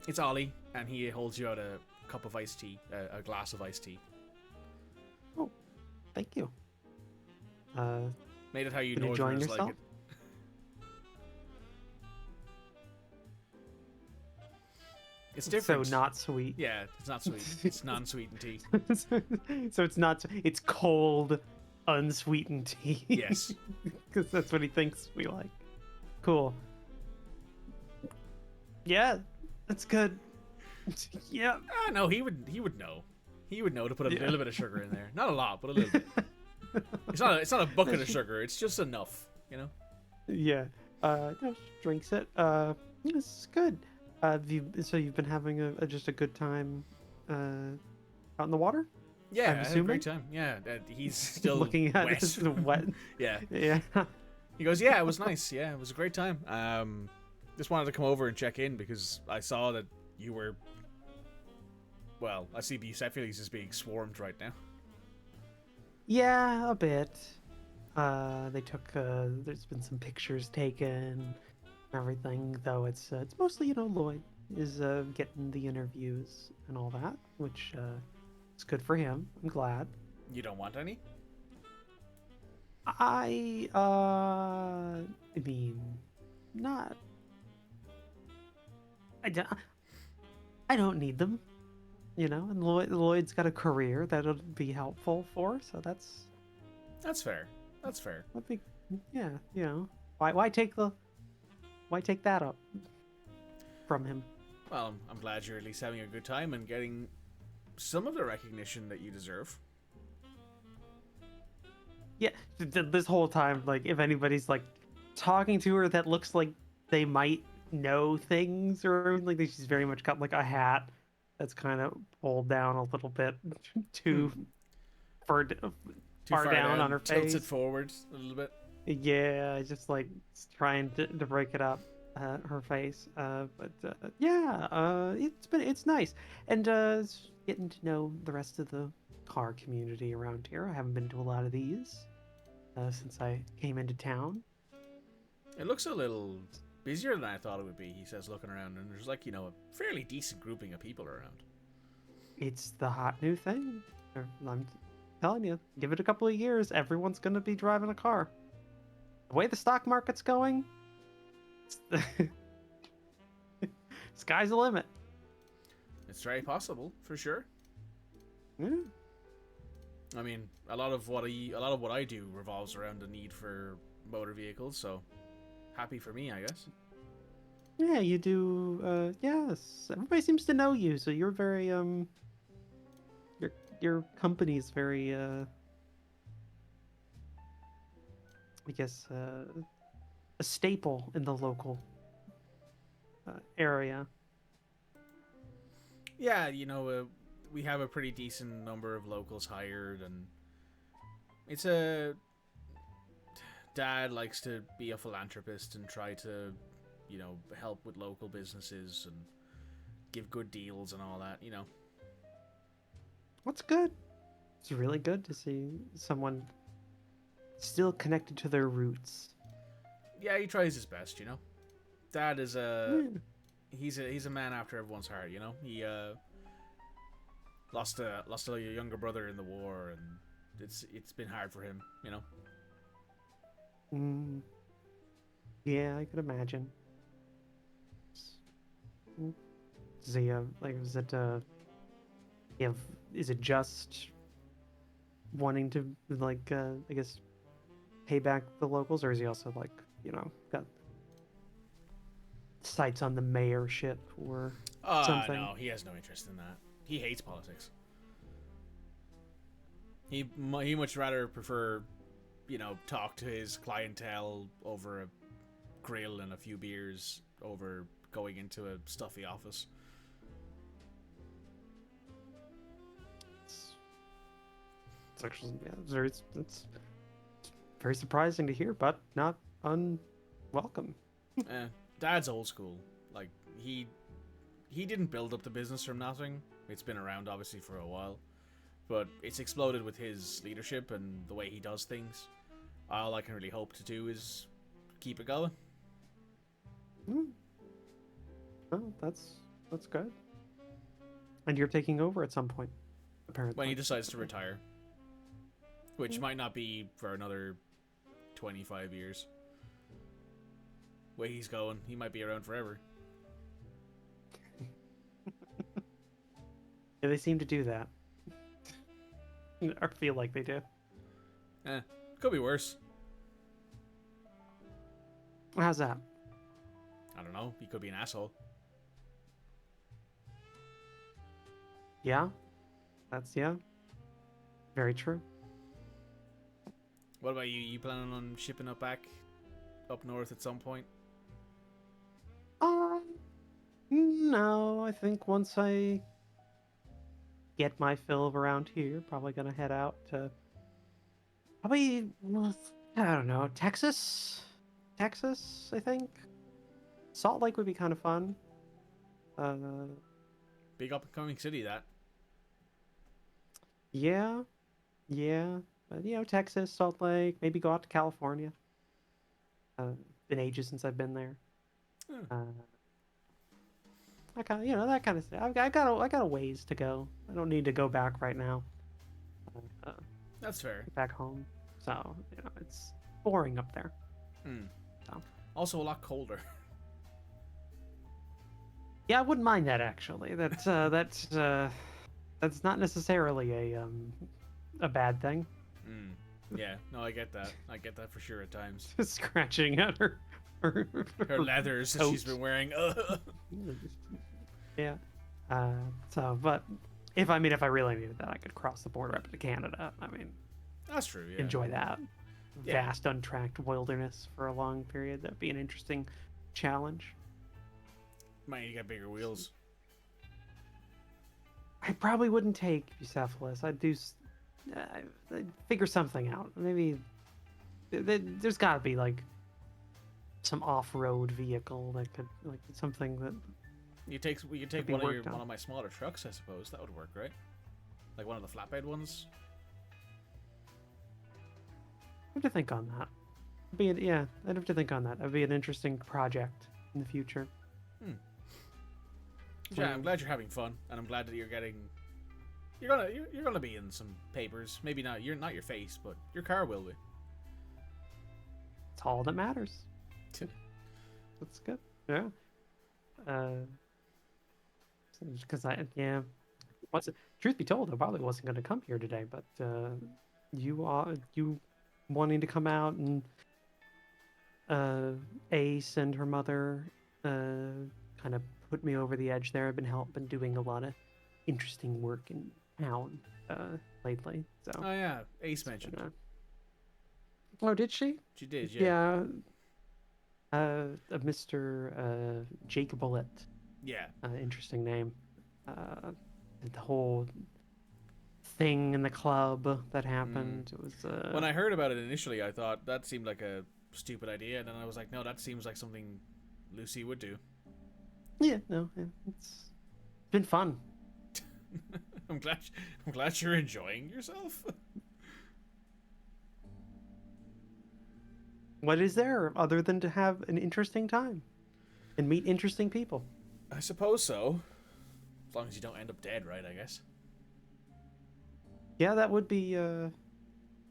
S1: It's Ollie, and he holds you out a cup of iced tea, a glass of iced tea.
S2: Oh, thank you.
S1: Made it how you
S2: been enjoying
S1: Northerners
S2: yourself?
S1: like it. It's different.
S2: So not sweet.
S1: Yeah, it's not sweet. It's non-sweetened tea.
S2: So it's not. It's cold, unsweetened tea.
S1: Yes.
S2: Because that's what he thinks we like. Cool. Yeah, that's good. Yeah.
S1: No, he would know. He would know to put a little bit of sugar in there. Not a lot, but a little bit. It's not a bucket of sugar. It's just enough,
S2: Yeah. Just drinks it. It's good. So you've been having just a good time out in the water?
S1: Yeah,
S2: I'm
S1: I had a
S2: assuming?
S1: great time. Yeah, he's still
S2: looking at
S1: wet.
S2: it wet.
S1: Yeah.
S2: Yeah.
S1: He goes, yeah, it was nice. Yeah, it was a great time. Just wanted to come over and check in because I saw that you were. Well, I see Bucephalus is being swarmed right now.
S2: Yeah, a bit. They took. There's been some pictures taken, everything. Though it's mostly Lloyd is getting the interviews and all that, which is good for him. I'm glad.
S1: You don't want any?
S2: I mean, not. I don't need them, and Lloyd's got a career that'll be helpful for, so that's
S1: fair. That's fair.
S2: I think, yeah, why take that up from him?
S1: Well, I'm glad you're at least having a good time and getting some of the recognition that you deserve.
S2: Yeah, this whole time, if anybody's talking to her that looks like they might know things or anything, she's very much got a hat that's kind of pulled down a little bit too far down on her
S1: tilts
S2: face.
S1: it forward a little bit.
S2: Yeah, just trying to break it up, her face. It's nice, and getting to know the rest of the car community around here. I haven't been to a lot of these since I came into town.
S1: It looks a little busier than I thought it would be, he says, looking around, and there's a fairly decent grouping of people around.
S2: It's the hot new thing. telling you, give it a couple of years, everyone's gonna be driving a car. The way the stock market's going, sky's the limit.
S1: It's very possible, for sure.
S2: Yeah.
S1: I mean, a lot of what I do revolves around the need for motor vehicles, so happy for me, I guess.
S2: Yeah, you do. Yes, everybody seems to know you, so you're very your company's very I guess a staple in the local area.
S1: Yeah, we have a pretty decent number of locals hired, and it's Dad likes to be a philanthropist and try to, help with local businesses and give good deals and all that,
S2: What's good? It's really good to see someone still connected to their roots.
S1: Yeah, he tries his best, Dad is he's a man after everyone's heart, He lost a younger brother in the war, and it's been hard for him,
S2: Yeah, I could imagine. Is he is it just wanting to I guess pay back the locals, or is he also got sights on the mayorship or something?
S1: No, he has no interest in that. He hates politics. He much rather prefer, talk to his clientele over a grill and a few beers over going into a stuffy office.
S2: It's actually it's very surprising to hear, but not unwelcome.
S1: Dad's old school. Like he didn't build up the business from nothing. It's been around obviously for a while, but it's exploded with his leadership and the way he does things. All I can really hope to do is keep it going.
S2: Oh, that's good. And you're taking over at some point, apparently.
S1: When he decides to retire, which might not be for another 25 years. Way he's going, he might be around forever.
S2: Yeah, they seem to do that. Or feel like they do.
S1: Could be worse.
S2: How's that?
S1: I don't know. He could be an asshole.
S2: Yeah. Yeah. Very true.
S1: What about you? You planning on shipping up north at some point?
S2: No, I think once I get my fill of around here, probably gonna head out to I don't know, Texas, I think. Salt Lake would be kind of fun.
S1: Big up and coming city, that.
S2: Yeah, but Texas, Salt Lake, maybe go out to California. Been ages since I've been there. I kind of, that kind of stuff. I got a ways to go. I don't need to go back right now.
S1: That's fair.
S2: Back home, so it's boring up there. So.
S1: Also a lot colder.
S2: Yeah, I wouldn't mind that actually. That's not necessarily a bad thing.
S1: Yeah, no, I get that. I get that for sure at times.
S2: Scratching at her
S1: leathers that she's been wearing.
S2: Yeah. But if I really needed that, I could cross the border up to Canada. I mean,
S1: that's true. Yeah.
S2: Enjoy that
S1: Yeah.
S2: vast, untracked wilderness for a long period. That'd be an interesting challenge.
S1: Might need to get bigger wheels.
S2: I probably wouldn't take Bucephalus. I'd I'd figure something out. Maybe there's got to be some off-road vehicle that could something that
S1: we could take
S2: be
S1: one
S2: worked
S1: of
S2: on.
S1: my smaller trucks, I suppose. That would work, right? Like one of the flatbed ones.
S2: I have to think on that. I'd have to think on that. That'd be an interesting project in the future.
S1: Yeah, I'm glad you're having fun, and I'm glad that you're getting, you're gonna be in some papers. Maybe not your face, but your car will be.
S2: It's all that matters. That's good. Yeah. Because truth be told, I probably wasn't going to come here today, but you wanting to come out and Ace and her mother kind of put me over the edge there. I've been doing a lot of interesting work in town lately. So.
S1: Oh yeah, Ace mentioned.
S2: Oh, did she?
S1: She did. Yeah.
S2: Mr. Jake Bullet.
S1: Yeah.
S2: Interesting name. The whole thing in the club that happened. It was.
S1: When I heard about it initially, I thought that seemed like a stupid idea, and then I was like, no, that seems like something Lucy would do.
S2: Yeah. No. Yeah, it's been fun.
S1: I'm glad you're enjoying yourself.
S2: What is there other than to have an interesting time and meet interesting people?
S1: I suppose so. As long as you don't end up dead, right? I guess.
S2: Yeah, that would be.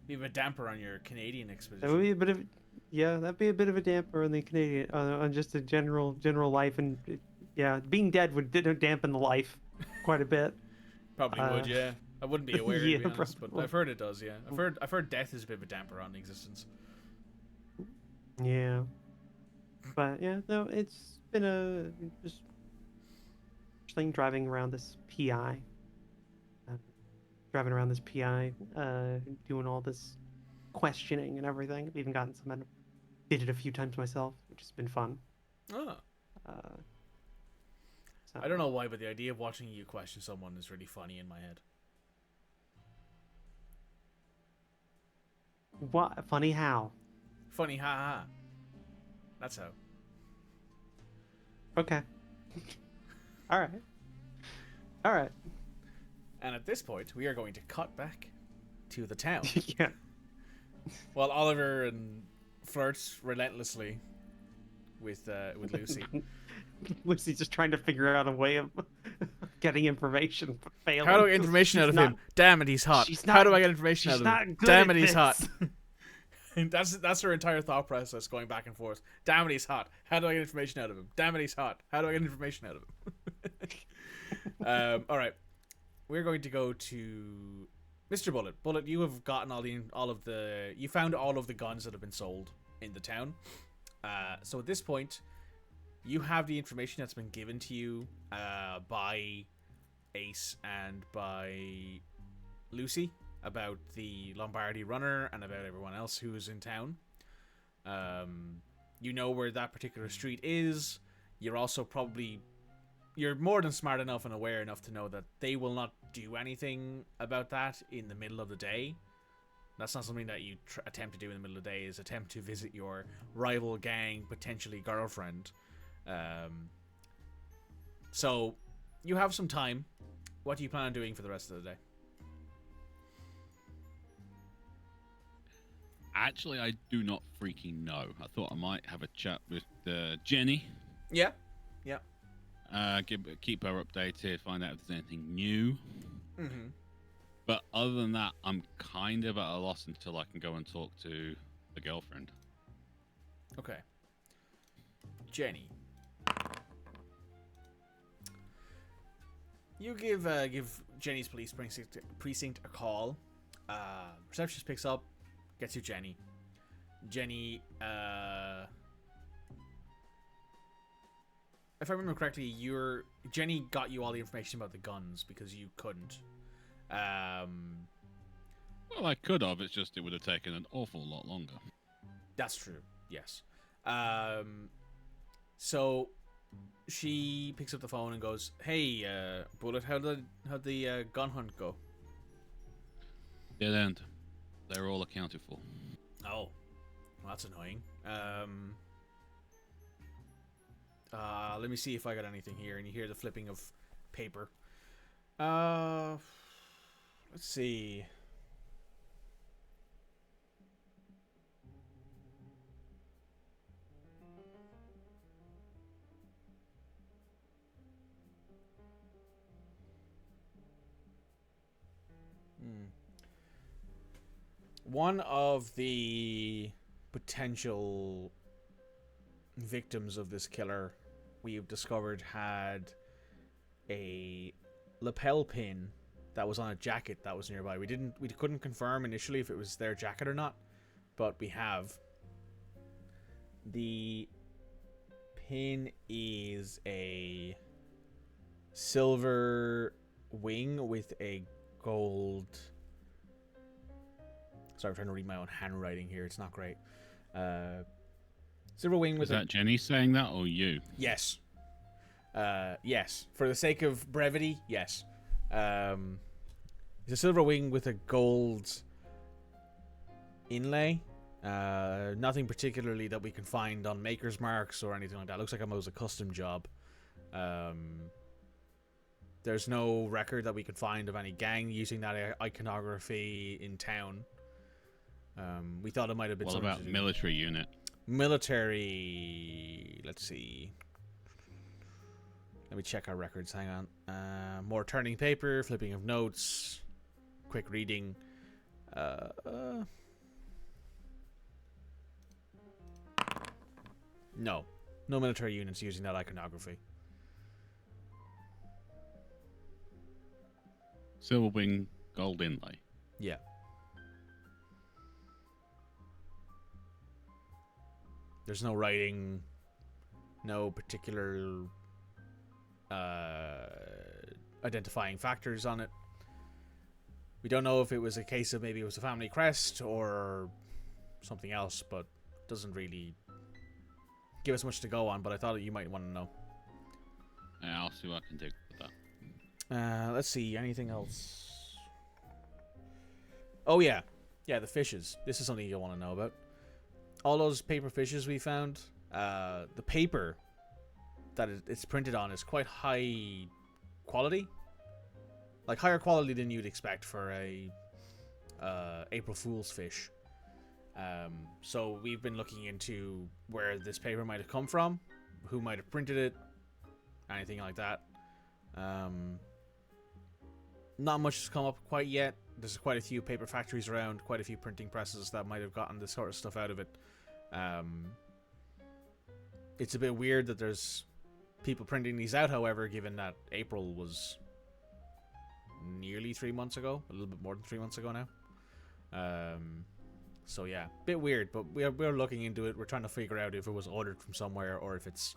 S1: Be a bit damper on your Canadian expedition.
S2: That would be a bit of. Yeah, that'd be a bit of a damper on the Canadian, on just the general life, and yeah, being dead would dampen the life quite a bit.
S1: Probably would, yeah. I wouldn't be aware,
S2: Yeah,
S1: to be honest, but
S2: probably.
S1: I've heard it does, yeah. I've heard death is a bit of a damper on existence.
S2: Yeah, but yeah, no, it's been a just thing driving around this PI, doing all this questioning and everything. I've even gotten some. Did it a few times myself, which has been fun.
S1: Oh.
S2: So.
S1: I don't know why, but the idea of watching you question someone is really funny in my head.
S2: What? Funny how?
S1: Funny, ha ha. That's how.
S2: Okay. All right.
S1: And at this point, we are going to cut back to the town.
S2: Yeah.
S1: While Oliver and flirts relentlessly with Lucy.
S2: Lucy's just trying to figure out a way of getting information, but failing.
S1: How do I get information out of him? Damn it, he's hot. How do I get information out of him? Damn it, he's hot. That's her entire thought process, going back and forth. Damn it, he's hot. How do I get information out of him? Damn it, he's hot. How do I get information out of him? All right, we're going to go to Mr. Bullet. Bullet, you have gotten you found all of the guns that have been sold in the town. So at this point, you have the information that's been given to you by Ace and by Lucy about the Lombardy runner and about everyone else who's in town. You know where that particular street is. You're also you're more than smart enough and aware enough to know that they will not do anything about that in the middle of the day. That's not something that you attempt to do in the middle of the day, is attempt to visit your rival gang, potentially girlfriend. So you have some time. What do you plan on doing for the rest of the day?
S5: Actually, I do not freaking know. I thought I might have a chat with Jenny.
S1: Yeah.
S5: Keep her updated, find out if there's anything new.
S1: Mm-hmm.
S5: But other than that, I'm kind of at a loss until I can go and talk to the girlfriend.
S1: Okay. Jenny. You give Jenny's police precinct a call. Receptionist picks up, gets you Jenny. Jenny, if I remember correctly, Jenny got you all the information about the guns because you couldn't.
S5: Well, I could have. It's just it would have taken an awful lot longer.
S1: That's true. Yes. So she picks up the phone and goes, "Hey, Bullet, how'd the gun hunt go?"
S5: Dead end. They're all accounted for.
S1: Oh, well, that's annoying. Let me see if I got anything here. And you hear the flipping of paper. Let's see. One of the potential victims of this killer we've discovered had a lapel pin that was on a jacket that was nearby. We couldn't confirm initially if it was their jacket or not, but we have. The pin is a silver wing with a gold. Sorry, I'm trying to read my own handwriting here. It's not great. Silver wing with.
S5: Is that Jenny saying that or you?
S1: Yes. Yes. For the sake of brevity, yes. It's a silver wing with a gold inlay. Nothing particularly that we can find on maker's marks or anything like that. Looks like it was a custom job. There's no record that we can find of any gang using that iconography in town. We thought it might have been
S5: What
S1: something
S5: about
S1: to do.
S5: military unit?
S1: Military. Let's see. Let me check our records. Hang on. More turning paper, flipping of notes, quick reading. No military units using that iconography.
S5: Silver wing, gold inlay.
S1: Yeah. There's no writing, no particular identifying factors on it. We don't know if it was a case of maybe it was a family crest or something else, but it doesn't really give us much to go on, but I thought you might want to know.
S5: Yeah, I'll see what I can do with that.
S1: Let's see, anything else? Oh yeah, the fishes. This is something you'll want to know about. All those paper fishes we found, the paper that it's printed on is quite high quality. Like higher quality than you'd expect for a April Fool's fish. So we've been looking into where this paper might have come from, who might have printed it, anything like that. Not much has come up quite yet. There's quite a few paper factories around, quite a few printing presses that might have gotten this sort of stuff out of it. It's a bit weird that there's people printing these out, however, given that April was nearly 3 months ago, a little bit more than 3 months ago now. So yeah, bit weird, but we're looking into it. We're trying to figure out if it was ordered from somewhere or if it's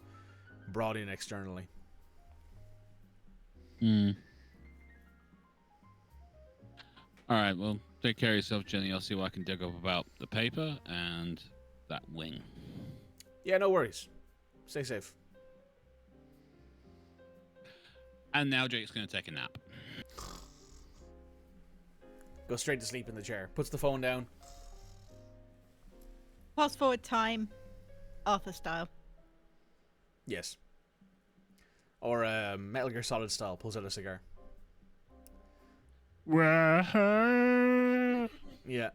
S1: brought in externally.
S5: Alright, well, take care of yourself, Jenny. I'll see what I can dig up about the paper and that wing.
S1: Yeah, no worries. Stay safe.
S5: And now Jake's going to take a nap.
S1: Go straight to sleep in the chair. Puts the phone down.
S4: Fast forward time, Arthur style.
S1: Yes. Or Metal Gear Solid style. Pulls out a cigar. Yeah.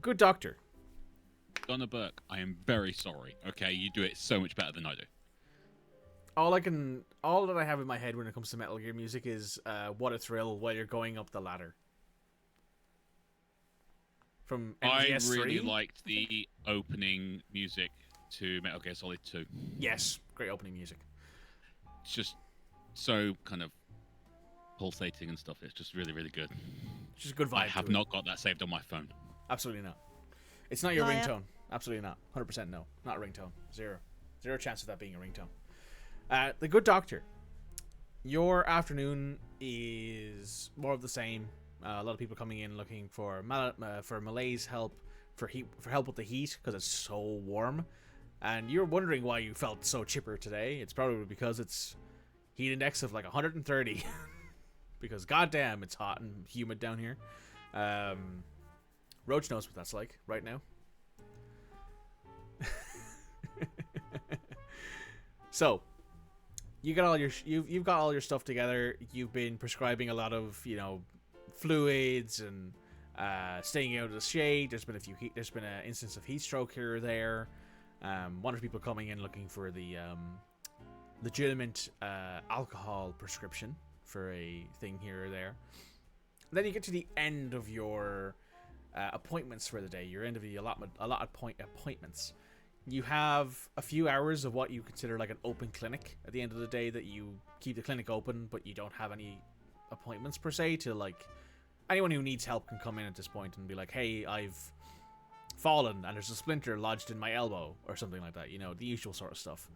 S1: Good doctor.
S5: Donna Burke, I am very sorry. Okay, you do it so much better than I do.
S1: All that I have in my head when it comes to Metal Gear music is "What a Thrill" while you're going up the ladder. From MGS3.
S5: I really liked the opening music to Metal Gear Solid 2.
S1: Yes, great opening music.
S5: It's just so kind of pulsating and stuff. It's just really, really good.
S1: It's just a good vibe.
S5: I have not got that saved on my phone.
S1: Absolutely not. It's not your
S4: Liar.
S1: ringtone. Absolutely not. 100% no. Not a ringtone. Zero chance of that being a ringtone. The Good Doctor. Your afternoon is more of the same. A lot of people coming in looking for malaise help, for help with the heat because it's so warm, and you're wondering why you felt so chipper today. It's probably because it's heat index of like 130, because goddamn it's hot and humid down here. Roach knows what that's like right now. So you've got all your stuff together. You've been prescribing a lot of fluids and staying out of the shade. There's been an instance of heat stroke here or there. One of people coming in looking for the legitimate alcohol prescription for a thing here or there. Then you get to the end of your appointments for the day. Your end of the allotted appointments. You have a few hours of what you consider like an open clinic at the end of the day, that you keep the clinic open, but you don't have any appointments per se. To like, anyone who needs help can come in at this point and be like, hey, I've fallen and there's a splinter lodged in my elbow or something like that, you know, the usual sort of stuff.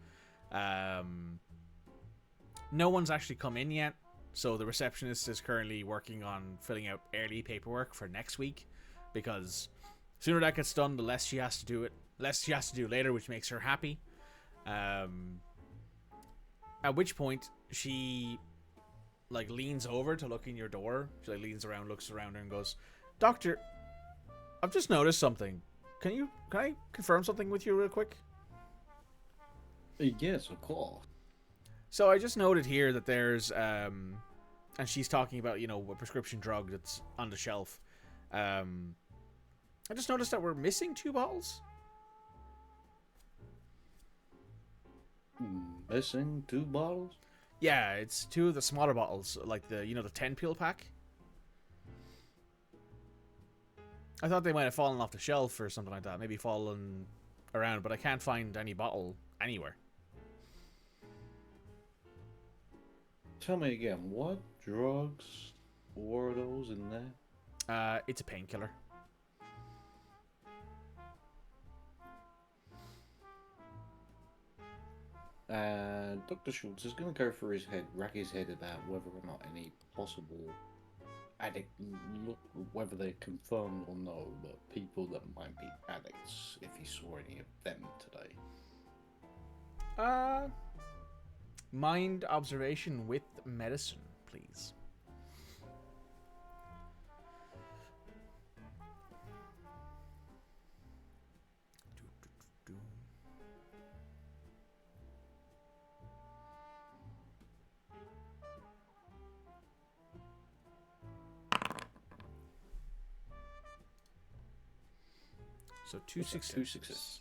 S1: No one's actually come in yet, so the receptionist is currently working on filling out early paperwork for next week, because sooner that gets done, the less she has to do it. Less she has to do later, which makes her happy. At which point she like leans over to look in your door. She like leans around, looks around her, and goes, "Doctor, I've just noticed something. Can I confirm something with you real quick?"
S6: Yes, of course.
S1: So I just noted here that there's and she's talking about, you know, a prescription drug that's on the shelf. I just noticed that we're missing 2 bottles.
S6: Missing 2 bottles?
S1: Yeah, it's 2 of the smaller bottles, like the, you know, the 10 pill pack. I thought they might have fallen off the shelf or something like that, maybe fallen around, but I can't find any bottle anywhere.
S6: Tell me again, what drugs were those in there?
S1: It's a painkiller.
S6: Dr. Schultz is going to go through his head, rack his head about whether or not any possible addict, whether they're confirmed or no, but people that might be addicts, if he saw any of them today.
S1: Mind observation with medicine, please. So 2 successes.
S6: 2 successes.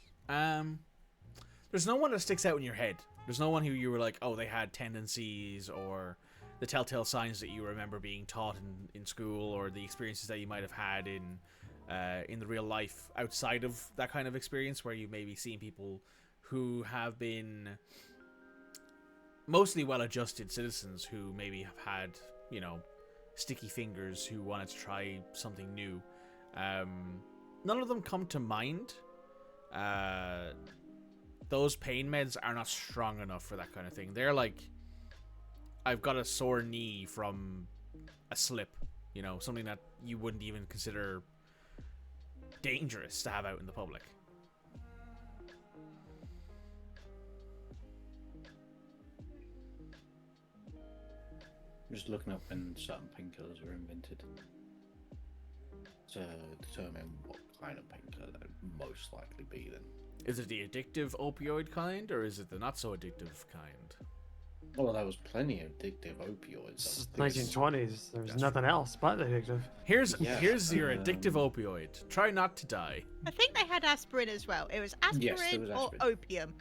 S1: There's no one that sticks out in your head. There's no one who you were like, oh, they had tendencies, or the telltale signs that you remember being taught in school, or the experiences that you might have had in the real life outside of that kind of experience, where you maybe seen people who have been mostly well-adjusted citizens who maybe have had, you know, sticky fingers, who wanted to try something new. None of them come to mind. Those pain meds are not strong enough for that kind of thing. They're like, I've got a sore knee from a slip, you know, something that you wouldn't even consider dangerous to have out in the public.
S6: I'm just looking up when certain painkillers were invented to determine what kind of painkiller that would most likely be then.
S1: Is it the addictive opioid kind, or is it the not so addictive kind?
S6: Well, there was plenty of addictive opioids.
S2: 1920s. There was
S1: That's
S2: nothing else but addictive.
S1: Here's your addictive opioid. Try not to die.
S4: I think they had aspirin as well. It was aspirin,
S6: Yes, there was
S4: or
S6: aspirin.
S4: opium.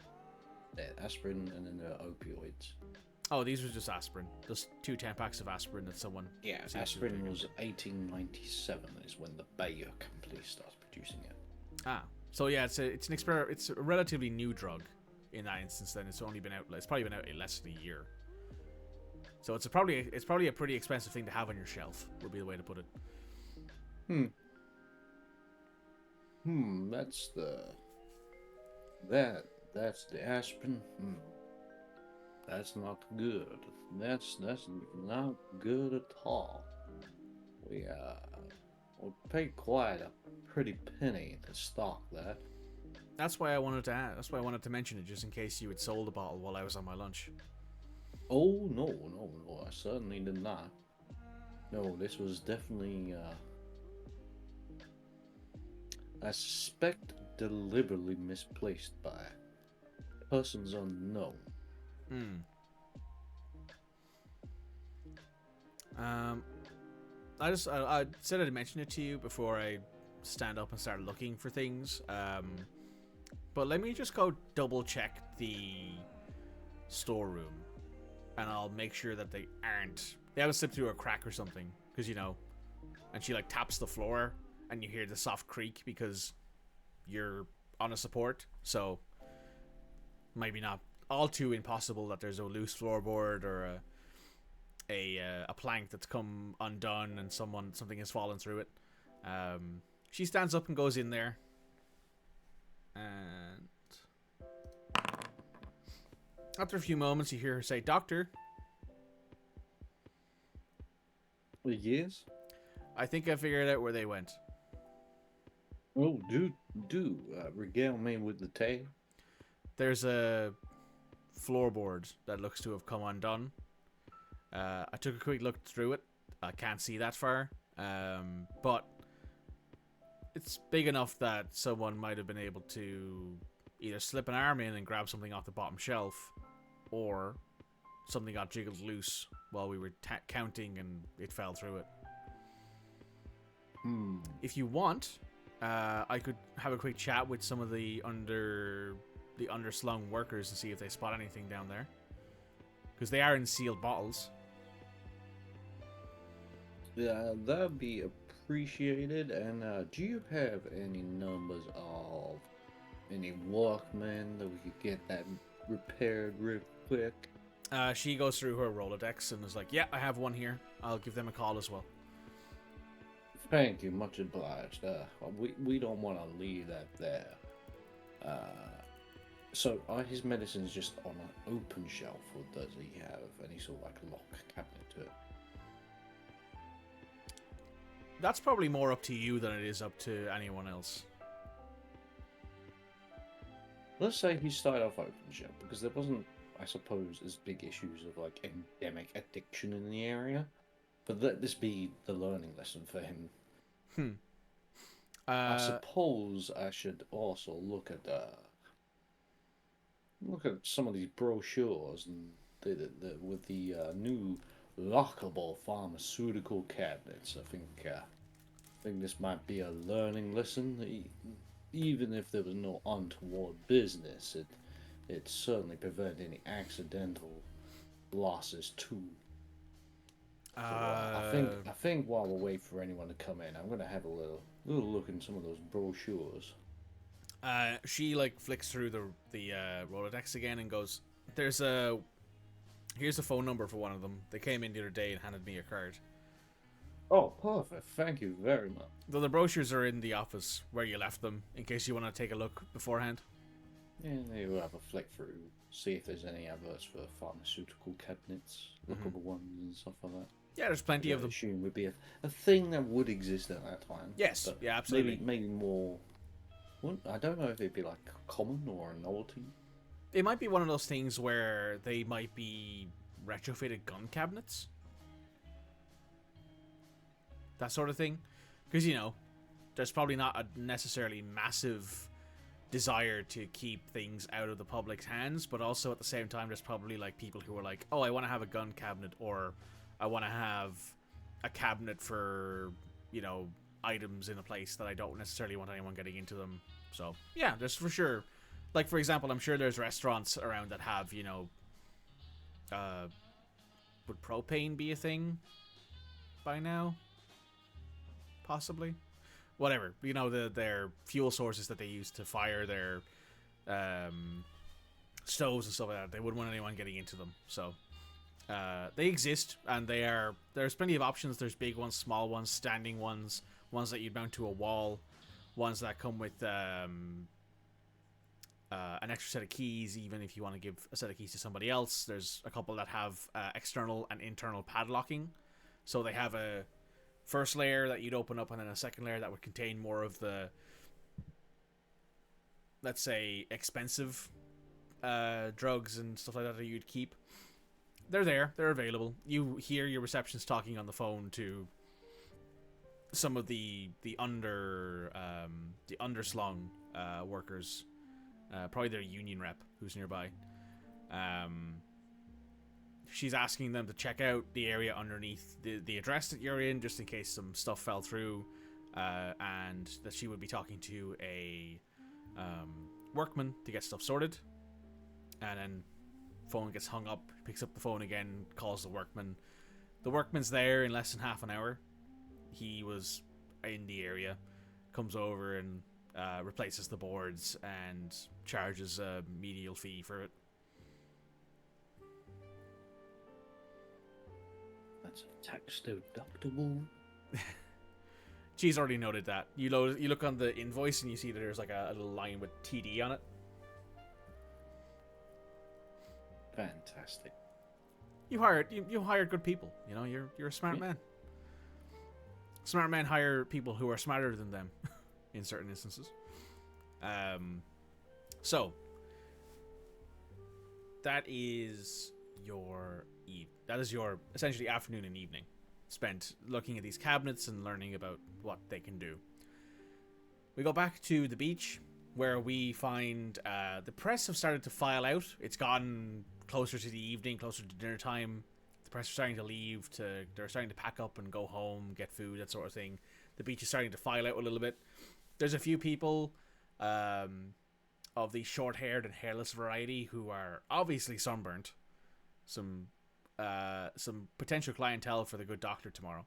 S6: Yeah, aspirin and then opioids.
S1: Oh, these were just aspirin. Just 2 10-packs of aspirin that someone...
S6: Yeah,
S1: seems to
S6: aspirin
S1: have
S6: was 1897 is when the Bayer company starts producing it.
S1: Ah, so yeah, it's a relatively new drug in that instance. Then it's only been out. It's probably been out in less than a year. So it's probably a pretty expensive thing to have on your shelf. Would be the way to put it.
S6: That's the aspirin. That's not good. That's not good at all. We paid quite a pretty penny to stock that.
S1: That's why I wanted to add. That's why I wanted to mention it, just in case you had sold a bottle while I was on my lunch.
S6: Oh no, I certainly did not. No, this was definitely I suspect deliberately misplaced by persons unknown.
S1: I said I'd mention it to you before I stand up and start looking for things. But let me just go double check the storeroom. and I'll make sure that they haven't slipped through a crack or something, because, you know, and she, like, taps the floor, and you hear the soft creak because you're on a support, so maybe not all too impossible that there's a loose floorboard or a plank that's come undone and something has fallen through it. She stands up and goes in there, and after a few moments you hear her say, "Doctor,
S6: Yes?
S1: I think I figured out where they went."
S6: Oh, do regale me with the tale.
S1: There's a floorboard that looks to have come undone. I took a quick look through it. I can't see that far, but it's big enough that someone might have been able to either slip an arm in and grab something off the bottom shelf, or something got jiggled loose while we were counting and it fell through it. If you want, I could have a quick chat with some of the underslung workers and see if they spot anything down there, because they are in sealed bottles.
S6: Yeah, that'd be appreciated. And do you have any numbers of any workmen that we could get that repaired real quick?
S1: She goes through her Rolodex and is like, "Yeah, I have one here. I'll give them a call as well."
S6: Thank you, much obliged. We don't want to leave that there. So are his medicines just on an open shelf, or does he have any sort of like lock cabinet to it?
S1: That's probably more up to you than it is up to anyone else.
S6: Let's say he started off open shelf, because there wasn't, I suppose, as big issues of like endemic addiction in the area. But let this be the learning lesson for him. I suppose I should also look at some of these brochures and with the new lockable pharmaceutical cabinets. I think this might be a learning lesson. Even if there was no untoward business, it certainly prevented any accidental losses too. So, I think while we wait for anyone to come in, I'm gonna have a little look in some of those brochures.
S1: She like flicks through the Rolodex again and goes, "Here's a phone number for one of them. They came in the other day and handed me a card."
S6: Oh, perfect. Thank you very much.
S1: Though the brochures are in the office where you left them, in case you want to take a look beforehand.
S6: Yeah, we'll have a flick through, see if there's any adverts for pharmaceutical cabinets, lookable ones and stuff like that.
S1: Yeah, there's plenty of them.
S6: I assume would be a thing that would exist at that time.
S1: Yes, yeah, absolutely.
S6: Maybe more. Well, I don't know if it'd be like common or a novelty.
S1: It might be one of those things where they might be retrofitted gun cabinets. That sort of thing. Because, you know, there's probably not a necessarily massive desire to keep things out of the public's hands, but also at the same time there's probably like people who are like, "Oh, I want to have a gun cabinet," or "I want to have a cabinet for, you know, items in a place that I don't necessarily want anyone getting into them." So yeah, there's for sure, like, for example, I'm sure there's restaurants around that have, you know, would propane be a thing by now? Possibly. Whatever, you know, their fuel sources that they use to fire their stoves and stuff like that. They wouldn't want anyone getting into them. So they exist, and there's plenty of options. There's big ones, small ones, standing ones, ones that you'd mount to a wall, ones that come with an extra set of keys, even if you want to give a set of keys to somebody else. There's a couple that have external and internal padlocking. So they have a first layer that you'd open up, and then a second layer that would contain more of the, let's say, expensive drugs and stuff like that you'd keep. They're there. They're available. You hear your receptionist talking on the phone to some of the underslung workers, probably their union rep who's nearby. She's asking them to check out the area underneath the address that you're in, just in case some stuff fell through, and that she would be talking to a workman to get stuff sorted. And then phone gets hung up. Picks up the phone again, calls the workman. The workman's there in less than half an hour. He was in the area, comes over and replaces the boards and charges a medial fee for it.
S6: That's tax deductible.
S1: She's already noted that. You look on the invoice and you see that there's like a little line with TD on it.
S6: Fantastic.
S1: You hired good people. You know, you're a smart man. Smart men hire people who are smarter than them, in certain instances. So that is your essentially afternoon and evening spent looking at these cabinets and learning about what they can do. We go back to the beach where we find the press have started to file out. It's gotten closer to the evening, closer to dinner time. The press are starting to leave. They're starting to pack up and go home, get food, that sort of thing. The beach is starting to file out a little bit. There's a few people of the short-haired and hairless variety who are obviously sunburnt. Some potential clientele for the good doctor tomorrow.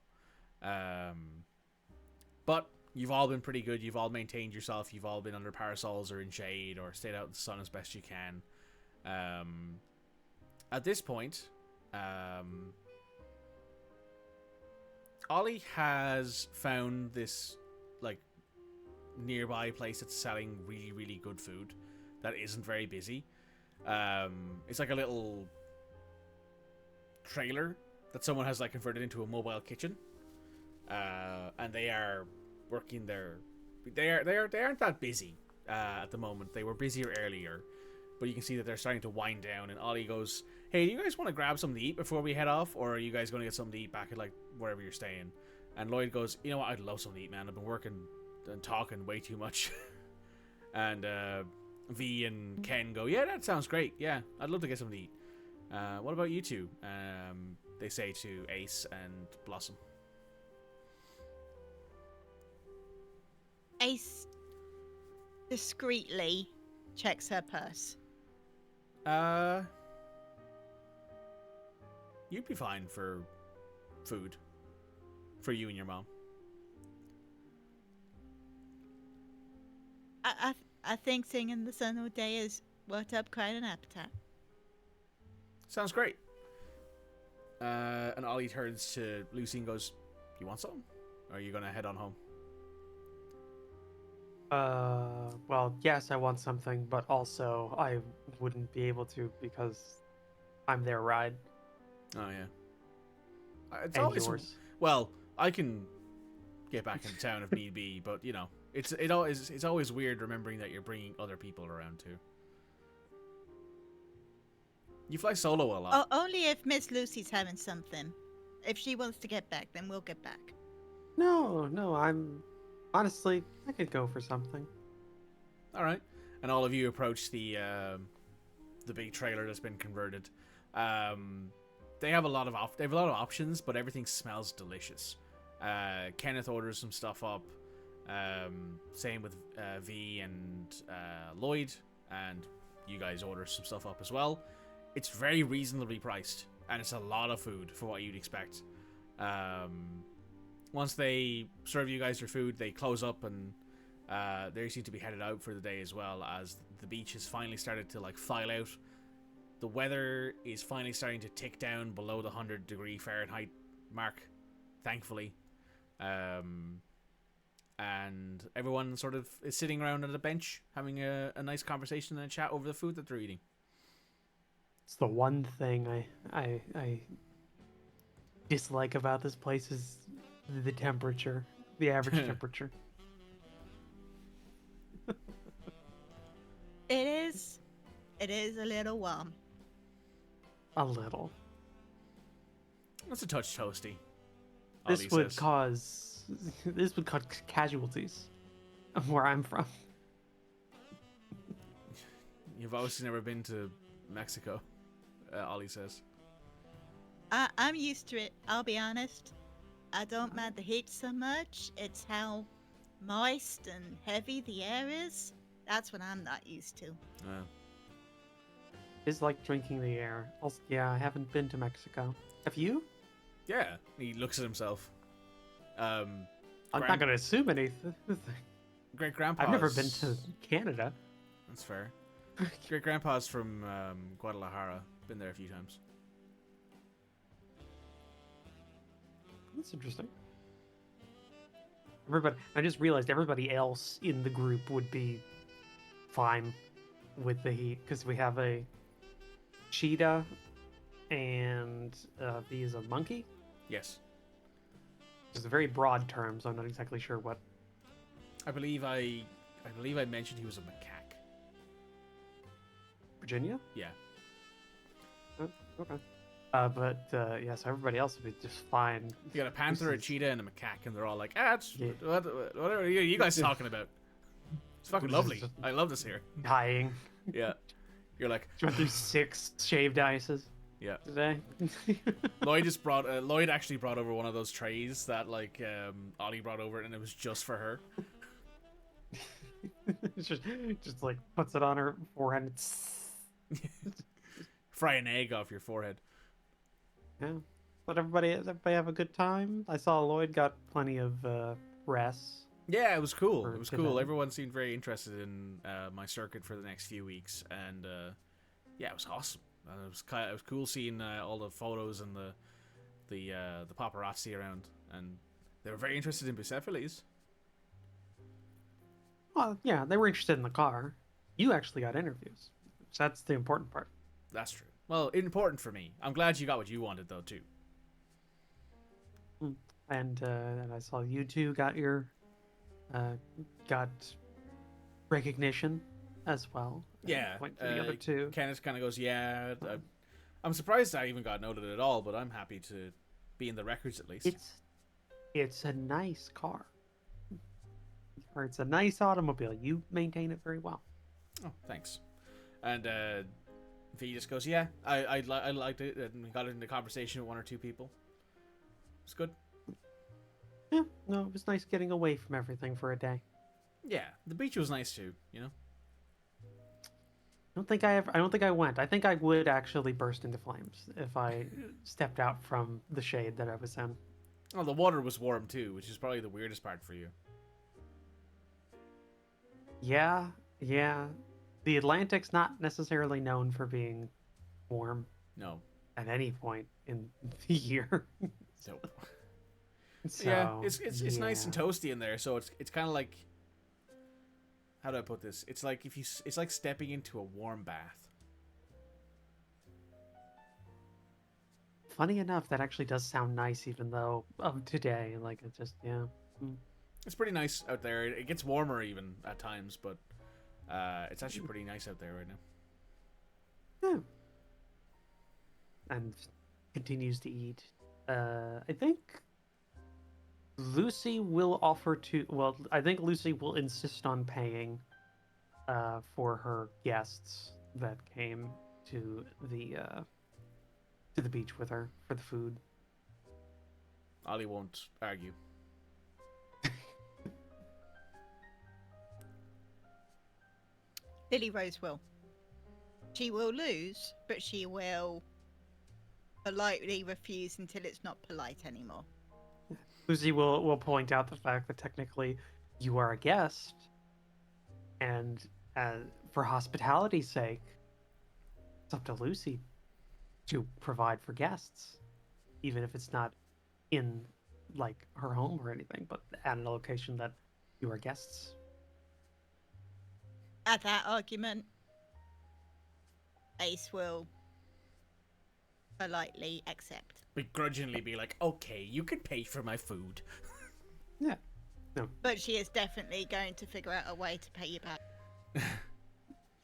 S1: But you've all been pretty good. You've all maintained yourself. You've all been under parasols or in shade or stayed out in the sun as best you can. At this point, Ollie has found this like nearby place that's selling really, really good food that isn't very busy. It's like a little trailer that someone has like converted into a mobile kitchen, and they are working there. They aren't that busy at the moment. They were busier earlier, but you can see that they're starting to wind down. And Ollie goes, "Hey, do you guys want to grab something to eat before we head off, or are you guys going to get something to eat back at like wherever you're staying?" And Lloyd goes, "You know what? I'd love something to eat, man. I've been working and talking way too much." And V and Ken go, "Yeah, that sounds great. Yeah, I'd love to get something to eat. What about you two?" They say to Ace and Blossom.
S4: Ace discreetly checks her purse.
S1: You'd be fine for food. For you and your mom.
S4: I think seeing in the sun all day has worked up quite an appetite.
S1: Sounds great. And Ollie turns to Lucy and goes, "You want something? Or are you going to head on home?"
S2: Well, yes, I want something, but also I wouldn't be able to because I'm their ride.
S1: Oh, yeah. It's
S2: And
S1: always
S2: yours.
S1: Well, I can get back into town if need be, but you know, it's always weird remembering that you're bringing other people around too. You fly solo a lot.
S4: Oh, only if Miss Lucy's having something. If she wants to get back, then we'll get back.
S2: No, I'm honestly I could go for something.
S1: All right, and all of you approach the big trailer that's been converted. They have a lot of options, but everything smells delicious. Kenneth orders some stuff up. Same with V and Lloyd, and you guys order some stuff up as well. It's very reasonably priced, and it's a lot of food for what you'd expect. Once they serve you guys your food, they close up, and they seem to be headed out for the day as well, as the beach has finally started to like file out. The weather is finally starting to tick down below the 100-degree Fahrenheit mark, thankfully. And everyone sort of is sitting around at a bench having a nice conversation and a chat over the food that they're eating.
S2: It's the one thing I dislike about this place is the temperature, the average temperature.
S4: It is a little warm.
S2: A little.
S1: That's a touch toasty.
S2: This
S1: Ollie
S2: would
S1: says.
S2: cause casualties where I'm from.
S1: You've obviously never been to Mexico, Ollie says.
S4: I'm used to it, I'll be honest. I don't mind the heat so much. It's how moist and heavy the air is. That's what I'm not used to.
S2: is like drinking the air. Also, yeah, I haven't been to Mexico. Have you?
S1: Yeah. He looks at himself.
S2: I'm not gonna assume anything.
S1: Great grandpa's.
S2: I've never been to Canada.
S1: That's fair. Great grandpa's from Guadalajara. Been there a few times.
S2: That's interesting. I just realized everybody else in the group would be fine with the heat because we have a cheetah and V is a monkey.
S1: Yes.
S2: It's a very broad term, so I'm not exactly sure what.
S1: I believe I mentioned he was a macaque.
S2: Virginia?
S1: Yeah.
S2: Oh, okay. Yes, everybody else would be just fine.
S1: You got a panther, a cheetah, and a macaque, and they're all like, it's
S2: Yeah.
S1: what are you guys talking about? It's fucking lovely. I love this here.
S2: Dying.
S1: Yeah. You're like,
S2: Went through 6 shaved ices
S1: yeah.
S2: today.
S1: Lloyd actually brought over one of those trays that like Ollie brought over, and it was just for her.
S2: just like puts it on her forehead.
S1: Fry an egg off your forehead.
S2: Yeah. But everybody have a good time. I saw Lloyd got plenty of rests.
S1: Yeah, it was cool.
S2: Or
S1: It was
S2: did
S1: cool.
S2: I?
S1: Everyone seemed very interested in my circuit for the next few weeks, and yeah, it was awesome. It was cool seeing all the photos and the paparazzi around, and they were very interested in Bucephalus.
S2: Well, yeah, they were interested in the car. You actually got interviews. So that's the important part.
S1: That's true. Well, important for me. I'm glad you got what you wanted, though, too.
S2: And I saw you two got your got recognition as well.
S1: Yeah.
S2: Point to the other two.
S1: Kenneth kind of goes, yeah. I'm surprised I even got noted at all, but I'm happy to be in the records at least.
S2: It's a nice car. Or it's a nice automobile. You maintain it very well.
S1: Oh, thanks. And V just goes, yeah, I liked it, and we got into conversation with one or two people. It's good.
S2: Yeah, no, it was nice getting away from everything for a day.
S1: Yeah, the beach was nice too, you know?
S2: I don't think I went. I think I would actually burst into flames if I stepped out from the shade that I was in.
S1: Oh, the water was warm too, which is probably the weirdest part for you.
S2: Yeah. The Atlantic's not necessarily known for being warm
S1: No.
S2: at any point in the year.
S1: Nope.
S2: So,
S1: Yeah, it's nice and
S2: yeah.
S1: toasty in there, so it's kind of like, how do I put this? It's like it's like stepping into a warm bath.
S2: Funny enough, that actually does sound nice, even though of today, like it's just
S1: It's pretty nice out there. It gets warmer even at times, but it's actually pretty nice out there right now.
S2: Yeah. And continues to eat. I think Lucy will offer to. Well, I think Lucy will insist on paying for her guests that came to the beach with her for the food.
S1: Ollie won't argue.
S4: Lily Rose will. She will lose, but she will politely refuse until it's not polite anymore.
S2: Lucy will point out the fact that technically you are a guest, and for hospitality's sake, it's up to Lucy to provide for guests, even if it's not in like her home or anything, but at a location that you are guests.
S4: At that argument, Ace will politely accept.
S1: Begrudgingly be like, okay, you can pay for my food.
S2: Yeah. No.
S4: But she is definitely going to figure out a way to pay you back.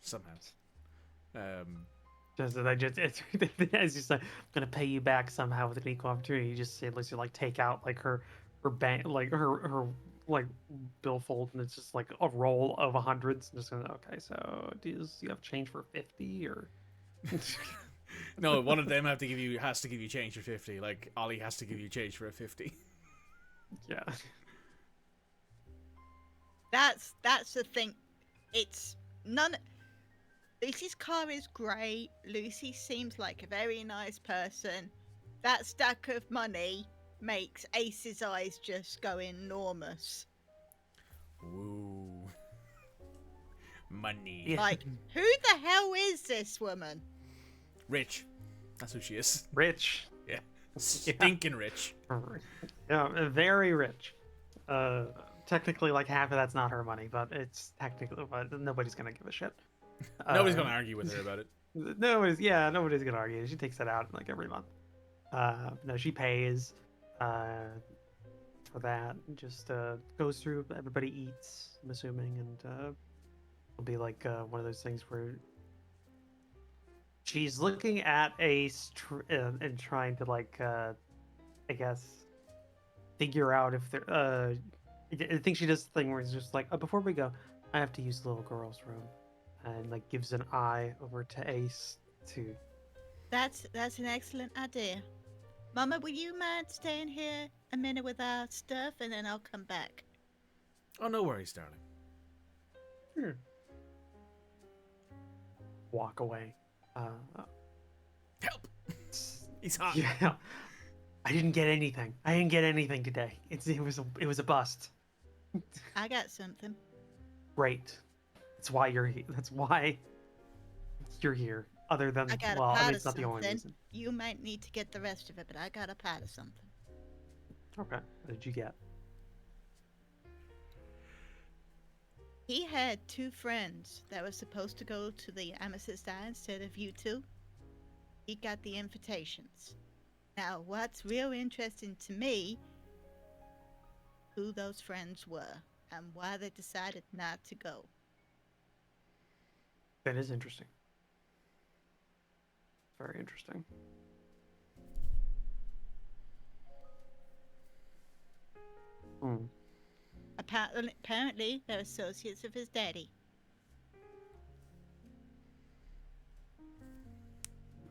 S1: Somehow.
S2: Just as you said, I'm gonna pay you back somehow with an equal opportunity. You just say Lucy like take out like her bank like her like billfold, and it's just like a roll of hundreds. Just gonna okay, so do you have change for 50 or?
S1: No, one of them has to give you change for 50. Like Ollie has to give you change for a 50.
S2: Yeah.
S4: That's the thing. It's none. Lucy's car is great. Lucy seems like a very nice person. That stack of money makes Ace's eyes just go enormous.
S1: Ooh. Money.
S2: Yeah.
S4: Like, who the hell is this woman?
S1: Rich. That's who she is.
S2: Rich.
S1: Yeah. Stinking rich.
S2: Yeah, very rich. Technically, like half of that's not her money, but it's technically, but nobody's gonna give a shit.
S1: Nobody's gonna argue with her about it.
S2: Nobody's gonna argue. She takes it out like every month. No, she pays for that. Just goes through. Everybody eats. I'm assuming, and it'll be like one of those things where she's looking at Ace and trying to like, I guess, figure out if there. I think she does the thing where it's just like, oh, before we go, I have to use the little girl's room, and like gives an eye over to Ace to.
S4: That's an excellent idea. Mama, will you mind staying here a minute with our stuff, and then I'll come back?
S1: Oh, no worries, darling.
S2: Sure. Walk away.
S1: Help! He's hot.
S2: Yeah. I didn't get anything. I didn't get anything today. It was a bust.
S4: I got something.
S2: Great. That's why you're here. That's why you're here. Other than,
S4: I got
S2: well,
S4: a
S2: I
S4: pot
S2: mean,
S4: of
S2: it's not the only
S4: something.
S2: reason.
S4: You might need to get the rest of it, but I got a pot of something.
S2: Okay. What did you get?
S4: He had two friends that were supposed to go to the Amethyst Eye instead of you two. He got the invitations. Now, what's real interesting to me, who those friends were and why they decided not to go.
S2: That is interesting. Very interesting. Hmm.
S4: Apparently, they're associates of his daddy.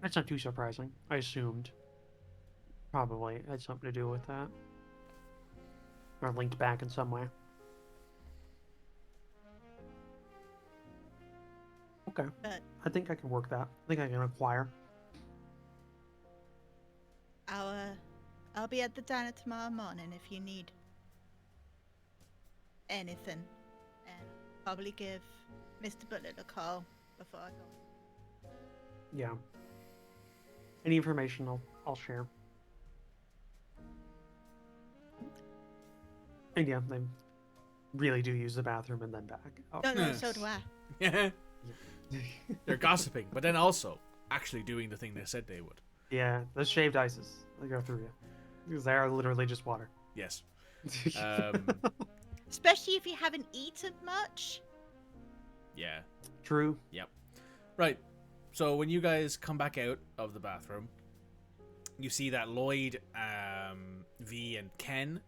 S2: That's not too surprising. I assumed. Probably had something to do with that. Or linked back in some way. Okay.
S4: But
S2: I think I can work that. I think I can acquire.
S4: I'll be at the diner tomorrow morning if you need anything. And I'll probably give Mr. Butler a call before I go.
S2: Yeah. Any information I'll share. And yeah, they really do use the bathroom and then back. Oh.
S4: No, so do I.
S1: Yeah. They're gossiping, but then also actually doing the thing they said they would.
S2: Yeah, those shaved ices. They go through you. Because they are literally just water.
S1: Yes.
S4: Especially if you haven't eaten much.
S1: Yeah.
S2: True.
S1: Yep. Right. So when you guys come back out of the bathroom, you see that Lloyd, V, and Ken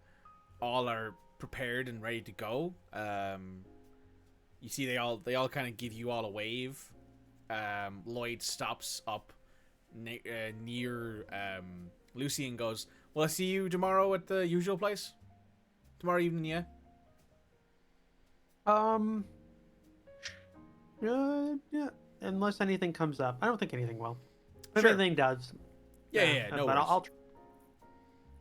S1: all are prepared and ready to go. You see they all kind of give you all a wave. Lloyd stops up near Lucy and goes, "Well, I see you tomorrow at the usual place? Tomorrow evening, yeah?"
S2: Yeah. Unless anything comes up. I don't think anything will. If
S1: Sure.
S2: anything does.
S1: Yeah, no
S2: but
S1: worries.
S2: I'll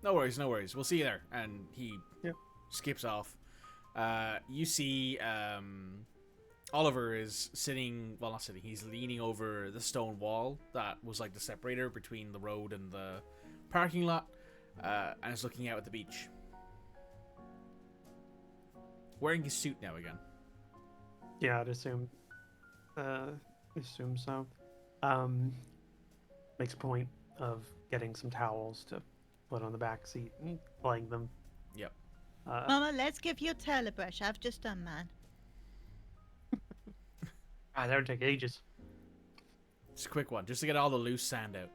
S1: No worries. We'll see you there. And he skips off. You see Oliver is sitting, well, not sitting, he's leaning over the stone wall that was like the separator between the road and the parking lot, and is looking out at the beach. Wearing his suit now again.
S2: Yeah, I'd assume so. Makes a point of getting some towels to put on the back seat and playing them.
S1: Yep.
S4: Mama, let's give you a tail brush. I've just done mine.
S2: That would take ages.
S1: Just a quick one, just to get all the loose sand out.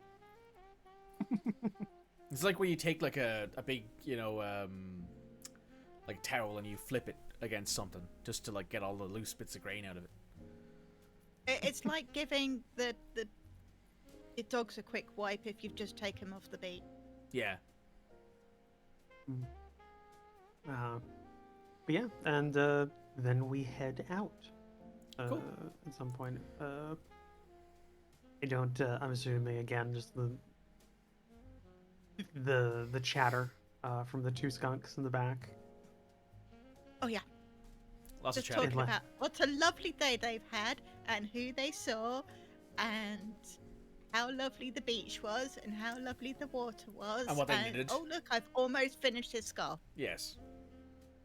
S1: It's like when you take like a big, like towel and you flip it against something just to like get all the loose bits of grain out of it.
S4: It's like giving the dogs a quick wipe if you've just taken them off the beat.
S1: Yeah.
S2: But yeah, and then we head out
S1: Cool.
S2: at some point. I don't. I'm assuming again, just the chatter from the two skunks in the back.
S4: Oh yeah,
S1: Lots of
S4: just
S1: chat.
S4: talking
S2: like-
S4: about what a lovely day they've had and who they saw, and how lovely the beach was and how lovely the water was.
S1: And what they needed.
S4: Oh look, I've almost finished his scarf.
S1: Yes.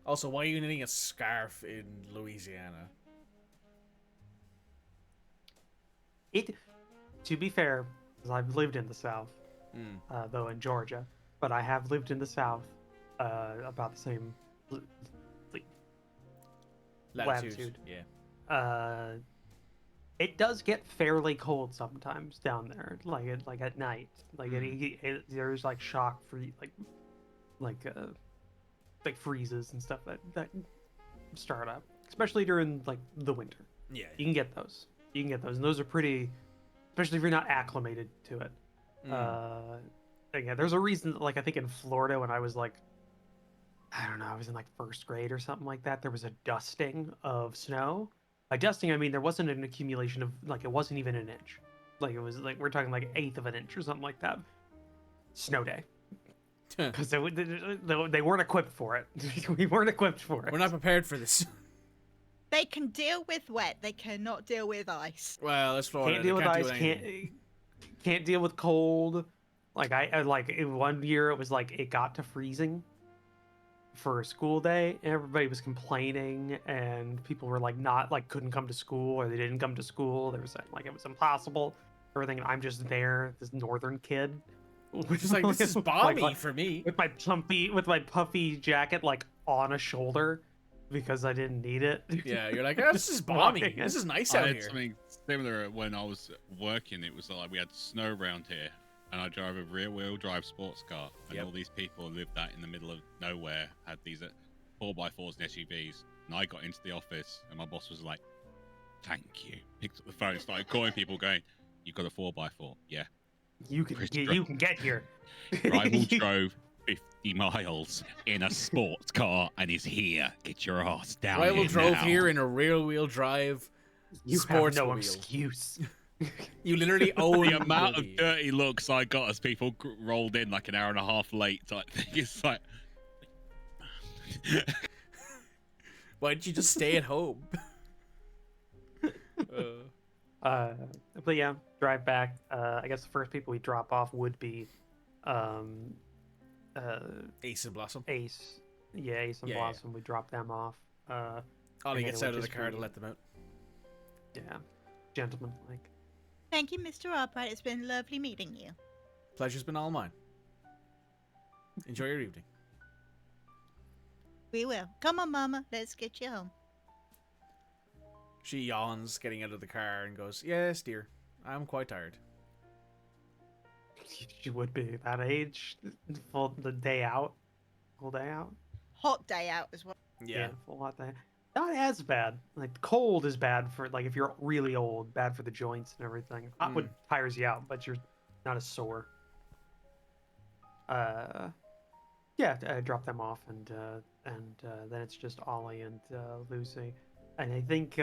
S1: Also, why are you knitting a scarf in Louisiana?
S2: To be fair, because I've lived in the South, though in Georgia, but I have lived in the South about the same latitude.
S1: Yeah.
S2: It does get fairly cold sometimes down there, like at night. Like there's like shock free, like freezes and stuff that start up, especially during like the winter.
S1: Yeah.
S2: You can get those. And those are pretty, especially if you're not acclimated to it. Yeah, there's a reason that, like, I think in Florida when I was like, I don't know, I was in like first grade or something like that, there was a dusting of snow. By dusting, I mean there wasn't an accumulation of, like, it wasn't even an inch. Like, it was like, we're talking like 1/8 of an inch or something like that. Snow day. Because they weren't equipped for it. We weren't equipped for it.
S1: We're not prepared for this.
S4: They can deal with wet. They cannot deal with ice.
S1: Well, it's Florida.
S2: Can't deal
S1: They
S2: with
S1: can't
S2: ice.
S1: do anything.
S2: Can't deal with cold. Like I like in one year it was like it got to freezing for a school day. And everybody was complaining, and people were like not like couldn't come to school, or they didn't come to school. They were saying like it was impossible. Everything. I'm just there, this northern kid.
S1: It's like, this is balmy for me.
S2: With my puffy jacket like on a shoulder because I didn't need it.
S1: Yeah, you're like, oh, this is balmy.
S2: Walking.
S1: This is nice
S5: I
S1: out
S5: had
S1: here.
S5: something similar when I was working. It was like we had snow around here, and I drove a rear-wheel drive sports car, and all these people lived out in the middle of nowhere, had these 4x4s and SUVs, and I got into the office, and my boss was like, "Thank you." Picked up the phone, started calling people, going, "You got a 4x4? Yeah."
S2: You can get here.
S5: Rival drove 50 miles in a sports car and is here. Get your ass down
S1: Rival
S5: here
S1: drove
S5: now.
S1: here in a rear-wheel drive
S2: You
S1: sports
S2: have no
S1: mobile.
S2: excuse.
S1: You literally own
S5: The amount of
S1: Bulleti.
S5: dirty looks I got as people rolled in like an hour and a half late type thing. It's like,
S1: Why didn't you just stay at home?
S2: But yeah, drive back. I guess the first people we drop off would be
S1: Ace and Blossom.
S2: Ace. Yeah, Ace and
S1: Yeah,
S2: Blossom. We drop them off.
S1: Ollie
S2: and
S1: gets
S2: then
S1: out
S2: it
S1: of
S2: would
S1: the car
S2: just
S1: to
S2: be-
S1: let them out.
S2: Yeah, gentlemen like.
S4: Thank you, Mr. Albright. It's been lovely meeting you.
S1: Pleasure's been all mine. Enjoy your evening.
S4: We will. Come on, Mama. Let's get you home.
S1: She yawns, getting out of the car, and goes, "Yes, dear. I'm quite tired."
S2: She would be that age, full the day out, full day out.
S4: Hot day out as well.
S1: Yeah.
S2: Full hot day. Not as bad. Like cold is bad for like if you're really old, bad for the joints and everything. Hot would tires you out, but you're not as sore. Yeah, drop them off, and then it's just Ollie and Lucy, and I think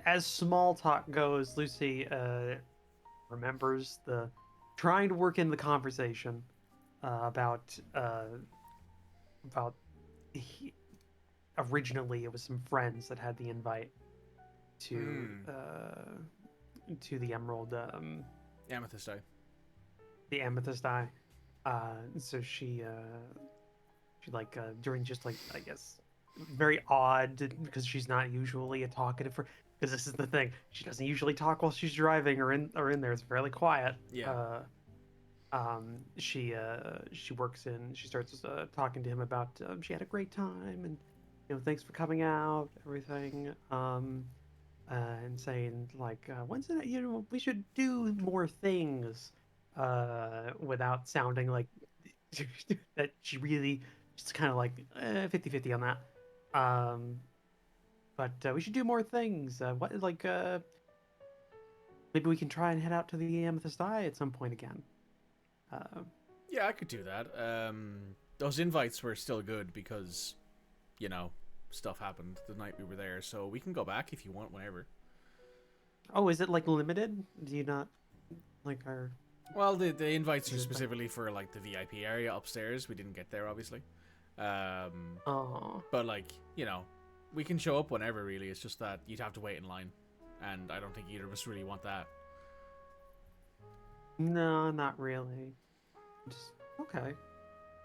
S2: as small talk goes, Lucy remembers the trying to work in the conversation about originally it was some friends that had the invite to the Emerald
S1: Amethyst Eye.
S2: the Amethyst Eye. So she like during just like I guess very odd because she's not usually a talkative because this is the thing, she doesn't usually talk while she's driving or in there. It's fairly quiet.
S1: Yeah.
S2: She works in. She starts talking to him about she had a great time and thanks for coming out, everything. And saying like when's it we should do more things without sounding like that she really just kind of like 50-50 on that. But we should do more things. What like maybe we can try and head out to the Amethyst Eye at some point again.
S1: Yeah, I could do that. Those invites were still good because, stuff happened the night we were there, so we can go back if you want whenever.
S2: Oh, is it like limited? Do you not like our?
S1: Well, the invites are
S2: Is it
S1: specifically for like the VIP area upstairs. We didn't get there, obviously.
S2: Oh,
S1: But like, you know, we can show up whenever. Really, it's just that you'd have to wait in line, and I don't think either of us really want that.
S2: no, not really. Just okay.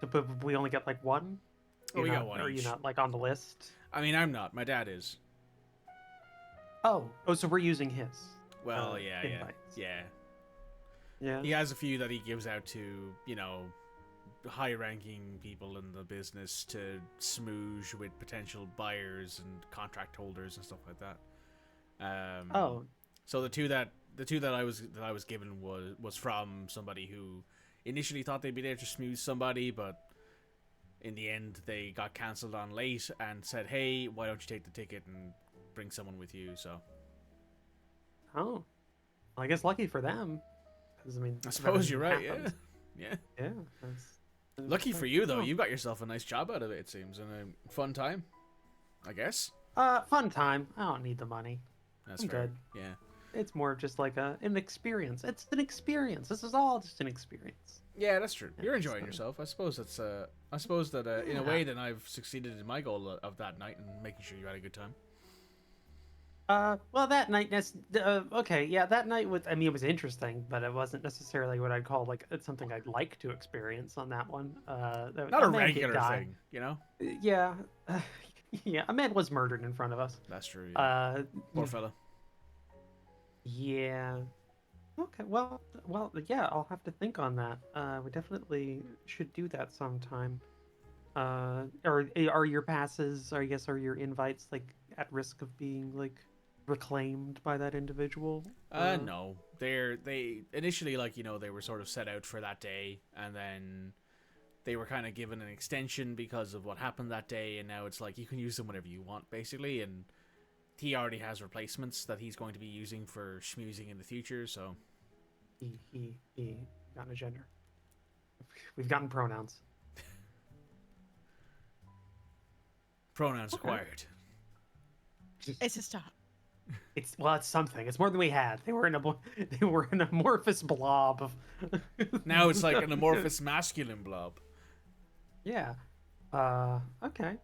S2: So, but we only get like one.
S1: Oh, we
S2: You're
S1: got
S2: not-
S1: one
S2: Are you
S1: each.
S2: not like on the list?
S1: I mean, I'm not. My dad is.
S2: Oh, so we're using his.
S1: Well, yeah.
S2: invites. Yeah.
S1: He has a few that he gives out to, you know, high-ranking people in the business to smooge with potential buyers and contract holders and stuff like that.
S2: Oh,
S1: So the two that I was given was from somebody who initially thought they'd be there to smooth somebody, but in the end they got cancelled on late and said, "Hey, why don't you take the ticket and bring someone with you?" So
S2: oh. Well, I guess lucky for them. 'Cause, I mean,
S1: I
S2: if
S1: suppose you're right.
S2: everything
S1: Yeah,
S2: happens-
S1: yeah.
S2: Yeah. That's
S1: Lucky for you though,
S2: Oh.
S1: you got yourself a nice job out of it. It seems, and a fun time, I guess.
S2: Fun time. I don't need the money.
S1: That's
S2: I'm
S1: fair.
S2: good.
S1: Yeah.
S2: It's more just like an experience. It's an experience. This is all just an experience.
S1: Yeah, that's true. You're
S2: Yeah,
S1: enjoying
S2: so-
S1: yourself. I suppose that's. I suppose that in a
S2: Yeah.
S1: way, then I've succeeded in my goal of that night and making sure you had a good time.
S2: Well, that night, okay, yeah, that night was, I mean, it was interesting, but it wasn't necessarily what I'd call like it's something I'd like to experience on that one.
S1: Not a
S2: man did
S1: regular
S2: die.
S1: thing, you know.
S2: Yeah, yeah, a man was murdered in front of us.
S1: That's true. Yeah. Poor fella.
S2: Yeah. Okay, well, yeah, I'll have to think on that. We definitely should do that sometime. Are your passes, or I guess, are your invites like at risk of being like reclaimed by that individual?
S1: No, they initially, like, you know, they were sort of set out for that day, and then they were kind of given an extension because of what happened that day, and now it's like you can use them whenever you want, basically, and he already has replacements that he's going to be using for schmoozing in the future, so.
S2: He gotten a gender. We've gotten pronouns.
S1: Pronouns
S2: Okay.
S1: acquired.
S4: It's a start.
S2: It's something. It's more than we had. They were an amorphous blob of.
S1: Now it's like an amorphous masculine blob.
S2: Yeah. Okay.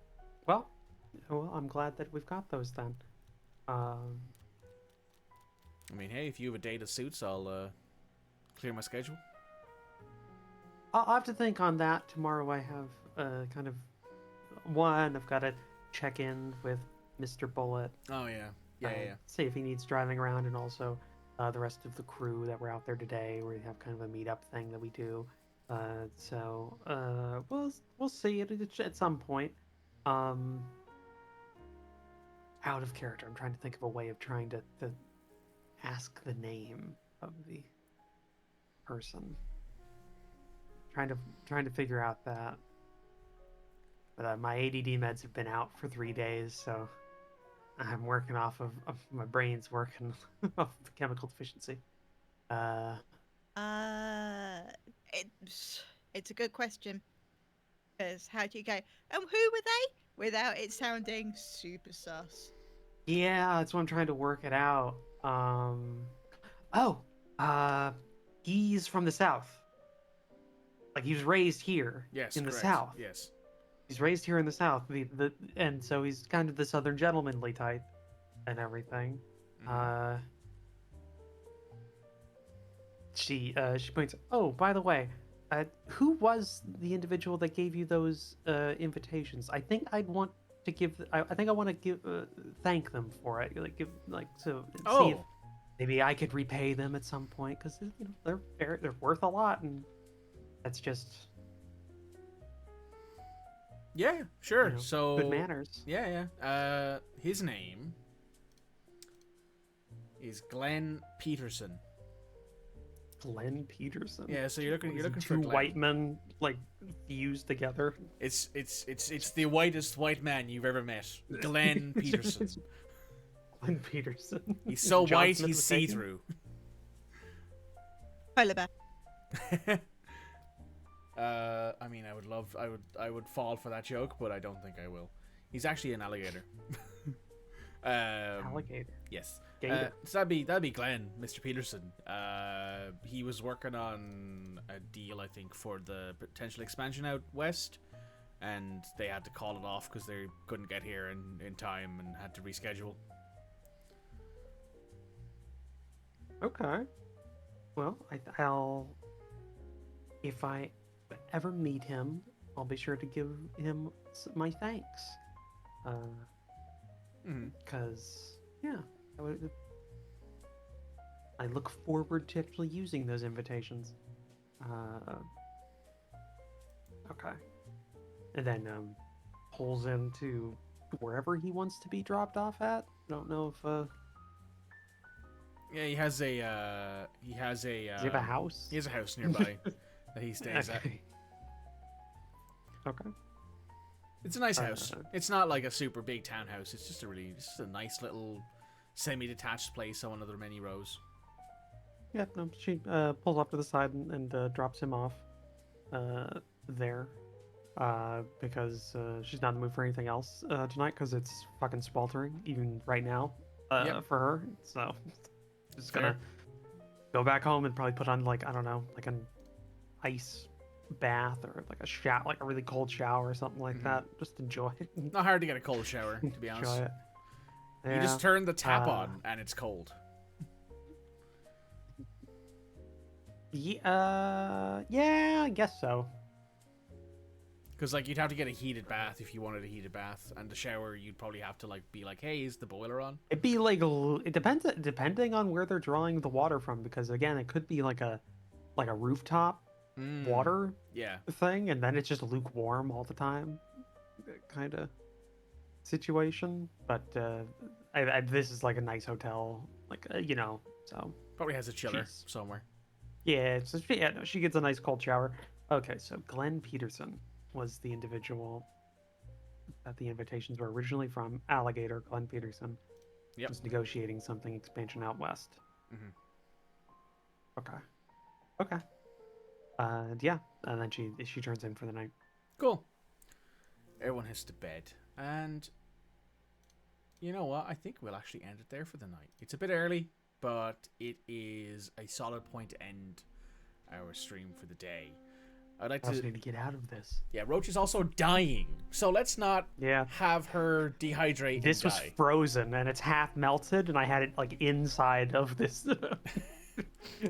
S2: Well, I'm glad that we've got those then.
S1: I mean, hey, if you have a day that suits, I'll clear my schedule.
S2: I'll have to think on that tomorrow. I have kind of one. I've got to check in with Mr. Bullet.
S1: Oh yeah, yeah.
S2: See if he needs driving around, and also the rest of the crew that were out there today. We have kind of a meetup thing that we do. So we'll see at some point. Out of character. I'm trying to think of a way of trying to ask the name of the person. Trying to figure out that. But my ADD meds have been out for 3 days, so I'm working off of my brain's working off of chemical deficiency.
S4: It's a good question. Because how do you go? And who were they? Without it sounding super sus.
S2: Yeah, that's what I'm trying to work it out. He's from the south. Like, he was raised here
S1: Yes,
S2: in the
S1: correct.
S2: south.
S1: Yes.
S2: He's raised here in the south. And so he's kind of the southern gentlemanly type and everything.
S1: Mhm.
S2: She points. Oh, by the way, who was the individual that gave you those invitations? I think I'd want to give. I think I want to give thank them for it. Like see if
S1: Oh,
S2: maybe I could repay them at some point, because they're worth a lot, and that's just
S1: yeah, sure.
S2: you know,
S1: So
S2: good manners.
S1: Yeah. His name is Glenn Peterson.
S2: Glenn Peterson.
S1: Yeah, so you're looking for
S2: two
S1: Glenn.
S2: white men like fused together.
S1: It's the whitest white man you've ever met. Glenn Peterson.
S2: Glenn Peterson.
S1: He's so
S2: John
S1: white
S2: Smith
S1: he's
S2: was taken?
S1: see-through.
S4: Polar bear.
S1: I mean, I would fall for that joke, but I don't think I will. He's actually an alligator.
S2: Alligator.
S1: Yes.
S2: Gator.
S1: So that'd be Glenn, Mr. Peterson. He was working on a deal, I think, for the potential expansion out west, and they had to call it off because they couldn't get here in time and had to reschedule.
S2: Okay. Well, I'll if I ever meet him, I'll be sure to give him my thanks. Because yeah, I look forward to actually using those invitations. Okay. And then pulls into wherever he wants to be dropped off at. I don't know if
S1: Yeah, he has a
S2: does he have a house?
S1: He has a house nearby that he stays at.
S2: Okay.
S1: It's a nice house. It's not like a super big townhouse. It's just a nice little semi-detached place on one of their many rows.
S2: Yeah, no, she pulls off to the side and drops him off there because she's not in the mood for anything else tonight because it's fucking sweltering even right now for her. So just gonna go back home and probably put on like, I don't know, like an ice bath or like a really cold shower or something like that. Just enjoy it.
S1: Not hard to get a cold shower, to be honest.
S2: Enjoy it.
S1: You just turn the tap on and it's cold.
S2: Yeah, I guess so.
S1: Because like you'd have to get a heated bath if you wanted a heated bath, and the shower you'd probably have to like be like, hey, is the boiler on?
S2: It'd be like it depends depending on where they're drawing the water from, because again, it could be like a rooftop water thing, and then it's just lukewarm all the time, kind of situation. But this is like a nice hotel, like so
S1: probably has a chiller somewhere.
S2: Yeah, she gets a nice cold shower. Okay, so Glenn Peterson was the individual that the invitations were originally from. Alligator Glenn Peterson.
S1: Yep.
S2: Was negotiating something expansion out west. Okay. Yeah, and then she turns in for the night.
S1: Cool. Everyone heads to bed, and you know what? I think we'll actually end it there for the night. It's a bit early, but it is a solid point to end our stream for the day. I'd like to
S2: need to get out of this.
S1: Yeah, Roach is also dying, so let's not have her dehydrate.
S2: This
S1: and
S2: was
S1: die.
S2: frozen and it's half melted, and I had it like inside of this.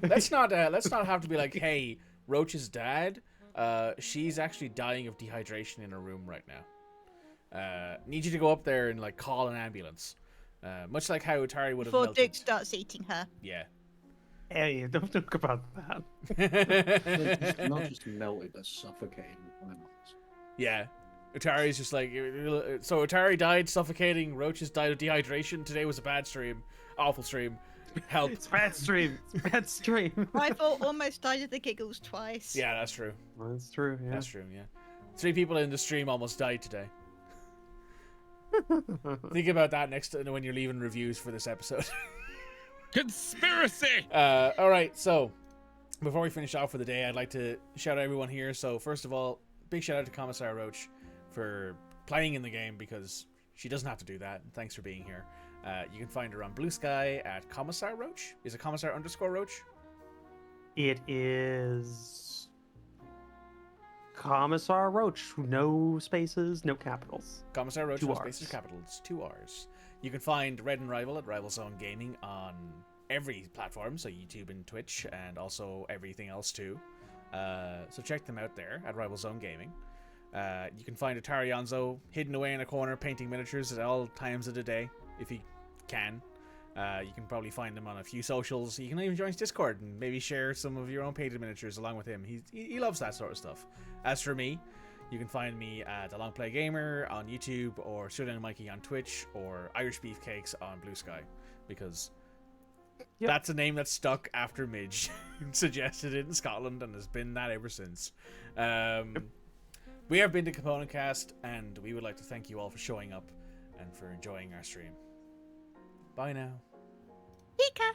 S1: Let's not have to be like, hey, Roach's dad. She's actually dying of dehydration in her room right now. Need you to go up there and like call an ambulance. Much like how Utari would have
S4: before
S1: melted.
S4: Duke starts eating her.
S1: Yeah.
S2: Hey, don't talk about that.
S6: Not just melted, but suffocating.
S1: Yeah. Utari's just like, so Utari died suffocating, Roaches died of dehydration. Today was a bad stream. Awful stream. Help.
S2: It's bad stream. It's bad stream.
S4: Rival almost died of the giggles twice.
S1: Yeah, that's true.
S2: That's true, yeah.
S1: That's true, yeah. 3 people in the stream almost died today. Think about that next when you're leaving reviews for this episode.
S5: Conspiracy!
S1: Alright, so before we finish off for the day, I'd like to shout out everyone here. So first of all, big shout out to Commissar Roach for playing in the game, because she doesn't have to do that. Thanks for being here. You can find her on Blue Sky at Commissar Roach. Is it Commissar_Roach?
S2: It is Commissar Roach. No spaces, no capitals.
S1: Commissar Roach,
S2: 2
S1: no
S2: Rs.
S1: spaces, capitals, 2 R's. You can find Red and Rival at RivalzoneGaming on every platform, so YouTube and Twitch, and also everything else too. So check them out there at RivalzoneGaming. You can find Utari Onzo hidden away in a corner painting miniatures at all times of the day, if he can. You can probably find him on a few socials. You can even join his Discord and maybe share some of your own painted miniatures along with him. He loves that sort of stuff. As for me, you can find me at The Long Play Gamer on YouTube, or SurelyOnlyMikey on Twitch, or Irish Beefcakes on Blue Sky, because that's a name that's stuck after Midge suggested it in Scotland and has been that ever since. We have been to Component Cast, and we would like to thank you all for showing up and for enjoying our stream. Bye now.
S4: Pika!